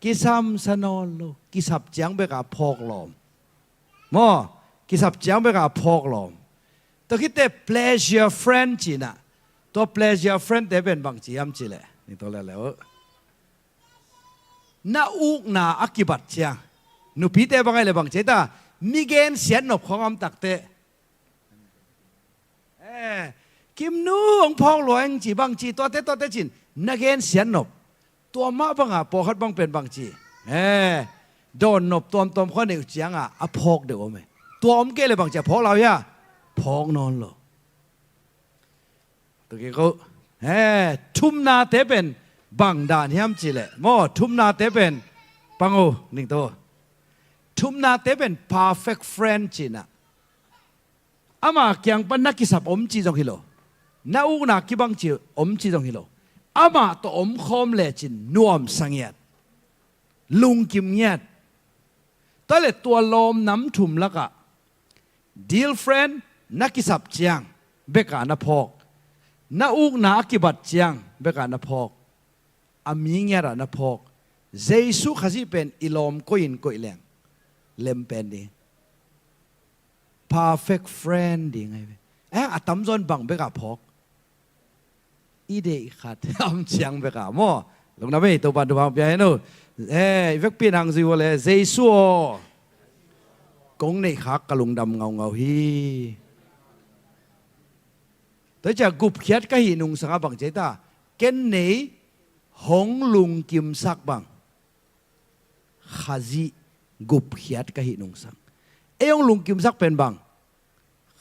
กิสัมสนอลโลกิสับเจียงเบกาพอกลมมอกิสับเจียงเบกาพอกลมตัวคิดแต่ pleasure friend จีน่ะตัว pleasure friend แต่เป็นบางทียามจีเลยนี่ตัวแล้วน่าอุกน่าอักิบัตเจียงนุพิเตบางไงเลยบางทีตามีเกณฑ์เสียนนบของอัมตักเตกิมนูองพอกหลวงจีบางจีตัวเตจินนักเรียนเสียนนบตัวมาบังปอคัดบังเป็นบางจีโดนนบตัวข้อหนึ่งเจียงพอกเดี๋ยวไหมตัวอมเกเลยบางจีพอกเราพอกนอนหรอตัวกี้เขาทุ่มนาเตเป็นบังดานเฮียมจีเลยมอทุ่มนาเตเป็นปังโอหนึ่งตัวทุ่มนาเตเป็น perfect friend จีน่ะอามาเกียงปันนักกิสับอมจีจงฮิโลน้าอุกนักกิบังจีอมจีจงฮิโลอามาตัวอมคอมเลจินนวมสังเกตลุงกิมเงียดตอนเลตัวลมน้ำถุ่มแล้วก็ดีลเฟรนนักกิสับเจียงเบกานาพอกน้าอุกนักกิบัดเจียงเบกานาพอกอามีเงียดนาพอกเจสุขสิเป็นอิลอมก็ยินก็อิเลงเลมเป็นดี perfect friend ดีไงอาตำจนบังเบกาพอกอีเดย์ขัดอำเชียงไปกับมั่วลงน้ำไม่ตัวปันตัวปังเปียโน่เวกปีนังซิวเลยเจสัวกงในขักกะลุงดำเงาฮีแต่จะกุบเขียดก็หินุงสังบังเจตาเกนเนยหงลุงกิมซักบังขาจีกุบเขียดก็หินุงสังยงลุงกิมซักเป็นบัง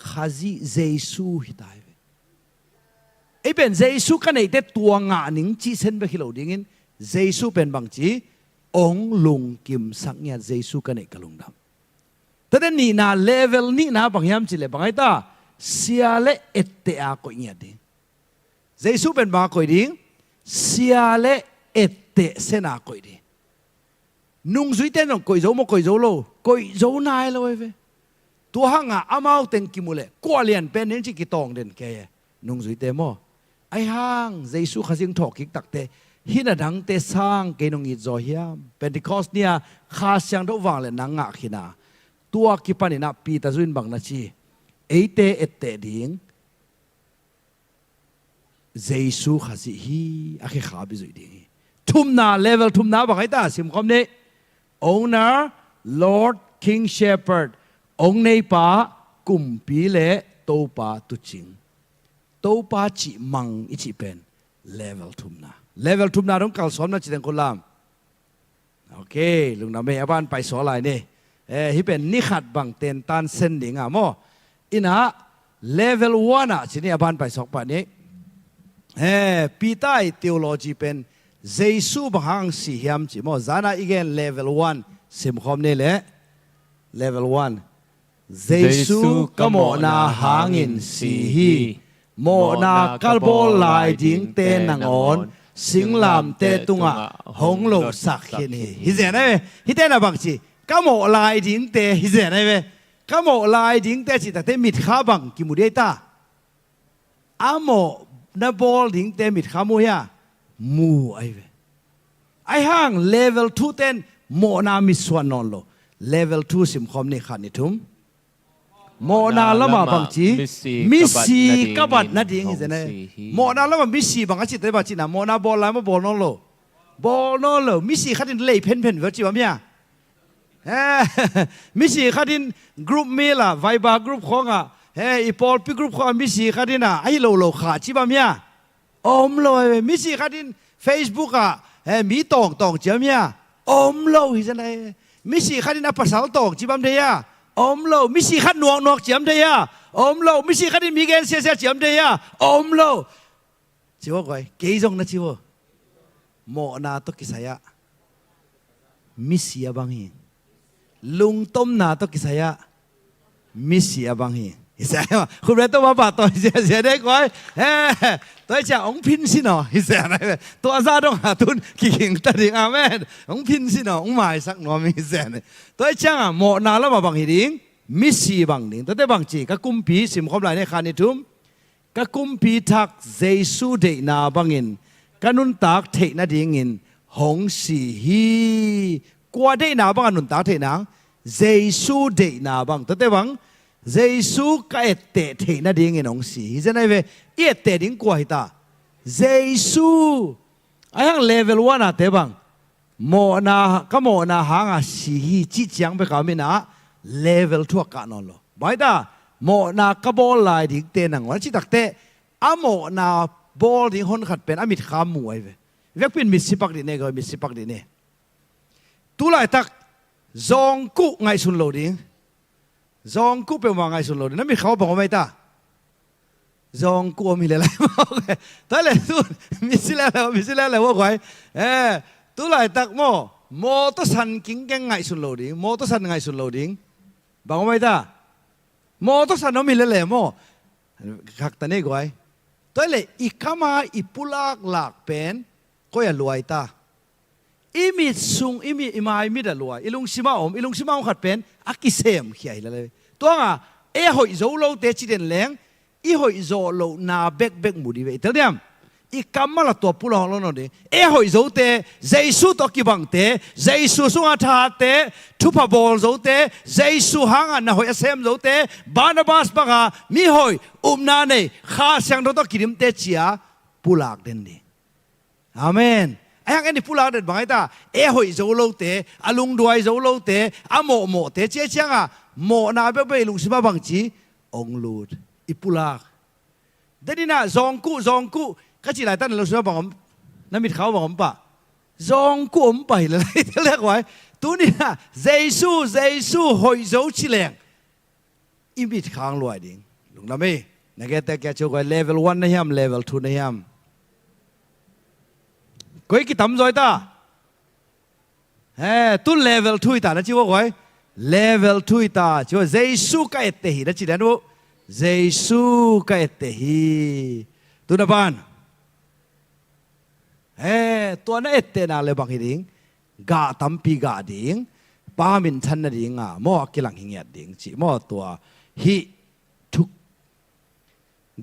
ขาจีเจสูฮิตายไอ้เป็นเจสุกันไอ้เด็ดตัวงาหนิงจีเซนไปขิโลดิ้งินเจสุเป็นบางจีองลุงกิมสักเนี่ยเจสุกันไอ้กลุงดำแต่เดี๋ยวนี้นะเลเวลนี้นะบางยามจีเลยบางไอ้ตาเสียเละเอตเตอาก็เนี่ยดิ้งเจสุเป็นบางก็ดิ้งเสียเละเอตเตเสนาก็ดิ้งนุ่งสุยเต้นน้องก็โจมก็โจโลก็โจนายเลยเว้ยตัวห่างอามาเอาเต็งกิมุเล่กว่าเลียนเป็นเห็นจีกิตองเด่นแกนุ่งสุยเต้มอไอ้ห้างเจสุขาสิงถอกกิกตักเตหินาดังเตสร้างเกนงอิจอยามเป็นที่คอสเนี่ยข้าเสียงระวังเลยนังงะขินาต ตัวกิปันินะปีตาจุนบังนะชีเอเตเอเตดิงเจสุขัสิฮีอาเคขาบิจุดิงทุมนาเลเวลทุมนาบังไอ้ตาสิมคำนี้ owner Lord King Shepherd องค์ในป่ากุมปีเล่โตป่าตุจิงโตป่าจิมังอิจิเป็นเลเวลทุมนาต้องกล่าวสอนนะจิตแห่งคนลามโอเคลุงน้ำเมย์บ้านไปสอนอะไรนี่ฮิเป็นนิขัดบังเต็นตันเส้นดิ่งอ่ะโมอินะเลเวลวันอ่ะที่นี่บ้านไปสอนป่ะนี้ปีใต้ทีโอโลจีเป็นเจสุบหังสีหิมจิโมจานาอีกเลเวลวันสิมคอมนี่แหละเลเวลวันเจสุก็โมนาหางินสีฮีโมนาคัลโบลายดิ่งเตนังออนสิงลามเตตุงะหงโลสักเห็นฮิเจนะเวฮิเตนะบังจีก็โมลายดิ่งเตฮิเจนะเวก็โมลายดิ่งเตจิตแต่มิดขาบังกิมุเดตาอาโมนาบอลดิ่งเตมิดขามูยามูไอเวไอห่างเลเวล2เต็นโมนามิสวนนอนโลเลเวล2สิมคอมนี่ขันนิทุมโมนาละมาบังจีมิสีกับบัดนัดยิงฮิเจนะโมนาละมามิสีบังอาจิตได้บัดจีนะโมนาบอลไลมาบอลนอนโลมิสีขัดินเล่เพนเวจิวะเมียมิสีขัดินกรุ๊ปเมล่ะไวบากรุ๊ปของอ่ะอีพอลปีกรุ๊ปของมิสีขัดินอ่ะไอโลขาจิบะเมียอมโลมิสีขัดินเฟซบุ๊กอ่ะมีตองจิบะเมียอมโลฮิเจนะมิสีขัดินอ่ะภาษาตองจิบะเมียอมโลมิสีขัดนวกจิบะเมียอมโลมิสีขัดินมีเกณฑ์เสียจิบะเมียอมโลจิวะก้อยเกยจงนะจิวะโมนาตกิสายะมิสีอะบังฮิลุงต้มนาตกิสายะมิสีอะบังฮิฮิสายะคุณเรตว่าป่าตัวเสียได้ก้อยตัวจะองพินสิเนาะฮิสายะตัวซาดงหาตุนกิ่งตัดดิ่งอาเมนองพินสิเนาะองหมายสักหน่อยมิสายะตัวจะโมนาละมาบังฮิดิ่งมิสีบังดิ่งตัวแต่บังจีก็กุมปีสิมคมลายในคานิทุมก็กุมปีทักเจสุเดนาบังอินกันุนตากเทนาดิ่งอินหงสีฮีกว่าได้นาบังอนุนตากเทนังเจสุเดนาบังตัวแต่บังเจสุก็เอเตเทนาดิ่งอินหงสีฮิจะไหนเวเอเตดิ่งกว่าฮิตาเจสุไอ้ยังเลเวลวันอะเตบังโมนาก็โมนาหางอะสีฮีจิจังไปกามินะเลเวลทั่วกันนอนโลไปตาโมนากบอลลายดิ่งเตนังวันชิตักเตอะโมนาบอลดิ่งคนขัดเป็นอามิดขามวยเวกเป็นมิสิปักดิเนก็มิสิปักดิเนตุลายตักจงกุไงสุนโลดิ่งจงกุเป็นว่าไงสุนโลดิ่งนั่นมีเขาบอกว่าไม่ตาจงกุมีอะไรบอกแต่เลยตุมิสิแล้วว่าไงตุลายตักโมตัสันกิงแกงไงสุนโลดิ่งโมตัสันไงสุนโลดิ่งบอกว่าไม่ตาโมตัสันน้องมีอะไรโมขักตานี่ก้อยตัวเลยอีกมาอีปุลากหลักเป็นก็อย่ารวยตาอีมิดซุงอีมิอีมาอีมิดรวยอีลุงซิมาขัดเป็นอักเสมเขียเลยตัวอ่ะหอยโจโลเตจิเดนแรงอีหอยโจโลนาเบกมุดีเวเท่าเดิมอีกมาละตัวปุลากแล้วนั่นเองหอยโจเตเจสุตอกิบังเตเจสุสุงอาทาเตทุพบอลโจเตเจสุหังอันนะหอยเสมโจเตบานาบาสปะกามีหอยนาเนข้าเสียงตัวกิริมเตจิอาปุลากเดนดีอาเมนไอ้ยังไงนี่ปุลากเด็ดบางไอ้ตาหอยโจโลเตอลุงด้วยโจโลเตอโมเตเจียงอ่ะโมนาเบลุงสิมาบังจีองลูดอีปุลากเดนี่นะจงกุก็จีไรตั้งเราสิมาบังน้ำมิดเขาบังปะจงกุไปเลยเรียกไว้ตัวนี้นะเจสุหอยโจชิเลงอีมิดข้างรวยดิ่งลุงน้ำไม่นักเตะแกช่วยเลเวล1นะยามเลเวล2นะยามก้อยกี่ตั้มจอยตาตุ้นเลเวล2ตานะจีว่าก้อยเลเวล2ตาจีว่าเจสุก็เอเตหีนะจีเดนูเจสุก็เอเตหีตุนบ้านตัวนั้นเอเตน่าเลยบางทีดิ่งกาตั้มปีกาดิ่งป้ามินชันนะดิ่งอ่ะมั่วกิลังหิงยัดดิ่งจีมั่วตัวฮี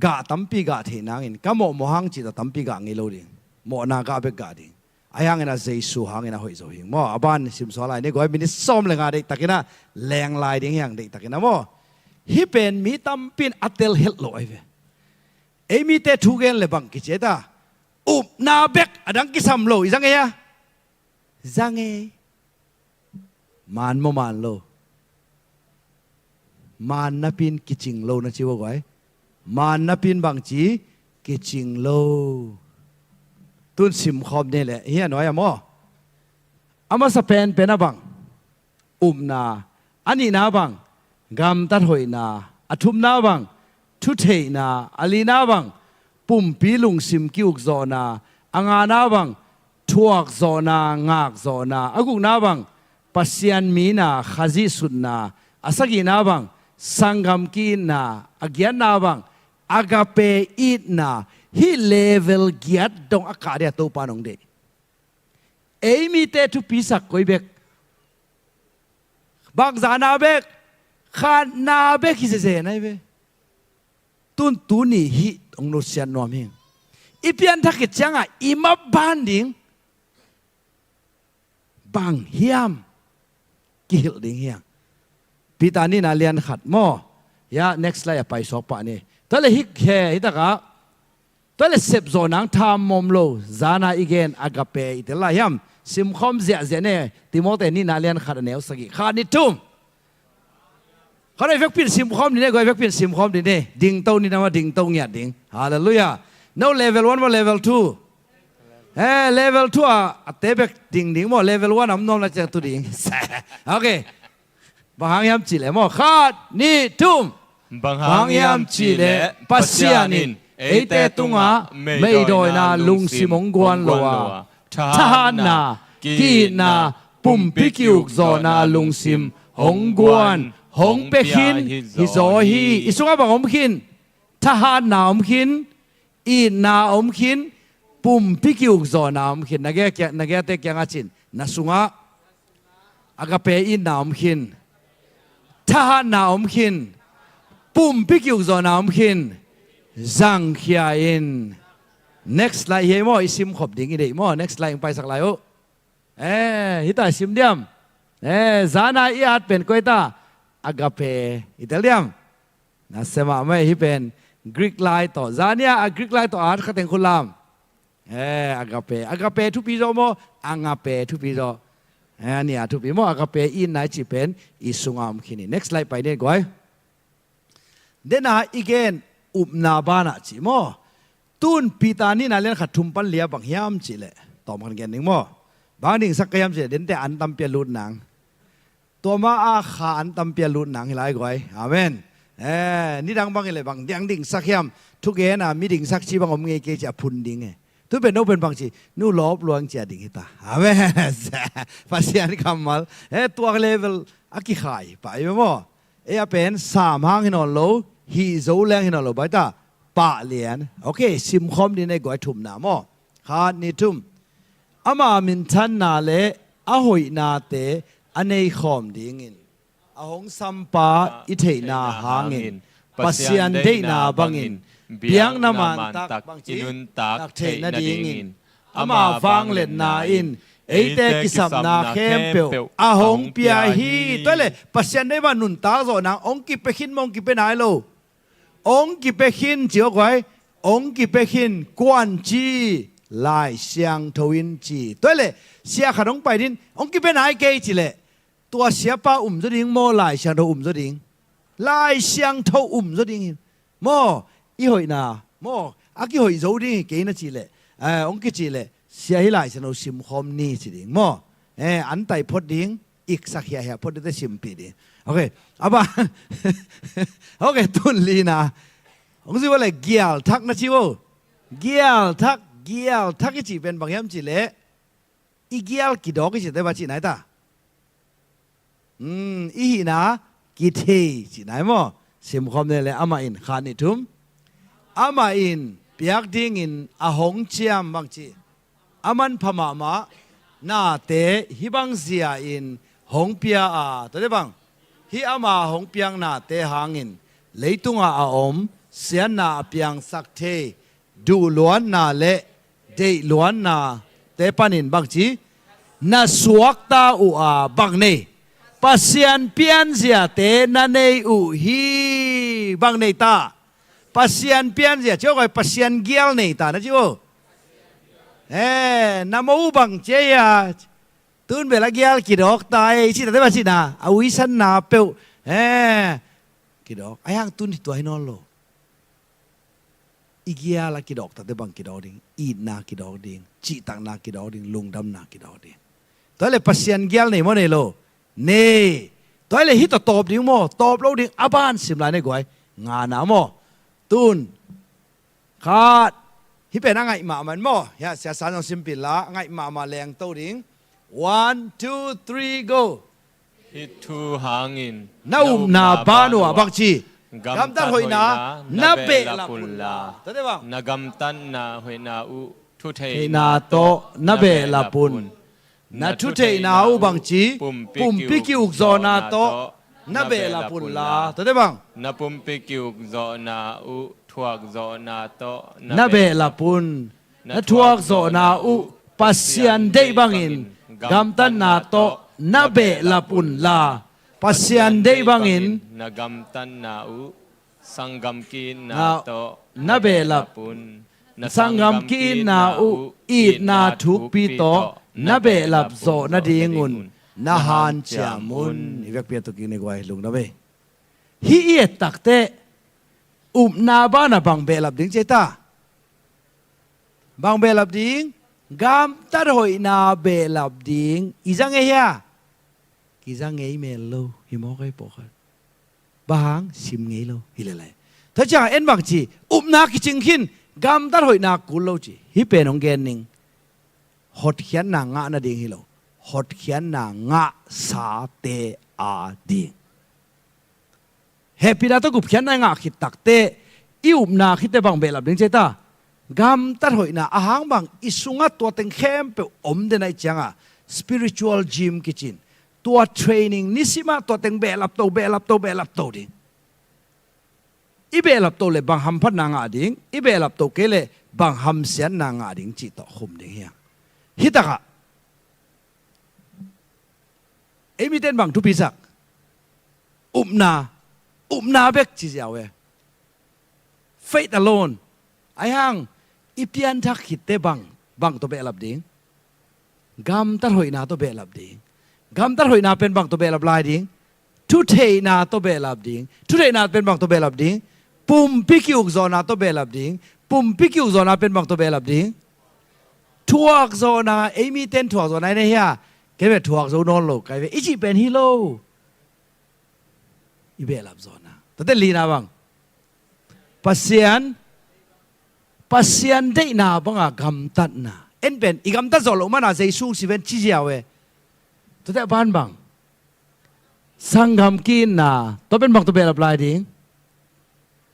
กาตั้มปีกาเทนังอินก็โมหังจีตตั้มปีกาเงโลดิ่งโมนากาเบกาดิ่ง ai hang ina Jesu hang ina hoi zo hing mo aban sim so lai ni goi min som lenga de takina leng lai ding yang de takina mo hi pen mi tam pin atel hel lo ai ve ei mi te thu gen le bang ki che ta up na bek adang ki sam lo izang ya zang e man mo man lo man na pin ki ching lo na chi wo goi man na pin bang chi ki ching loตุนสิมขอบนี่แหละเฮียน้อยอะมออามาสเปนเป็นอะบังนาอันนี้นาบังกำตัดหอยนาอทุมนาบังทุเทนาอลีนาบังปุ่มปีลุงสิมกิวกโซนาอางานาบังทวกโซนางากโซนาอากุนาบังปัสยันมีนาขจิสุนนาอาสกีนาบังสังกัมกีนาอาเกียนนาบังอากาเปอีนาhi level giat dong akaria to panong de ei mi te tu pisak koi bek bang zana bek khan na bek hi se nai be tun tu ni hi ong no sian nom hing ipian thak ke changa ima banding bang hiam ki hil ding hiang pitani na lian khat mo ya next slide pai sok pa ni tale hik he hitakaตัวเลเสพโซนังทามมอมโลจานาอีเกนอากาเปอิตลายมซิมคอมเสียเสียเน่ติโมเตนี่นาเลียนขาดเนวสกิขาดนิทุ่มเขาได้เฟกปินซิมคอมนี่เนี่ยก็เฟกปินซิมคอมนี่เนี่ยดิ่งโตนี่นะว่าดิ่งโตเงียดิ่งฮาเลลูยา no level 1 ว่า level 2 level 2อ่ะเตะเบกดิ่งดิ่งว่า level 1น้ำนมละจังตัวดิ่งโอเคบางยามจีเล่มั่วขาดนิทุ่มบางยามจีเล่ปัสยานินเอเตตุงะไม่โดยนาลุงสิมงกวนโลวาทหารนากีนาปุ่มพิกิวโซนาลุงสิมหงกวนหงเปคินฮิโซฮีอิสุงะบังอมคินทหารนาอมคินอีนาอมคินปุ่มพิกิวโซนาอมคินนักเกเตกยังอาจินนาสุงะอากาเปอีนาอมคินทหารนาอมคินปุ่มพิกิวโซนาอมคินจังเขียอิน next slide เฮียมั่วอิสิมขบดิ่งอีเดมั่ว next slide ไปสักหลายโอ้ฮิตาซิมเดียมจานาอีอาร์เป็นก้อยตาอากาเปอิตาเลียมนะเสมาไม่ฮิเป็นกรีกไลน์ต่อจานียกรีกไลน์ต่ออาร์ตขัดเต็งคุณลามอากาเปทุปีโจโมอังอาเปทุปีโจเนี่ยทุปีโมอากาเปอินไหนจีเป็นอิสุงามขินี next slide ไปเนี่ยก้อยเดน่าอีเกนอุปนาบานะจิโมตุนปีตานี่นาเล่นขัดทุมปันเลียบังยามจิเล่ต่อมันกันหนึ่งโมบางหนึ่งสักยามจิเด่นแต่อันตำเปียลุนหนังตัวมาอาขาอันตำเปียลุนหนังหลายก้อยอาเมนนี่ดังบางเลยบางยังดิ่งสักยามทุกเอ็นะมีดิ่งสักชีบางอมเงยเกจะพุนดิ่งทุกเป็นโนเป็นบางชีนู่ลบลวงเจียดิ่งตาอาเมนภาษาอันคำมัลตัวเลเวลอากิขายไปไหมโมเป็นสามห้างหินอนโลฮีโซแรงหินอลบายตาปะเลียนโอเคซิมคอมดีในก้อยทุ่มหนามอขาดนี่ทุ่มอามามินทันนาเลอาหอยนาเตอันในคอมดีงินอาหงสัมปาอิเทนาหางินปัสยันเดนาบังอินเบียงนามันตักบังจีตักเทนาดีงินอามาฟังเล่นนาอินเอเตกิสัมนาเข้มเปียวอาหงเปียฮีตัวเลยปัสยันได้ว่านุนตาโซนังองกิไปขินมองกิไปไหนโลองกิเปขินเจียวไว้องกิเปขินกวนจีลายเสียงทวินจีตัวเลยเสียขนมไปดินองกิเป็นไหนเกยจีเลยตัวเสียป้าจะดิ้งโมลายเสียงทจะดิ้งลายเสียงทจะดิ้งโมอีหอยนาโมอากิหอยจะดิ้งเกยน่ะจีเลยองกิจีเลยเสียให้ลายเสียงทซิมคอมนี่จีดิ้งโมอันไตพดดิ้งอีกสักเฮียพดได้ซิมปีดิ้งโอเคอาบ้าโอเคตุนลีนาผมคิดว่าอะไรเกียลทักนะชิวเกียลทักกี่จีเป็นบางอย่างจีเล่อีเกียลกี่ดอกกี่จีได้บ้าจีไหนตาอีหีนะกี่เทจีไหนมั้งซิมคอมเนี่ยเลยอามาอินขานิทุมอามาอินเปียกดิ้งอินอาหงเชียมบางจีอามันพม่ามาหน้าเตฮิบังเสียอินหงเปียตัวเด็บังฮีอามาหงเปียงนาเตหางินเลยตุงอาอมเสียนาเปียงสักเทดูล้วนนาเละเดล้วนนาเต te panin bang chi na suak ta u a bang nei pasian pian zia te na nei u hi bang nei ta pasian pian zia cho gọi pasian gial nei ta na chi o na mo bang che ya tun be la gial ki dok tai chi ta te ba chi na a wi san na pe ki dok ai hang tun tu ai non lo igia la ki dok ta te bang ki dok ding i na ki dok ding chi tang na ki dok ding lung dam na ki dok ding to le pasian gial nei mo nei lo ne to le hi to top ding mo top lo ding aban sim lai nei goi nga na mo tun khat hi pe na ngai ma man mo ya sia san ong sim pi la ngai ma leng to ding 1 2 3 go hit thu hangin na na ba no bang chi gam ta hoi na na be la pun la ta de bang na gam tan na hoi na u thu thei na to na be la pun na thu thei na u bang chi pum pi ki uk zo na to na be la pun la ta de bang na pum pi ki uk zo na u thuak zo na to na be la pun na thuak zo na u pasian dei bangin gam tan na to na be la pun la pasian dei bangin na gam tan na u sangam ki na to na be la pun sangam ki na u i na thuk pi to na be lap zo na dingun na han chamun ivek pia to ki ne gwai lung na be hi e takte na ba na bang be lap ding cheta bang be lap ding gam tar hoi na be lap ding izang e ya ki zang e me lo hi mo kai po kha bang sim nge lo hi le lai tha cha en bang chi na ki ching khin gam tar hoi na ku lo chi hi pe nong gen ning hot khian na nga na ding hi lo hot khian na nga sa te a ding happy da to gup khian na nga khit tak te i na khit te bang be lap ding che ta gam tar hoi na ahang bang isunga to teng khem pe om de nai changa spiritual gym kitchen tua training nisima to teng be lap to ding i be lap to le bang ham phat na nga ding i be lap to ke le bang ham sian na nga ding chi to khum ding hiang hitaka emi ten bang tu pisak umna bek chi jawe faith alone ai hang ipian thak hit te bang to be lap ding gam tar hoi na to be lap ding gam tar hoi na pen bang to be lap lai ding thu thei na to be lap ding thu thei na pen bang to be lap ding pum pikiuk zo na to be lap ding pum pikiuk zo na pen bang to be lap ding thuak zo na emi ten thuak zo na ne ya ke be thuak zo non lo kai be ichi pen hi lo i be lap zo na ta te li na bang pasian dei na banga gam tat na en pen i gam tat zo lo mana sei su si ven chi ja we to te ban bang sangam kin na to pen bang to be lap lai ding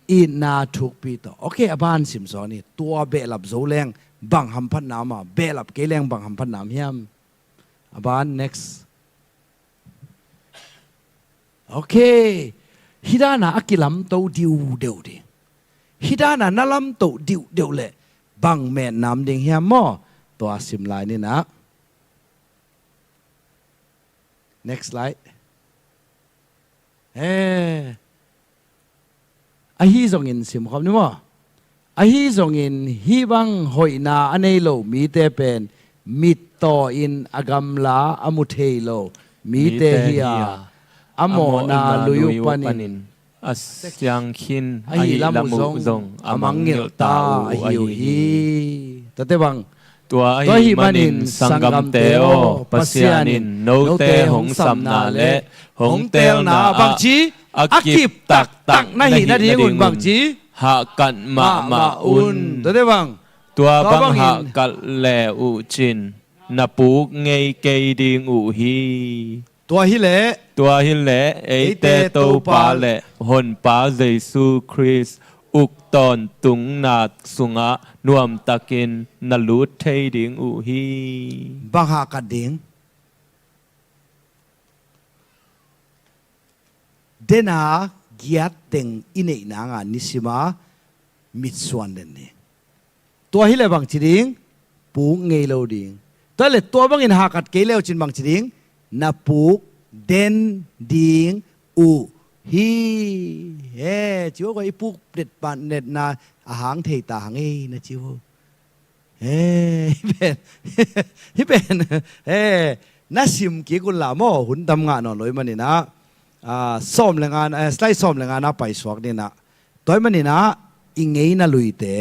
in na thuk pi to okay aban sim zo ni tua be lap zo leng bang ham phat na ma be lap ke leng bang ham phat nam hiam aban next okay hidana akilam to diu deu ding hidana nalam to diu deu le bang men nam ding hiam mo to sim lai ni na next slide a hi zong in sim khom ni mo a hi zong in hi bang hoi na anei lo mi te pen mit to in agam la amu thei lo mi te hiya amo na luyu panin asyang khin ai lamu zong amang ngil ta hiu hi tate bang tua hi manin sangam teo pasianin no te hong sam na le hong tel na bang chi akip tak na hi na dingun bang chi ha kan ma un tate bang tua bang ha kal le u chin na pu ngei kei ding u hi tua hi le ei te to pa le hon pa Jesu Christ uk ton tung na sunga nuam takin na lut thei ding u hi bang ha ka ding dena giat teng inei na nga nisima mit suan den ni tua hi le bang chi ding pu ngei lo ding ตัวเล็ตัวบังอินหากัดเกลียวจินบังจิงนับปุกเดนดิงอูฮีเฮ้จิวก็อีปุกเด็ดปานเด็ดนาอาหารเทตาหางเอ้นะจิวเฮ้เป็นเฮ้น่าชิมกี่กุลละโมหุ่นทำงานนอนเลยมันนี่นะซ้อมแรงงานสไลด์ซ้อมแรงงานนะไปสวกนี่นะตัวมันนี่นะอิงเงยน่าลุยเตะ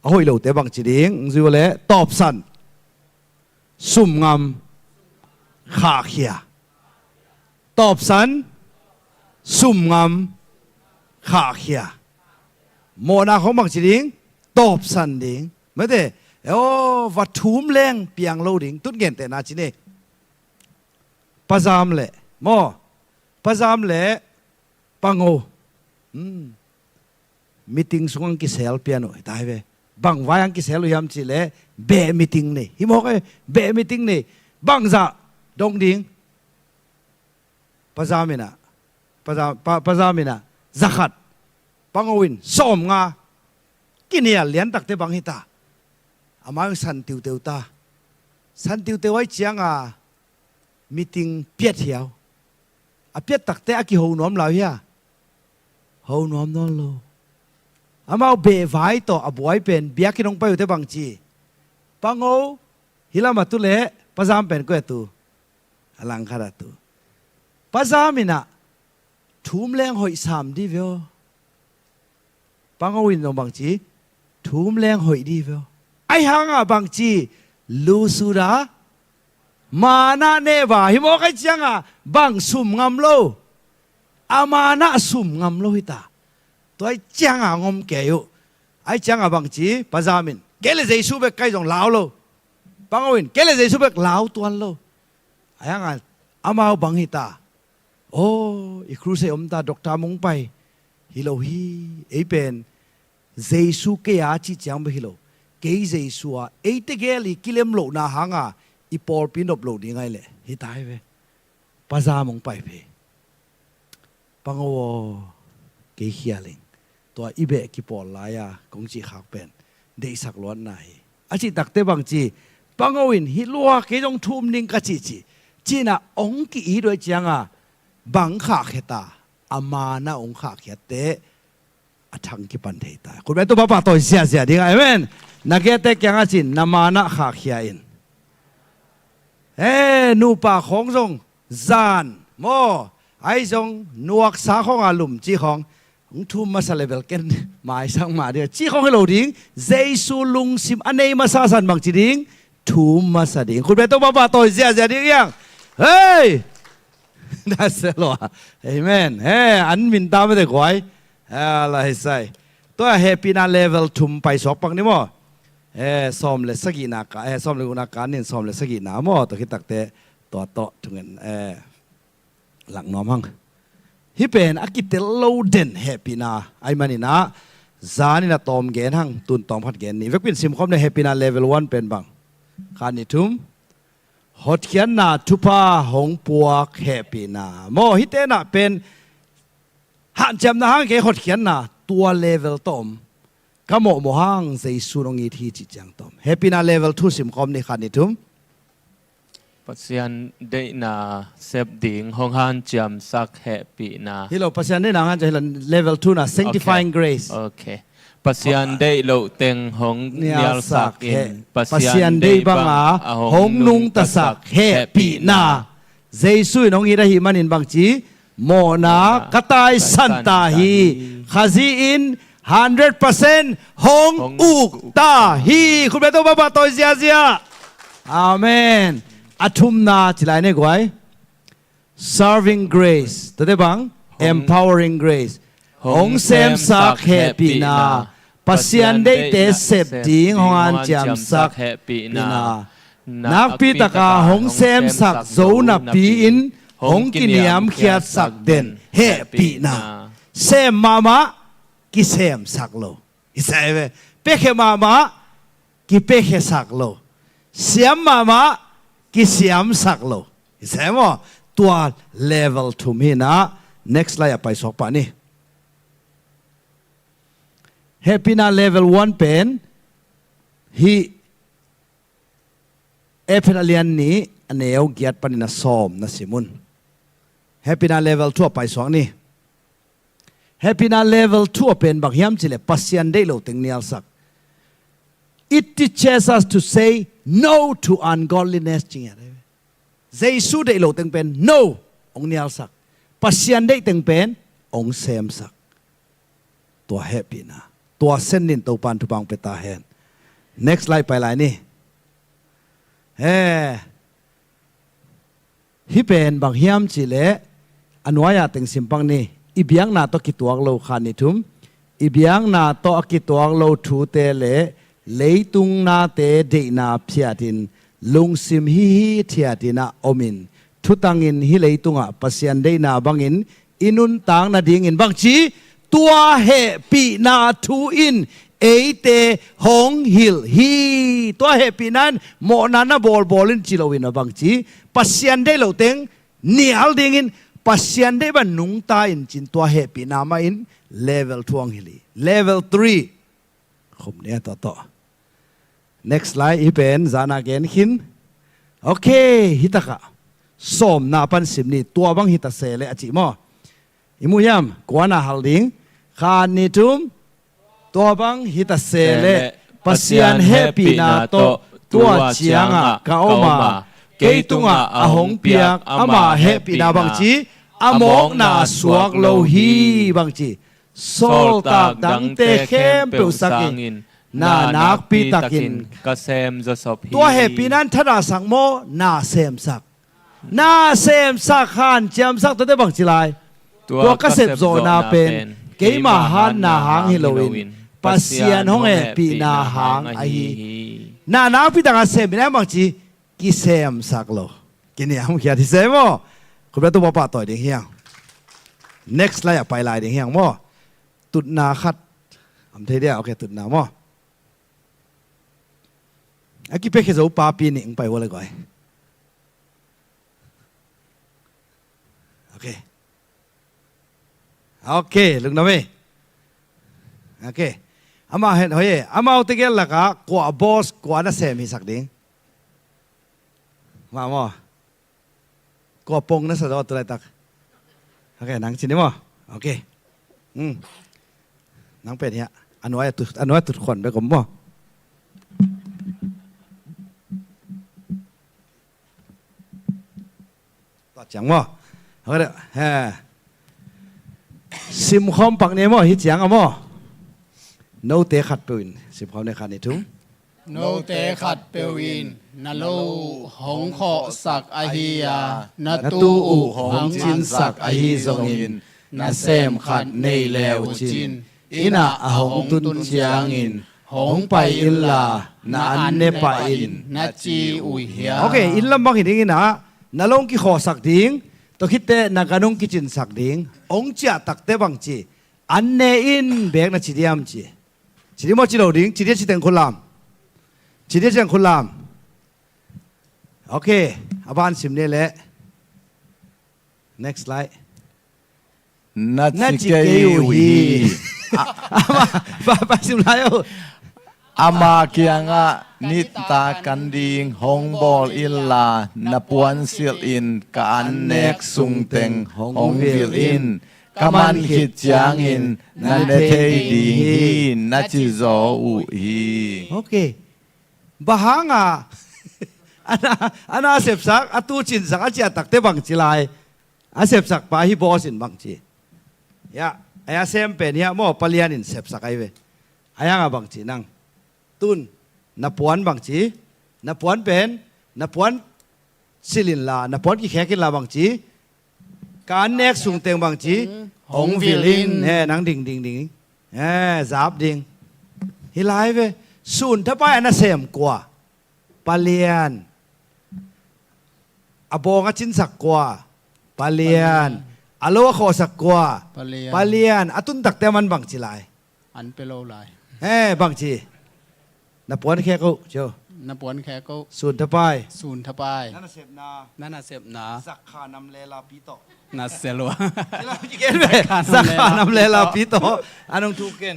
เอาให้เราเตะบางจีดิงจิวเลยตอบสันสุ่มงามขาเขียตอบสันสุ่มงามขาเขียโมนาของบางจีดิงตอบสันดิงไม่ได้โอ้วัดทุ่มแรงเปียงโลดิงตุ้ดเงินแต่นาจีเน่ปะจามเล่โมปะจามเล่ปังโอมีติ้งสุงังกิเซลเปียโนตายไปบางวายังกิเซลยามจีเล่เบะมีติ้งนี่ฮิโมกเบะมีติ้งนี่บางจะดงดิงปะจามินะปะจามินะzakatขัดปังโอวินส้มงากินเนี่ยเลี้ยนตักเตบังฮิตาอามาสันติวเตวตาสันติวเตวไว้เจียงมีติ้งเปียดเหี่ยวเปียดตักเตะกี่หูน้อมเราเฮียหูน้อมนอนโลอามาเบะไว้ต่อบวยเป็นเบียกินลงไปอยู่ที่บางจีปังโอฮิลามาตุเล่ปะจามเป็นก็ตัวอลังคาราตัวปะจามินะทุ่มแรงหอยสามดีเวลปังโอวินลงบางจีทุ่มแรงหอยดีเวลไอหังบางจีลูสุดามานาเนวาฮิโมกไอจังบางสุ่มงามโลอามานะสุ่มงามโลฮิตาตัวไอจังงมเกยุไอจังบางจีปะจามินเกลเจสุเบกไกจงลาวโลปังโอวินเกลเจสุเบกลาวตัวโลไอหังอามาบังฮิตาโอ้อีครูเซอมตาดอกตามงไปฮิโลฮีไอเป็นเจสุเกียจิจังไปฮิโลเกยเจสุไอเตเกลีกิเลมโลนาหังอีปอลปินอบโลดีไงเลยฮิตายเวปะจามงไปเพปังโอเกยเฮียลิงตัวอีเบะกิปอลลายกงจีขากเป็นเดสักล้วนไหนอาจิตักเตบังจีปังโอวินฮิลัวเกยจงทุ่มนิงกะจีน่ะองกีอีด้วยจังบังขาเขตาอามานะองขาเขตเตอทังกิปันเทตาคุณแม่ตัวป้าตัวเสียดีไงเว้นนักเกตเตยังอาจินนามานะขาเขียอินนูป่าของจงจานโมไอจงนวกสาของอาลุมจีของทุ่มมาสเลเวลเกนหมายสังมาเดียจีของให้เราดิ้งเจสุลุงซิมอันนี้มาซาสันบางจีดิ้งทุ่มมาสดิ้งคุณแม่ตัวป้าตัวเสียดียังเฮ้ยน่าเสียหรอเอเมนอันมินตามไม่ได้กวยอะไรใส่ตัวเฮปีนาเลเวลทุ่มไปสอบปังนี่มั้งซ้อมเลยสักกี่นักซ้อมเลยกุนักการนี่ซ้อมเลยสักกี่นักมั้งตัวคิดตักเตะตัวโตถึงเงินหลังน้อมหังฮิเป็นอากิเตลโลเดนเฮปีนาไอมันนี่นะจานี่นะตอมเกนหังตุนตอมพัดเกนนี่เวกเป็นซิมคอมในเฮปีนาเลเวล1เป็นบังการนี่ทุ่มฮอตเขียนนาทุพาหงปัวเฮปีนาโมฮิเตนะเป็นหันจำนะฮังเกฮอตเขียนนาตัวเลเวลตอมก็โมหังใจสุนงอีที่จิตจังตอมเฮปีนาเลเวล2ซิมคอมในขันนี่ทุ่มปัศยันได้นาเซฟดิ่งหงหันจำสักเฮปีนาฮิโลปัศยันได้นาฮันจะเลเวล2นะ sanctifying grace โอเคปัศยันได้โลเต็งหงเนียลสักอินปัศยันได้บังหงนุงตะสักเฮปีนาเจสุนงอีระหิมันอินบังจีโมนากตายสันตาฮีขจีอิน100% หงอุกตาฮีคุณเป็นตัวบ้าตัวเสียอาเมนอาทุมนาจิไลเนกไว้ serving grace ตัวเด็บัง empowering grace หงเซมสักเฮปีนาปัศยันได้เตะเสพดิ้งหงอันจำสักเฮปีนานักพิตากาหงเซมสักโซนับปีอินหงกินยามเขียดสักเด่นเฮปีนาเซมมามากิเซมสักโลอิสเอเวเปเคมามากิเปเคสักโลเสียมมามากิเสียมสักโลอิสเอวตัว level 2มีนะ next ไล่ไปสอบปานี่ Happy na level 1 เป็น เพนเลียนนี้อันเอวเกียรติปนินาสอมนะสิมุนแฮปปี้นาเลเวลทั่วไปสองนี่แฮปปี้นาเลเวลทั่วเป็นบางยามจิเลปัสยันได้โลตึงเนียลสัก It teaches us to say no to ungodliness จริงอะไรเจสุได้โลตึงเป็น no องเนียลสักปัสยันได้ตึงเป็นองเซมสักตัวแฮปปี้นะตัวเส้นนินตัวปันทุบังเปตาเฮน next slide ไปไหนนี่ฮิเป็นบางยามจิเลอันวายาตึงสิมปังนี่อีเบียงนาโตกิตัวเราขานิทุมอีเบียงนาโตกิตัวเราทูเตเลเลยตุงนาเตเดนาพิอาตินลุงซิมฮิทิอาตินาอมินทุตังอินฮิเลยตุงะปัสยันเดนาบังอินอินุนตังนาดิงอินบังชีตัวเฮปีนาทูอินเอเตหงฮิลฮีตัวเฮปีนั้นโมนานาบอลอินจิโลวินาบังชีปัสยันเดเราเต็งเนียลดิงอินปัสยันได้บันนุงตาอินจินตัวเฮปีนามาอินเลเวลทวงฮิลีเลเวล3คุมเนี่ยต่อ next slide อีเป็นจานาเกนขินโอเคฮิตะกะสมนาปันสิมนี่ตัวบังฮิตะเซเลอจิมออิมุยามกวานาฮัลดิงคานิทุมตัวบังฮิตะเซเลปัสยันเฮปีนาโตตัวเจียงะกาอมาเกตุงะอาหงเปียกอามาเฮปีนาบังจีอามกนาสวกโลฮีบังจีโซลตากดังเตเข้มเปลสักินนานักปีตักินกเซมจะสบตัวเฮปีนั้นทราสังโมนาเซมสักนาเซมสักขันเจียมสักตัวได้บังจีไลตัวกเซมโซนาเป็นเกมาฮันนาหางฮิโลวินปัสยันหงเฮปีนาหางไอฮีนานักปีตักเซมปีนั้นบังจีกิเซมสักโลกินเนี่ยมึงคิดที่เซมโมคุณเป็นตัวป้าต่อยเดียงเฮียง next ไล่ไปไล่เดียงเฮียงโมตุดนาขัดอันเดียวโอเคตุดนาโมอากิเปกเขจะป้าปีนี่ไปว่าเลยก่อนโอเคลุงน้ำเอ้โอเคอามาเห็นเฮ้ยอามาเอาติเกลละกะกว่าบอสกว่าน่าเซมิสักดิ้งมาโมกว่าปงน่าสะดวกตัวไหนตักโอเคนังชินดิโมโอเคนังเป็นเนี้ยอันน้อยตุดขวัญไปกับโมตัดจังโมโอเคเฮ้ซิมคอมปักเนี่ยโมฮิตจังอ่ะโมโนเตขัดปืนซิมคอมในขัดนี่ทุ่งโนเตขัดเปวินนาโลหงขอสักอหิยานาตูอุหงจินสักอหิซงอินนาเซมขัดในเลวจินอินาหงตุนเจียงอินหงไปอิลลานาอันเนปอินนาจีอุยเฮียโอเคอิลลัมบังหิดิ้งนะนาลงกิขอสักดิ้งตัวคิดเตนากานุงกิจินสักดิ้งองเจียตักเตบังจีอันเนอินเบกนาจิเดียมจีจิเดียมจีโลดิ้งจิเดียจิเต็งคนลามจิเดียจังคนลามโอเคอาบานสิมเนี่ยแหละ next slide นัดจิเกยูฮีอามาสิมไลโออามาเกียงะนิตากันดิงหงบอลอิลลานปวนซิลอินกันเนกสุงเต็งหงวิลอินกามันขิดจางอินนันเดเทดีฮีนัดจิโซอุฮีโอเคbahanga ana sep sak atu chin sak acha takte bang chilai a sep sak pa hi boss in bang chi ya aya sem pen ya mo palian in sep sak ai ve aya nga bang chi nang tun na puan bang chi na puan pen na puan silin la na puan ki khekin la bang chi kan nek sung teng bang chi hong vilin he nang ding ding ding zap ding hi lai veส่วนถ้าไปอันนั้นเสมกว่าปาเลียนอบองจินสักกว่าปาเลียนอโลขอสักกว่าปาเลียนอตุนตักแต่มันบังจีไลอันเปโลไลบังจีนับปวนแค่กูเจ้านับปวนแค่กูส่วนถ้าไปนั่นเสพนาสักขานำเลลาปิโตนัสเซลวะสักขานำเลลาปิโตอันนงทุกเกน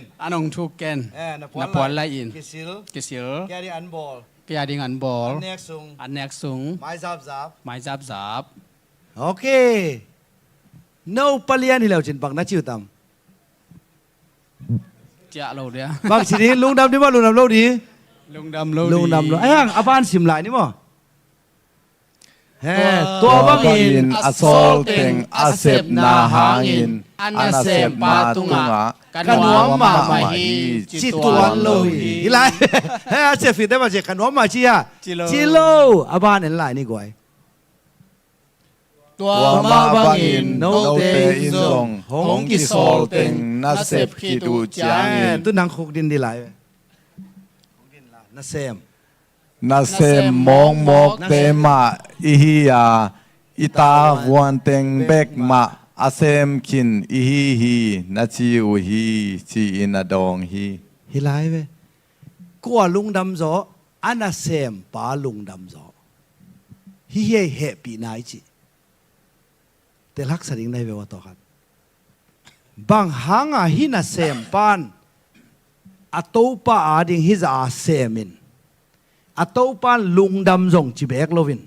นับปวนไลอินกิซิลแกดิอันบอล กยาดิ่งอันบอล แนกซุง อันแนกสูง ไม้จับ ไม้จับจับ โอเคโนปเลียนที่เราจินปังนัดชิวตาม เจ้าเราเดีย บางทีนี้ลุงดำนี่ว่าลุงดำเราดี ลุงดำเรา ลุงดำเราไอ้ห่างอาบานสิมหลายนี่มั้งเฮ้ตัว ตัว บาง บาง อิ อิ น นอโซลเต็งอาเซบนาหางอินอันอาเซบปาตุงะ กันหัวมามาฮี จิตตัวโลฮีอีไรเฮ้เซฟิตได้มาเจกันหัวมาจีอะจิโลอาบานเอ็นหลายนี่กว่า ตัว ตัว มา มา บา บาง ง อิ อิ น น โน โน เต เต อิ อิ น น ซ ซ ง ง ห ห ง ง กิ กิ โซ โซ ล ล เต็ เต็ ง ง นั นา เซ เซ ฟ บ ขี ขี ดู ดู จา จาง ง ตุนังคุกดินดีหลายนัเซม นาเซมมองมอกเตมาอิฮิยาอิตาวันเต็งเบกมาอาเซมคินอิฮิฮีนาชิอุฮีชีอินาดองฮี ฮิไลเวกัวลุงดำโซอันน่ะเซมปาลุงดำโซฮิเฮเฮปีนายจีแต่ลักษณะยังไงเววต่อครับบางหางอ่ะฮิน่ะเซมปานอัตโตปาอาดิงฮิจะอาเซมินอัตโตปานลุงดำซงจีเบกโลวิน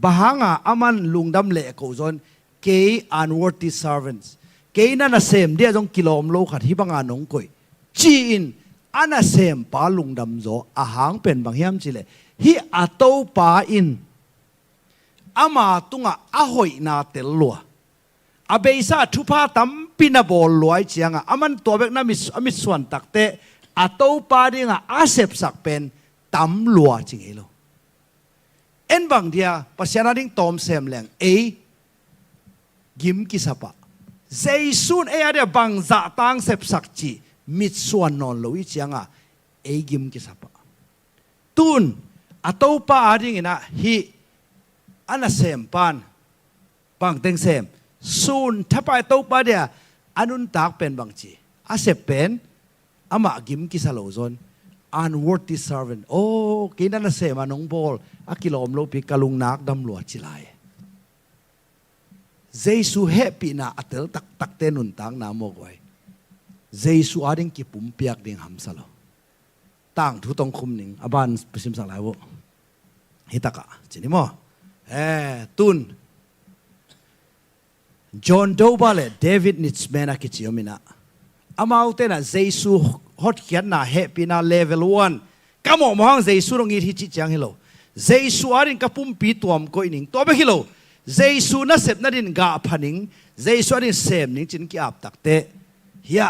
บางหางอ่ะอามันลุงดำเละกูซอนเกย์ unworthy servants เกย์นั่นน่ะเซมเดียจงกิโลมโลขัดฮิบังอานงกุยจีอินอันน่ะเซมปาลุงดำโซอาหางเป็นบางยามจิเลฮิอัตโตปาอินอามาตุงะอาหอยนาเตลลัวอาเบซ่าทุพาตัมปินาบอลลอยเจียงอามันตัวเบกนามิส่วนตักเตอัตโตปาดิงอาเซบสักเป็นตัมลัวจริงเอโลเอ็นบางเดียปัสยานาดิงตอมเซมแรงกิมกิสปะเจสุนอาเดียบังจะตังเซบสักจีมิดส่วนนอนลอยเจียงกิมกิสปะตุนอัตโตปาดิงนะฮีอันน่ะเซมปานบางเต็งเซมซูนถ้าไปโต๊ะปาเดียอันนุนตักเป็นบางจีอาเซเป็นอามากิมกิสโลซอน unworthy servant โอ้กินนั่นน่ะเซมานงบอลอากิโลมโลปิกะลุงนักดำหลวดจิไลเจสุเฮปีน่าอัตเตลตักเตนุนตังนามอกไว้เจสุอาดิงกิปุ่มเปียกดิ่งหำสโลต่างทุตองคุมหนิงอาบานประชิมสังหลายวะฮิตากะจินิโมตุนจอห์นโดบาเลเดวิดนิตส์แมนาคิจิโอมินะอามาอุเตนะเจสุฮอตเขียนนะเฮปีนาเลเวล1กำมองมองเจสุรงอีที่จิจังฮิโลเจสุอารินกับปุ่มปีตัวมก็อินิงตัวเบฮิโลเจสุน่าเสพน่าดินกาพันิงเจสุอารินเสพนิงจินกีอับตักเตเฮีย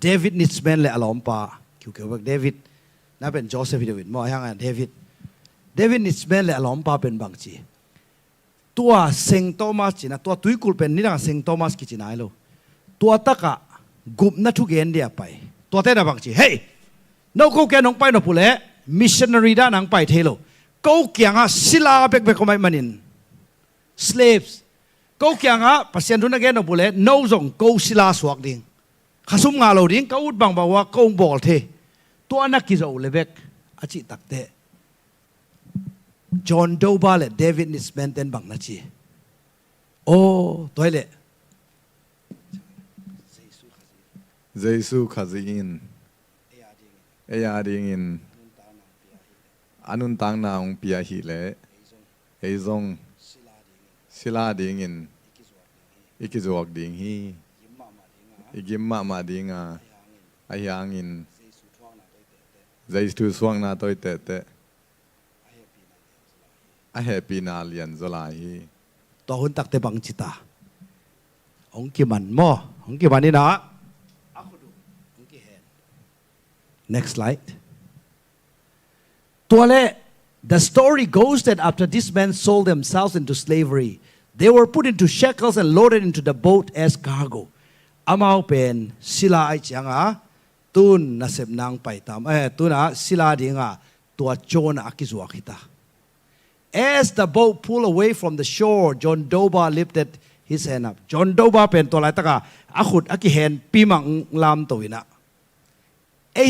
เดวิดนิตส์แมนเลอลอมปาคิวเกี่ยวกับเดวิดน่าเป็นโจเซฟเดวิดมองยังไงเดวิดนิสเบนเลอลอมปาเป็นบางจีตัวเซงโตมัสจีนะตัวตุยกุลเป็นนี่นะเซงโตมัสกิจินายโลตัวตะกะกุบนัทุกเอ็นเดียไปตัวเต้นบางจีเฮ้ยน้องกูแกน้องไปน้องผู้เล่มิชชันนารีด้านนังไปเทโลกูเกียงอ่ะศิลาเบกเบกก็ไม่มานิน slaves กูเกียงอ่ะปัสยันทุนนักเก็นน้องผู้เล่น้องจงกูศิลาสวกดิ่งข้าสุ่มงาโลดิ่งกูอุดบังบอกว่ากูบอลเทตัวนักกิจเอาเลเบกอาจิตักเตจอห์นโดบาเลเดวิดนิสแมนเตนบังนาจีโอ้ตัวเล่เจสุขจิอินเอยาดิงินอันนุนตังนาองปียหิเลเอซงศิลาดิงินอิกิจวกดิงฮีอิกิมมามาดิงาไอยังอินเจสุสวงนาตัวเตเตอาเฮปีนาเลียนโซลาฮีตัวหุ่นตักเตบังจิตาองกิมันมอองกิมันนี่นะ next slide ตัวเล่ the story goes that after these men sold themselves into slavery they were put into shackles and loaded into the boat as cargo อามาเป็นศิลาไอจังอ่ะตุนน่าเสพนางไปตามตุนอ่ะศิลาดิ่งอ่ะตัวโจนอ่ะกิจวัตรขิตาAs the boat pulled away from the shore, John Doba lifted his hand up. John Doba เป็นตัวอะไรตะกะอาขุดอากิเห็นปีมังลามตัวนะ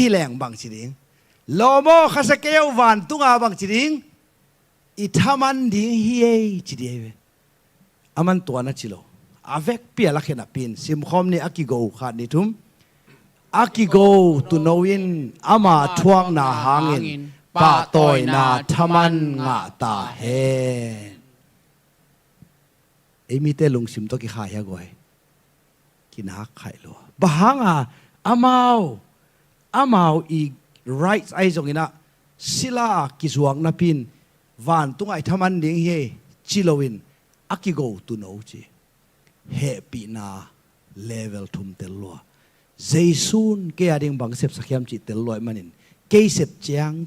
ฮิแรงบางสิดิงโลโมคาสเกลวันตุงาบางสิดิงอิทามันดิงฮีเอจิดีเวอามันตัวนัชิโลอาเวกเปียลักเห็นปินซิมคอมนี่อากิโกขาดนิทุม Akigo to knowin ama tuang na hangin pa toy na taman nga ta hen. Emite lungsim to ki khaya goy. Kinak khai lo. Bahanga amao I right ai jong ina sila kizuang na pin van tungai taman ding he chilowin akigo to know chi. Happy na level thum tel lo. Jaisun ke ading bang sep sakhiam chi tel loi manin ke sep chiang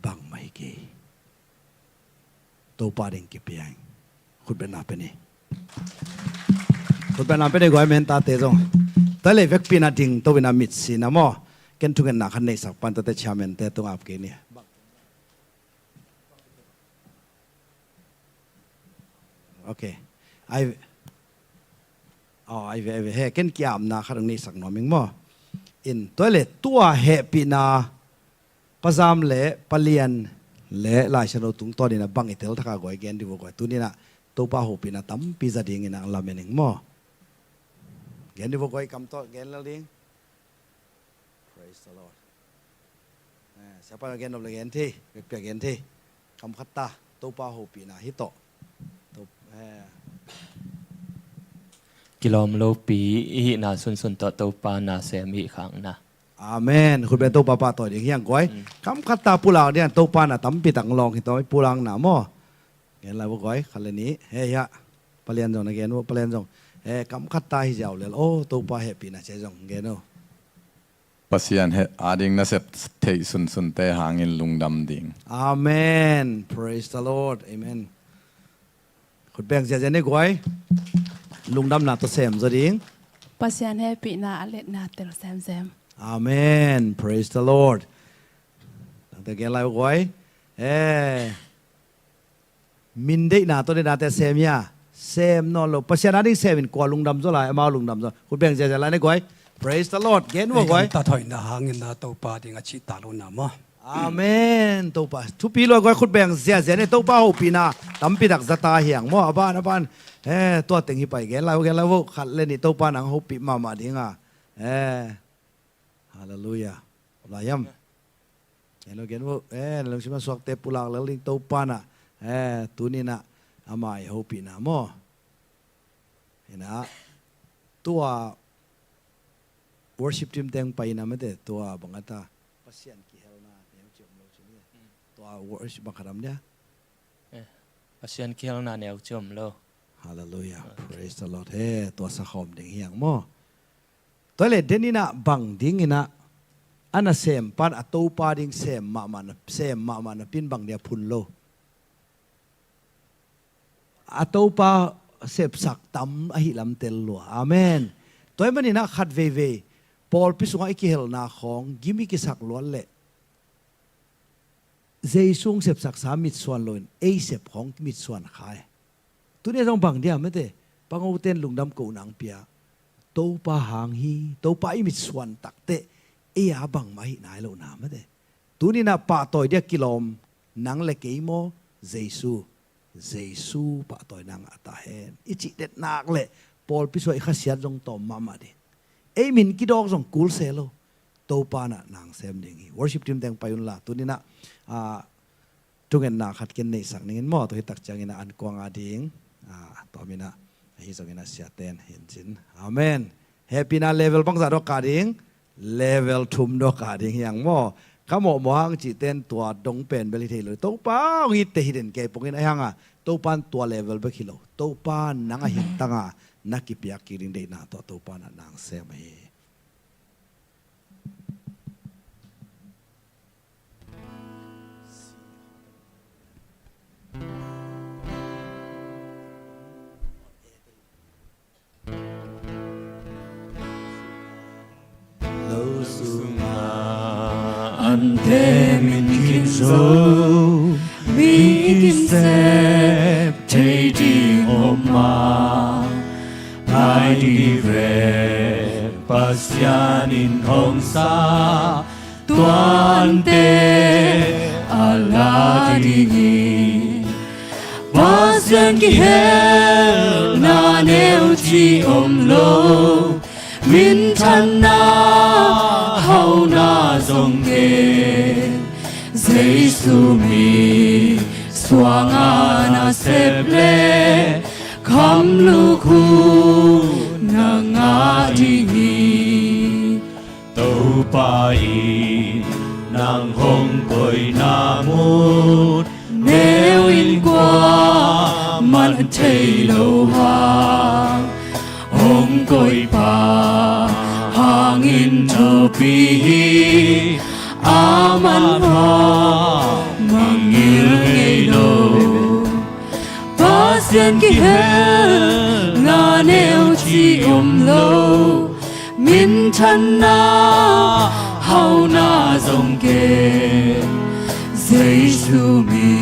bang mai ke to pa ding ke piang khut ben na pe ni khut ben na pe de goi men ta te jong ta le vek pina ding to wina mit si na mo ken tu gen na khan nei sak pan ta te chamen te tung ap ke ni okay ai về he ken kiam na kharang ni sak no ming mo in toilet tua happy na pazam le palian le lai chano tung to ni na bang itel thaka goi gen di goi tu ni na to pa ho pi na tam pi za ding ina la mening mo gen di goi kam to gen la ding praise the lord siapa gen no le gen thi pe gen thi kam khatta to pa ho pi na hi toกิโลมโลปีอีนาสุนต่อตัวปานาเสมีขังนะ Amen คุณเป็นตัวปาปาต่ออย่างเงี้ยก้อยคำคัตตาปูลาวเนี่ยตัวปาน่ะตั้มปีตังลองที่ตัวปูลังหนาหม้อเห็นอะไรบ่ก้อยขันเลยนี้เฮ้ยฮะปเลียนจงนะเกณฑ์ว่าปเลียนจงคำคัตตาที่เจ้าเลยโอ้ตัวปาเฮปีน่ะเจ้าจงเกณฑ์ปัสยานเฮอาดิงนะเสพเทสุนเตหางินลุงดำดิง Amen praise the Lord Amen คุณแบ่งเสียใจในก้อยลุงดำนาตัวเสมจะดิ้ง Pasian happy na alet na tel sem. Amen praise the Lord ตั้งแต่เกณฑ์อะไรก้อยมินได้นาตัวได้นาแต่เสมยาเสมนอนลงปัสยานาดิ้งเสมินกว่าลุงดำจะไหลมาลุงดำจะคุณแบ่งเสียใจอะไรในก้อย praise the Lord เกณฑ์ว่าก้อยตาถอยนาหางเงินนาตัวปาดิงอาชิตาลุนามะAmen ตัวป้าทุกปีเราก็คุณแบ่งเสียในตัวป้าหูปีนาตั้มปีดักจะตาเหี่ยงมั่วบ้านตัวเต็งที่ไปแกเราขัดเล่นในตัวป้าหนังหูปีมาดิ้งอ่ะฮาเลลูยาลายัมเห็นว่าเราชิมาสวกเตปุลากแล้วลิงตัวป้าน่ะตัวนี้น่ะอามาหูปีนามั่วเห็นนะตัว worship team แต่งไปนะไม่ได้ตัวบังคับตาปัสยันกี่เฮลนาเนี่ยจมเราชนี่ตัว worship บังคับเนี่ยปัสยันเคียวนาแนวจมโล Hallelujah praise the Lord ตัวสักคมดิ่งเฮียงมั่วตัวเล็ดเดนี่นะบังดิ่งนะอันน่ะเสมปันอัตโตปาดิ่งเสมมามันปินบังเดียพุนโลอัตโตปาเสพสักตั้มอหิลำเตลลัวอาเมนตัวมันนี่นะขัดเวปอลพิสุงไอคิเฮลนาของกิมิกิสักล้วนเละเจซุงเสพสักสามิดส่วนลอยเสพของมิดส่วนขายตัวนี้ต้องบังเดียไม่ได้ปังเอาเต้นลุงดำกูนังเปียโตปาหางฮีโตปาอิมิดส่วนตักเตอาบังมาหินายโลนาไม่ได้ตัวนี้นะป่าต่อยเดียกิโลมนังเล็กอีโมเจซูป่าต่อยนังอัตาเฮนอิจิเด็ดนักเลยปอลพิสุไอข้าเสียจงต่อมาดิมินกิดอกจงกูลเซโลโตปานะนางเซมดิ่ง worship team แต่งไปยุนละตัวนี้นะทุกเงินนาขัดกันในสักนึงมั่วตัวที่ตักจังอินะอันกวางอาดิ่งต่อมีนะฮิจงอินะเสียเต้นเห็นจินอาเมน happy นะ level บังซาดอกกาดิ่ง level ทุ่มดอกกาดิ่งอย่างมั่วข้าหมอมองจีเต้นตัวดงเป็นเบลิเทเลยโตปาฮิตเตฮิเดนเกปกินไอ้ห่างโตปานตัว level เบกิโลโตปานนังหินตังนักกิปยากิริงเดนาตัวโตปานนางเซมเฮอันเทมินกินโซมีกินเซปเทดีออกมาไอดีเวปัสยานินหงสาตัวอันเตอาลาดีนีปัสยันกิเฮลนาเนวจีอมโลมินทันนา zong ke Giêsu mi xoang ana sep le kham lu khu na nga di tàu pai nàng hong cội na mút nếu in qua man thấy lâu hàng hong cội pa hàng in thơ pi aman hoa mang yêu ngày lâu ba sen ki hel na neo chi lâu min thân na hau na dòng kê Giêsu mi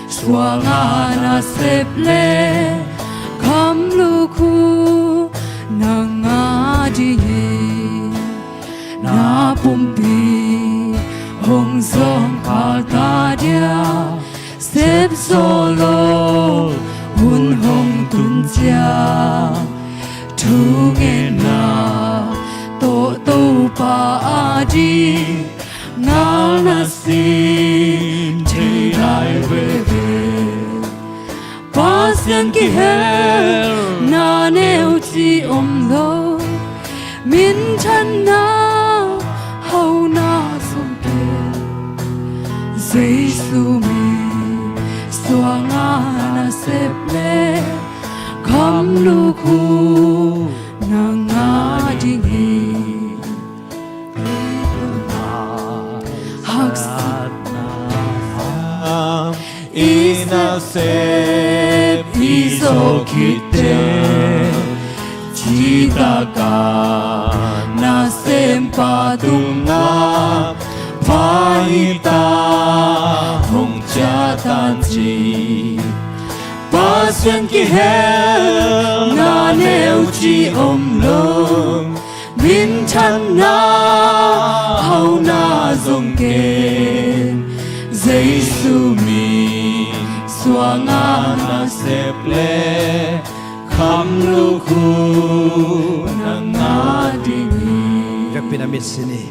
xoa nga na xếp lê kham lu khu na nga di na pum pi hong zong ka ta dia xếp solo hun hong tun chia thu nghe na to pa a di nga na sin thi lai về pa sian ki hel na neo chi lo min chan na hau na sum ke Giêsu mi xoa nga na sep le kham lu khu na nga di Ina sep iso kite Cita ka na sempa tunga Pahita hong jatan chi Pasyan ki hel na neo chi lung Min chan na hau na zong ken Giêsu mi xoa nga na sep le kham lu khu na nga di Vek pinamit sini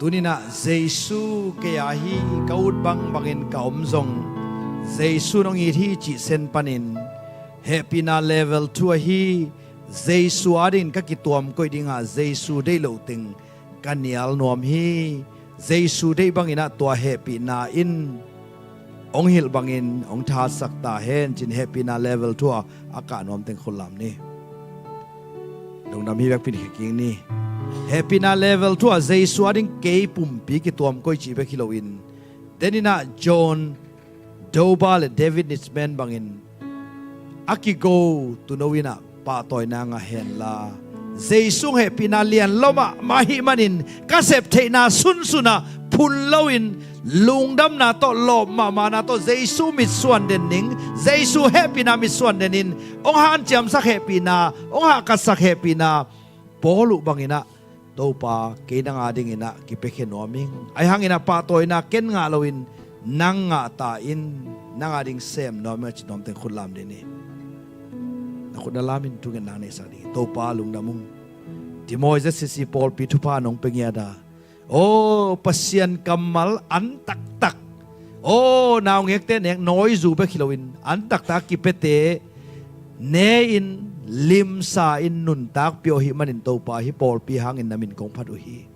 Tunina Giêsu kaya hi kaud bang bangin kaom zong Giêsu nong hi chi sen panin happy na level 2 hi Giêsu adin ka kituam koi dinga Giêsu dei lo ting kanial nom hi Giêsu dei bangina tua happy na in ong hil bangin ong tha sakta hen chin happy na level 2 aka nom teng kholam ni dong nam hi bek pin king ni happy na level 2 Giêsu adin ke pum pi ki tuam koi chi be khiloin denina John Doba le David Nitzman bangin aki go to knowina pa toy na nga hen la Giêsu happy na lian loma mahi manin kasep theina sun suna phun loin lungdam na to lom ma na to Giêsu mit suan den ning Giêsu happy na mit suan denin ong han cham sak happy na ong ha ka sak happy na polu bangina to pa ke na nga ding ina ki pe khenoming ai hangina pa toy na ken nga loin nang nga ta in nang ading sem no me chinom te khulam de ni na khudalamin tu ngen nang ne sa ni to pa lungdamung timoy ZCC Paul pi thupha nong pengiada o pasien kamal an tak tak o naw ngek te nek noi zu be khilowin an tak tak ki pete ne in lim sa in nun tak pio hi manin to pa hi Paul pi hangin namin kong phadu hi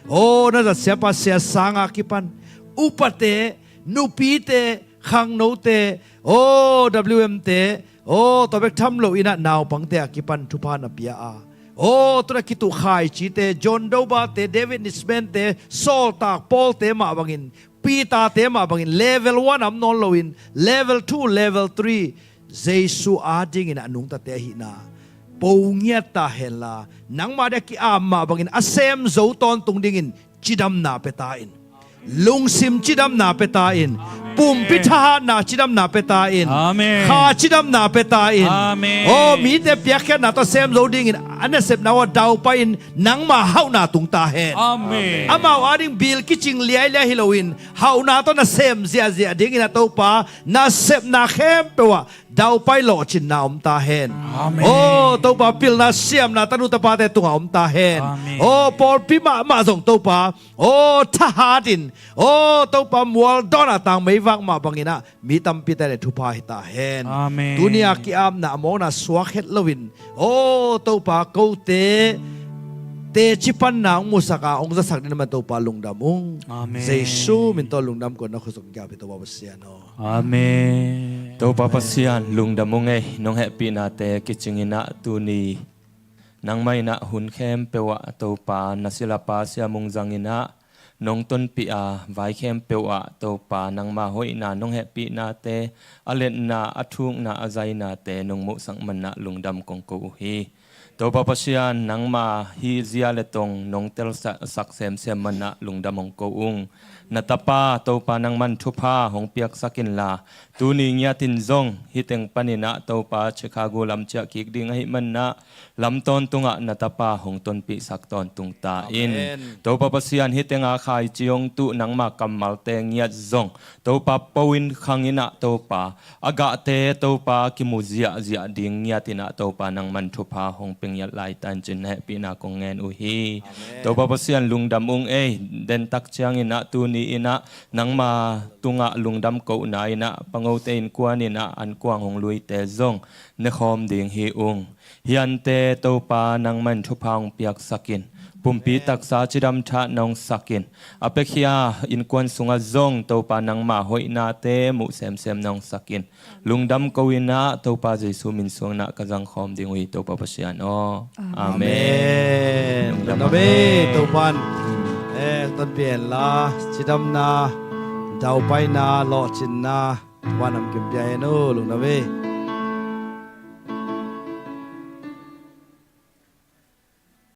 o na za sia pa sia sanga ki pan upate nupite khang no te o WM te o to bek tham lo ina naw pangte akipan thupha na pia a o tura kitu khai chi te John Doba te David Nisman te Saul tak Paul te ma bangin Pita te ma bangin level 1 am non loin level 2 level 3 Giêsu ading ina anung ta te hi na pongya ta hela nang ma de ki amma bangin asem zo ton tung dingin chidam na petain lungsim chidam na petain pum pitha na chidam na petain Amen kha chidam na petain Amen o mi te piakha na to sem loading in anesep na wa dau pa in nang ma hau na tung ta hen Amen amao ading bil kiching liai la hilowin hau na to na sem zia zia ding in to pa na sep na khempeuh ดาวไปหล่อจินนาอมตาเฮนโอ้ตัวปาปิลนาเสียมนาตนุตปาแต่ตุงอมตาเฮนโอ้ปอลพิมาส่งตัวปาโอ้ทหาดินโอ้ตัวปามัวดอนาตังไม่วักมาบังอินะมีตัมปิแต่ทุพาหิตาเฮนดุนยากิอามนาโมนาสวกเฮตลวินโอ้ตัวปาโกเตเตชิปันนางมุสกาองค์จะสักดินมันตัวปาลุงดำองเจสูมินตัวลุงดำก่อนนักสุขยาเป็นตัวบาปเสียนอาเมนตัวปาปเสียนลุงดำมงน้องแฮปปี้นาเตกิจิงินะตูนีนางไม่นะหุ่นเข้มเปวะตัวปานาศิลปาเสียมงจังินะน้องต้นปีอาไว้เข้มเปวะตัวปานางมาหอยนาน้องแฮปปี้นาเตอเลนนาอัทุงนาอใจนาเตน้องมุสังมันนะลุงดำกงกูฮีตัวปาปเสียนนางมาฮีเซียเลตงน้องเตลสักเซมเซมมันนะลุงดำมงกูอุงนาตาปาตัวปานังมันทุพาหงเปียกสักินลาตูนีเงียตินซงฮิตเงปนินะตัวปาเชคาโกลำเจกิกดิ่งให้มันนะลำต้นตุงะนาตาปาหงต้นปีสักตอนตุงตาอินตัวปาปเสียนฮิตเงอาคายจิยงตุนังมากำมัลเตงเงียซงตัวปาปวินขังอินะตัวปาอากาเตตัวปากิมุเซียดิ่งเงียตินะตัวปานังมันทุพาหงเปียงยัดไลตันจินให้ปีนากงเงินอุฮีตัวปาปเสียนลุงดำอุงเดนตักเชียงอินะตูนีอินะนังมาตุงะลุงดำเก่าหนายนะปังเอาเตนกวานินะอันกวางหงลุยเตซงนคอมดิ่งฮีอุงฮิอันเตตัวปานังมันทุพังเปียกสักินปุ่มปีตักษาจิดำชะนองสักินอเปขียอินกวนสุงะซงตัวปานังมาหอยนาเตมุเซมเซมนองสักินลุงดำเก่าอินะตัวปาเจสุมินสวงนะกะจังคอมดิ่งวิตัวปาปะเชียนอาเมนนบีตัวปันต้นเปลี่ยนลาจิดำนาดาวไปนาหล่อจินนาวันนำเก็บใจโน่ลุงนบี